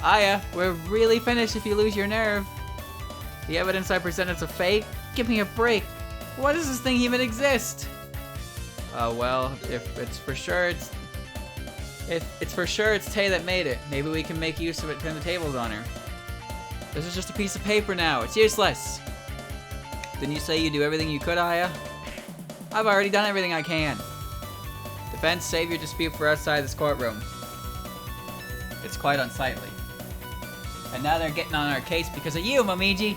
Aya, we're really finished if you lose your nerve. The evidence I presented is a fake? Give me a break. Why does this thing even exist? Well, if it's for sure it's Tay that made it. Maybe we can make use of it to turn the tables on her. This is just a piece of paper now. It's useless. Didn't you say you do everything you could, Aya? I've already done everything I can. Defense, save your dispute for outside this courtroom. It's quite unsightly. And now they're getting on our case because of you, Momiji.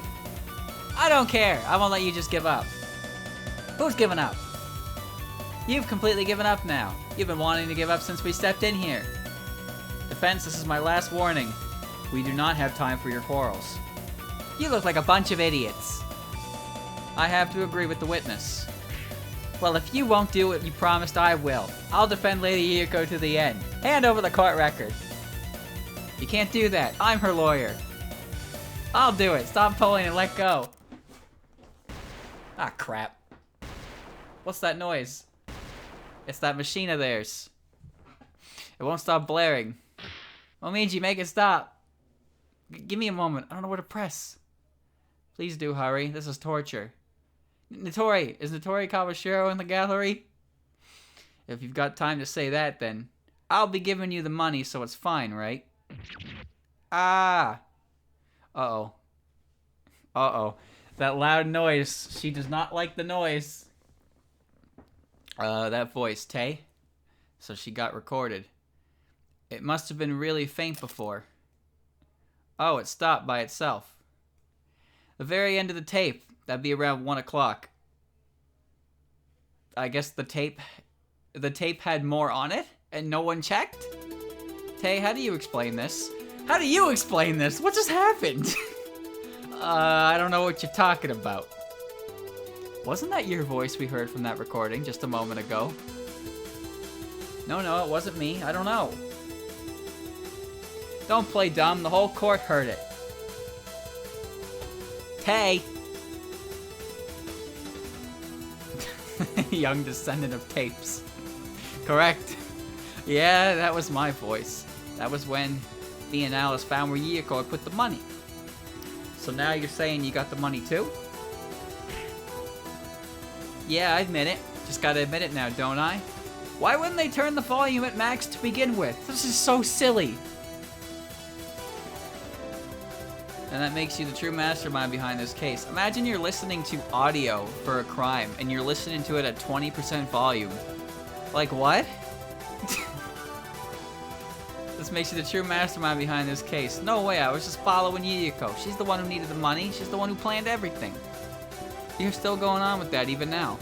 I don't care. I won't let you just give up. Who's given up? You've completely given up now. You've been wanting to give up since we stepped in here. Defense, this is my last warning. We do not have time for your quarrels. You look like a bunch of idiots. I have to agree with the witness. Well, if you won't do what you promised, I will. I'll defend Lady Yuyuko to the end. Hand over the court record. You can't do that. I'm her lawyer. I'll do it. Stop pulling and let go. Ah, crap. What's that noise? It's that machine of theirs. It won't stop blaring. Momiji, make it stop. Give me a moment. I don't know where to press. Please do hurry. This is torture. Nitori! Is Nitori Kawashiro in the gallery? If you've got time to say that, then I'll be giving you the money, so it's fine, right? Ah! Uh-oh. Uh-oh. That loud noise. She does not like the noise. That voice, Tay. So she got recorded. It must have been really faint before. Oh, it stopped by itself. The very end of the tape. That'd be around 1 o'clock. I guess the tape had more on it, and no one checked? Tay, how do you explain this? How do you explain this? What just happened? I don't know what you're talking about. Wasn't that your voice we heard from that recording just a moment ago? No, it wasn't me. I don't know. Don't play dumb. The whole court heard it. Tay! Young descendant of tapes. Correct. Yeah, that was my voice. That was when me and Alice found where Yuyuko had put the money. So now you're saying you got the money too? Yeah, I admit it. Just gotta admit it now, don't I? Why wouldn't they turn the volume at max to begin with? This is so silly. And that makes you the true mastermind behind this case. Imagine you're listening to audio for a crime, and you're listening to it at 20% volume. Like, what? This makes you the true mastermind behind this case. No way, I was just following Yuyuko. She's the one who needed the money. She's the one who planned everything. You're still going on with that even now.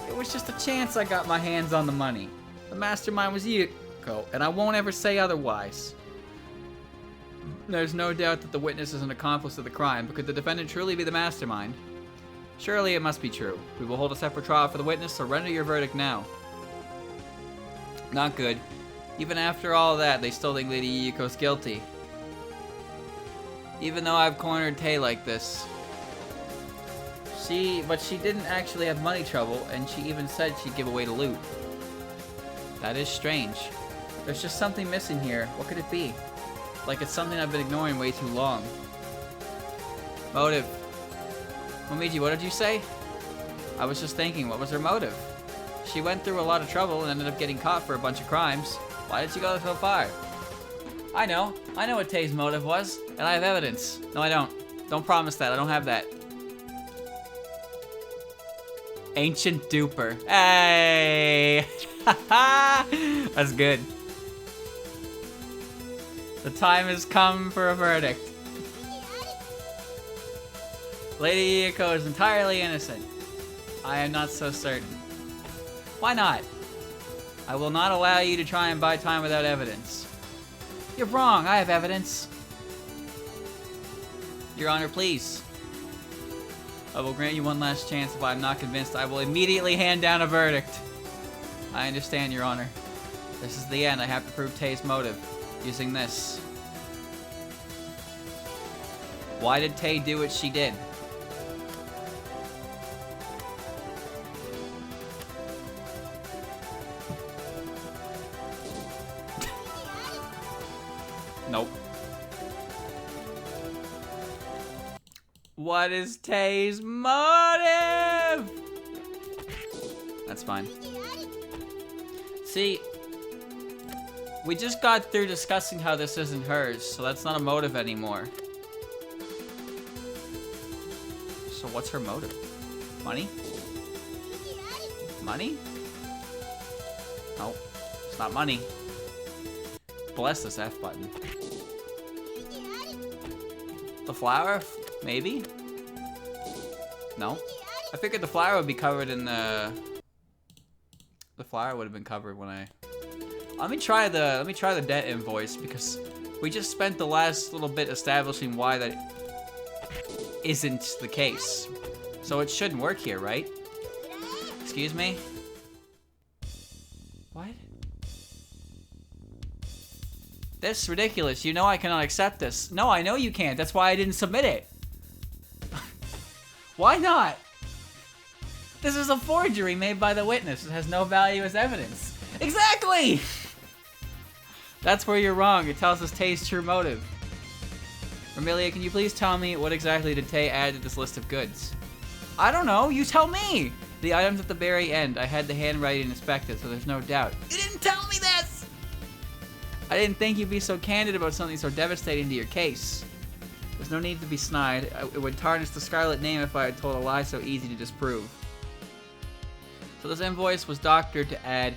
It was just a chance I got my hands on the money. The mastermind was Yuyuko, and I won't ever say otherwise. There's no doubt that the witness is an accomplice of the crime, but could the defendant truly be the mastermind? Surely it must be true. We will hold a separate trial for the witness, so render your verdict now. Not good. Even after all that, they still think Lady Yuyuko's guilty. Even though I've cornered Tay like this. But she didn't actually have money trouble, and she even said she'd give away the loot. That is strange. There's just something missing here. What could it be? Like it's something I've been ignoring way too long. Motive. Momiji, what did you say? I was just thinking, what was her motive? She went through a lot of trouble and ended up getting caught for a bunch of crimes. Why did she go so far? I know what Tay's motive was, and I have evidence. No, I don't. Don't promise that, I don't have that. Ancient duper. Hey! That's good. The time has come for a verdict. Lady Yuyuko is entirely innocent. I am not so certain. Why not? I will not allow you to try and buy time without evidence. You're wrong, I have evidence. Your Honor, please. I will grant you one last chance. If I am not convinced, I will immediately hand down a verdict. I understand, Your Honor. This is the end. I have to prove Tay's motive. Using this. Why did Tay do what she did? Nope. What is Tay's motive? That's fine. See, we just got through discussing how this isn't hers, so that's not a motive anymore. So what's her motive? Money? Money? No, it's not money. Bless this F button. The flower? Maybe? No? I figured the flower would be covered in the... The flower would have been covered when I... Let me try the debt invoice, because we just spent the last little bit establishing why that isn't the case. So it shouldn't work here, right? Excuse me? What? This is ridiculous. You know I cannot accept this. No, I know you can't. That's why I didn't submit it. Why not? This is a forgery made by the witness. It has no value as evidence. Exactly! That's where you're wrong. It tells us Tay's true motive. Amelia, can you please tell me what exactly did Tay add to this list of goods? I don't know. You tell me! The items at the very end. I had the handwriting inspected, so there's no doubt. You didn't tell me this! I didn't think you'd be so candid about something so devastating to your case. There's no need to be snide. It would tarnish the Scarlet name if I had told a lie so easy to disprove. So this invoice was doctored to add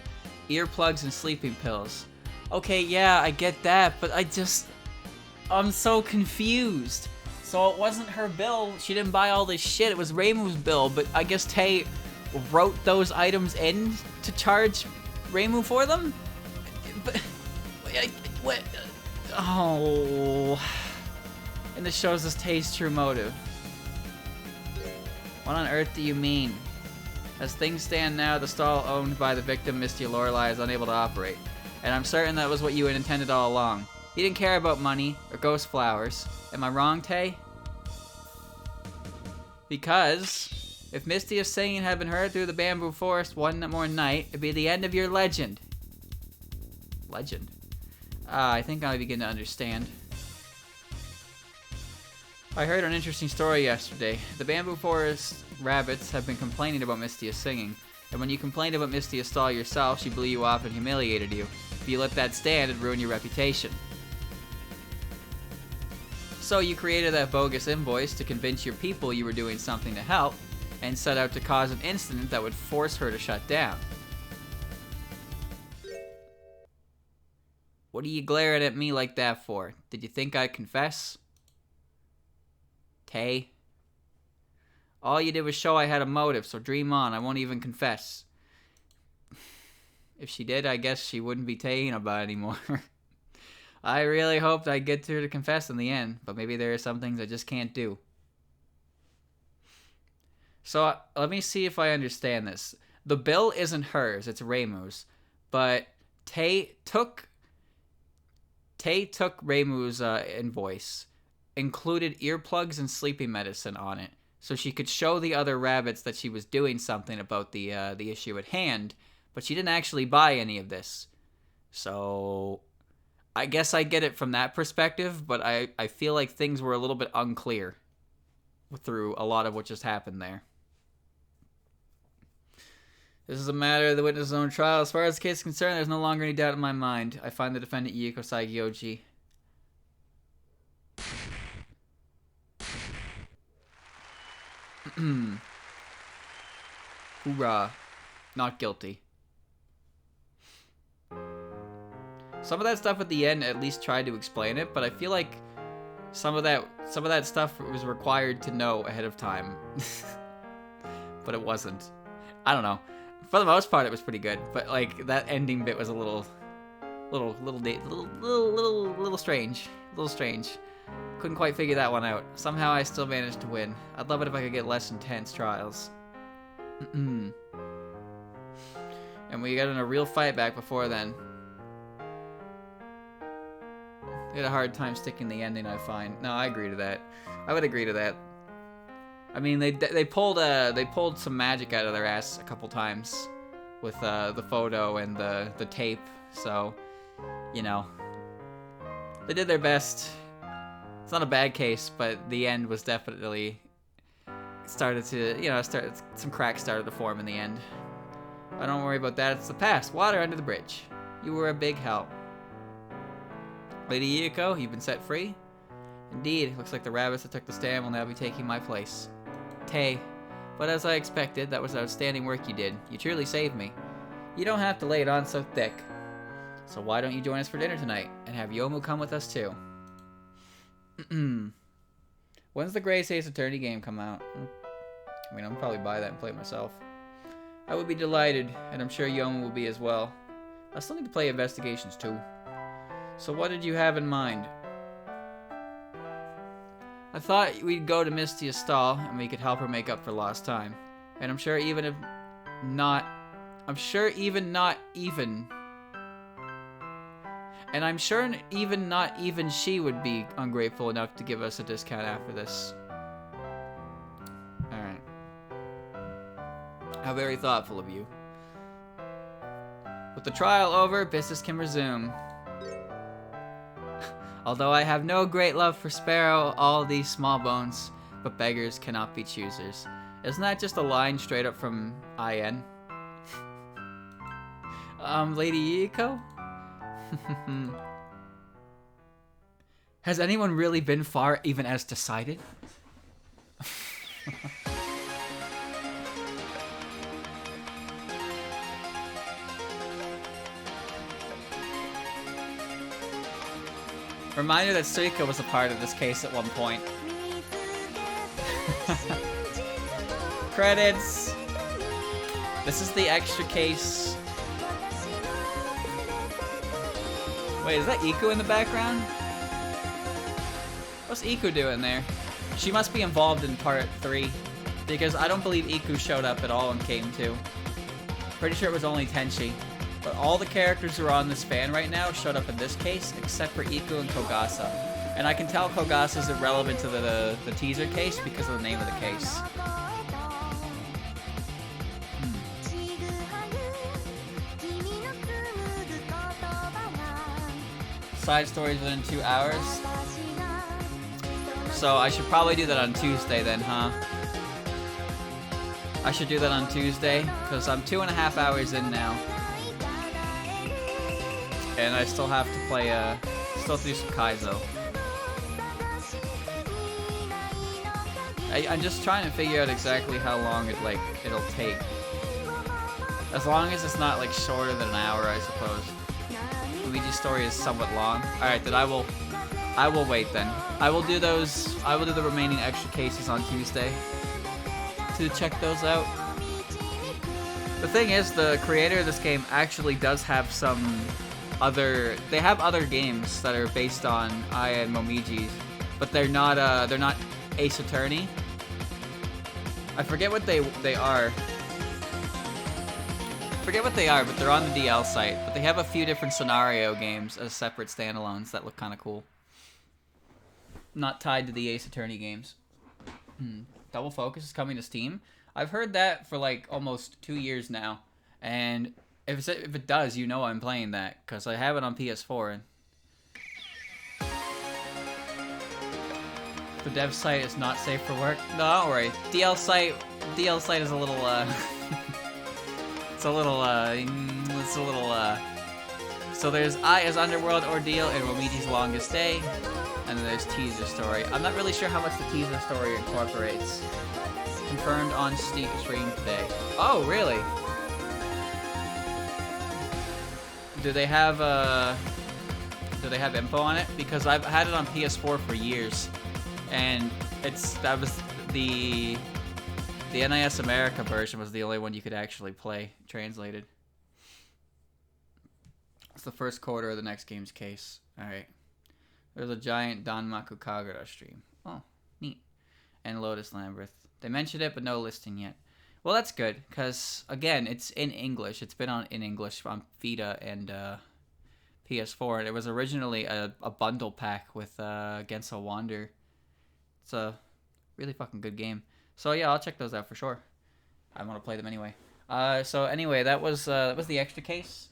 earplugs and sleeping pills. Okay, yeah, I get that, but I'm so confused. So it wasn't her bill. She didn't buy all this shit. It was Reimu's bill, but I guess Tay wrote those items in to charge Reimu for them? But... What? Oh... And this shows us Tay's true motive. What on earth do you mean? As things stand now, the stall owned by the victim, Mystia Lorelei, is unable to operate. And I'm certain that was what you had intended all along. You didn't care about money or ghost flowers. Am I wrong, Tay? Because if Mystia's singing had been heard through the bamboo forest one more night, it'd be the end of your legend. Legend? I think I begin to understand. I heard an interesting story yesterday. The bamboo forest rabbits have been complaining about Mystia's singing, and when you complained about Mystia's stall yourself, she blew you off and humiliated you. If you let that stand, it'd ruin your reputation. So you created that bogus invoice to convince your people you were doing something to help, and set out to cause an incident that would force her to shut down. What are you glaring at me like that for? Did you think I'd confess? Tay? All you did was show I had a motive, so dream on. I won't even confess. If she did, I guess she wouldn't be Tay about anymore. I really hoped I'd get her to confess in the end, but maybe there are some things I just can't do. So let me see if I understand this. The bill isn't hers, it's Reimu's. But Tay took Reimu's invoice, included earplugs and sleeping medicine on it, so she could show the other rabbits that she was doing something about the issue at hand, but she didn't actually buy any of this. So I guess I get it from that perspective, but I feel like things were a little bit unclear through a lot of what just happened there. This is a matter of the witness's own trial. As far as the case is concerned, there's no longer any doubt in my mind. I find the defendant Yuyuko Saigyoji. Hoorah. Not guilty. Some of that stuff at the end at least tried to explain it, but I feel like some of that stuff was required to know ahead of time. But it wasn't. I don't know. For the most part, it was pretty good, but like that ending bit was a little strange. A little strange. Couldn't quite figure that one out. Somehow I still managed to win. I'd love it if I could get less intense trials. And we got in a real fight back before then. I had a hard time sticking the ending, I find. No, I agree to that. I would agree to that. I mean, they pulled some magic out of their ass a couple times with the photo and the tape. So, you know, they did their best. It's not a bad case, but the end was definitely some cracks started to form in the end. But don't worry about that. It's the past. Water under the bridge. You were a big help. Lady Yuyuko, you've been set free. Indeed, looks like the rabbits that took the stand will now be taking my place. Tay, but as I expected, that was outstanding work you did. You truly saved me. You don't have to lay it on so thick. So why don't you join us for dinner tonight, and have Yomu come with us too? When's the Grey's Ace Attorney game come out? I mean, I'll probably buy that and play it myself. I would be delighted, and I'm sure Yomu will be as well. I still need to play Investigations too. So what did you have in mind? I thought we'd go to Mystia's stall and we could help her make up for lost time. And I'm sure even not even she would be ungrateful enough to give us a discount after this. Alright. How very thoughtful of you. With the trial over, business can resume. Although I have no great love for Sparrow, all these small bones, but beggars cannot be choosers. Isn't that just a line straight up from IN? Lady Yuyuko? Has anyone really been far even as decided? Reminder that Suika was a part of this case at one point. Credits! This is the extra case. Wait, is that Iku in the background? What's Iku doing there? She must be involved in part 3, because I don't believe Iku showed up at all in Game 2. Pretty sure it was only Tenchi. But all the characters who are on this fan right now showed up in this case, except for Iku and Kogasa. And I can tell Kogasa's irrelevant to the teaser case because of the name of the case. Side stories within 2 hours. So I should probably do that on Tuesday then, huh? I should do that on Tuesday, because I'm 2.5 hours in now. And I still have to play, still have to do some Kaizo. I'm just trying to figure out exactly how long it'll take. As long as it's not, like, shorter than an hour, I suppose. Luigi's story is somewhat long. Alright, then I will wait then. I will do the remaining extra cases on Tuesday to check those out. The thing is, the creator of this game actually does have some they have other games that are based on Aya and Momiji, but they're not Ace Attorney. I forget what they are. Forget what they are, but they're on the DL site. But they have a few different scenario games as separate standalones that look kind of cool. Not tied to the Ace Attorney games. Double Focus is coming to Steam. I've heard that for like almost 2 years now, and if it does, you know I'm playing that because I have it on PS4. And the dev site is not safe for work. No, don't worry. DL site is a little it's a little so there's Aya's Underworld Ordeal and Momiji's Longest Day, and then there's Teaser Story. I'm not really sure how much the Teaser Story incorporates. Confirmed on stream today. Oh, really? Do they have info on it? Because I've had it on PS4 for years, and that was the NIS America version was the only one you could actually play translated. It's the first quarter of the next game's case. All right. There's a giant Danmaku Kagura stream. Oh, neat. And Lotus Labyrinth. They mentioned it, but no listing yet. Well, that's good, because, again, it's in English. It's been in English on Vita and PS4, and it was originally a bundle pack with Gensou Wander. It's a really fucking good game. So, yeah, I'll check those out for sure. I want to play them anyway. So, anyway, that was the extra case.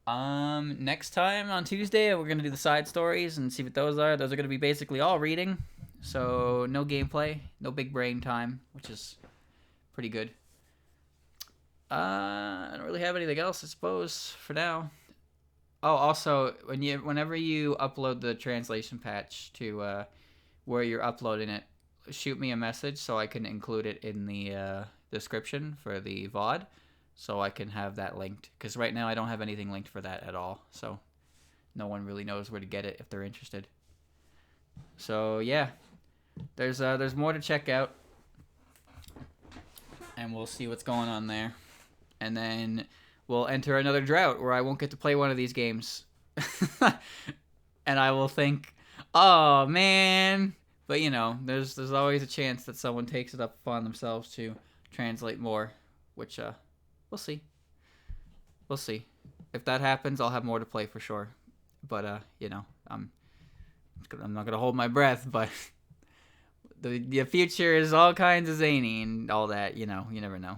Next time on Tuesday, we're going to do the side stories and see what those are. Those are going to be basically all reading. So, no gameplay, no big brain time, which is pretty good. I don't really have anything else, I suppose, for now. Oh, also, whenever you upload the translation patch to where you're uploading it, shoot me a message so I can include it in the description for the VOD, so I can have that linked. Because right now I don't have anything linked for that at all, so no one really knows where to get it if they're interested. So yeah, there's more to check out, and we'll see what's going on there, and then we'll enter another drought where I won't get to play one of these games, and I will think, oh man. But you know, there's always a chance that someone takes it up upon themselves to translate more, which we'll see. We'll see. If that happens, I'll have more to play for sure. But you know, I'm not gonna hold my breath, but the future is all kinds of zany and all that. You know, you never know.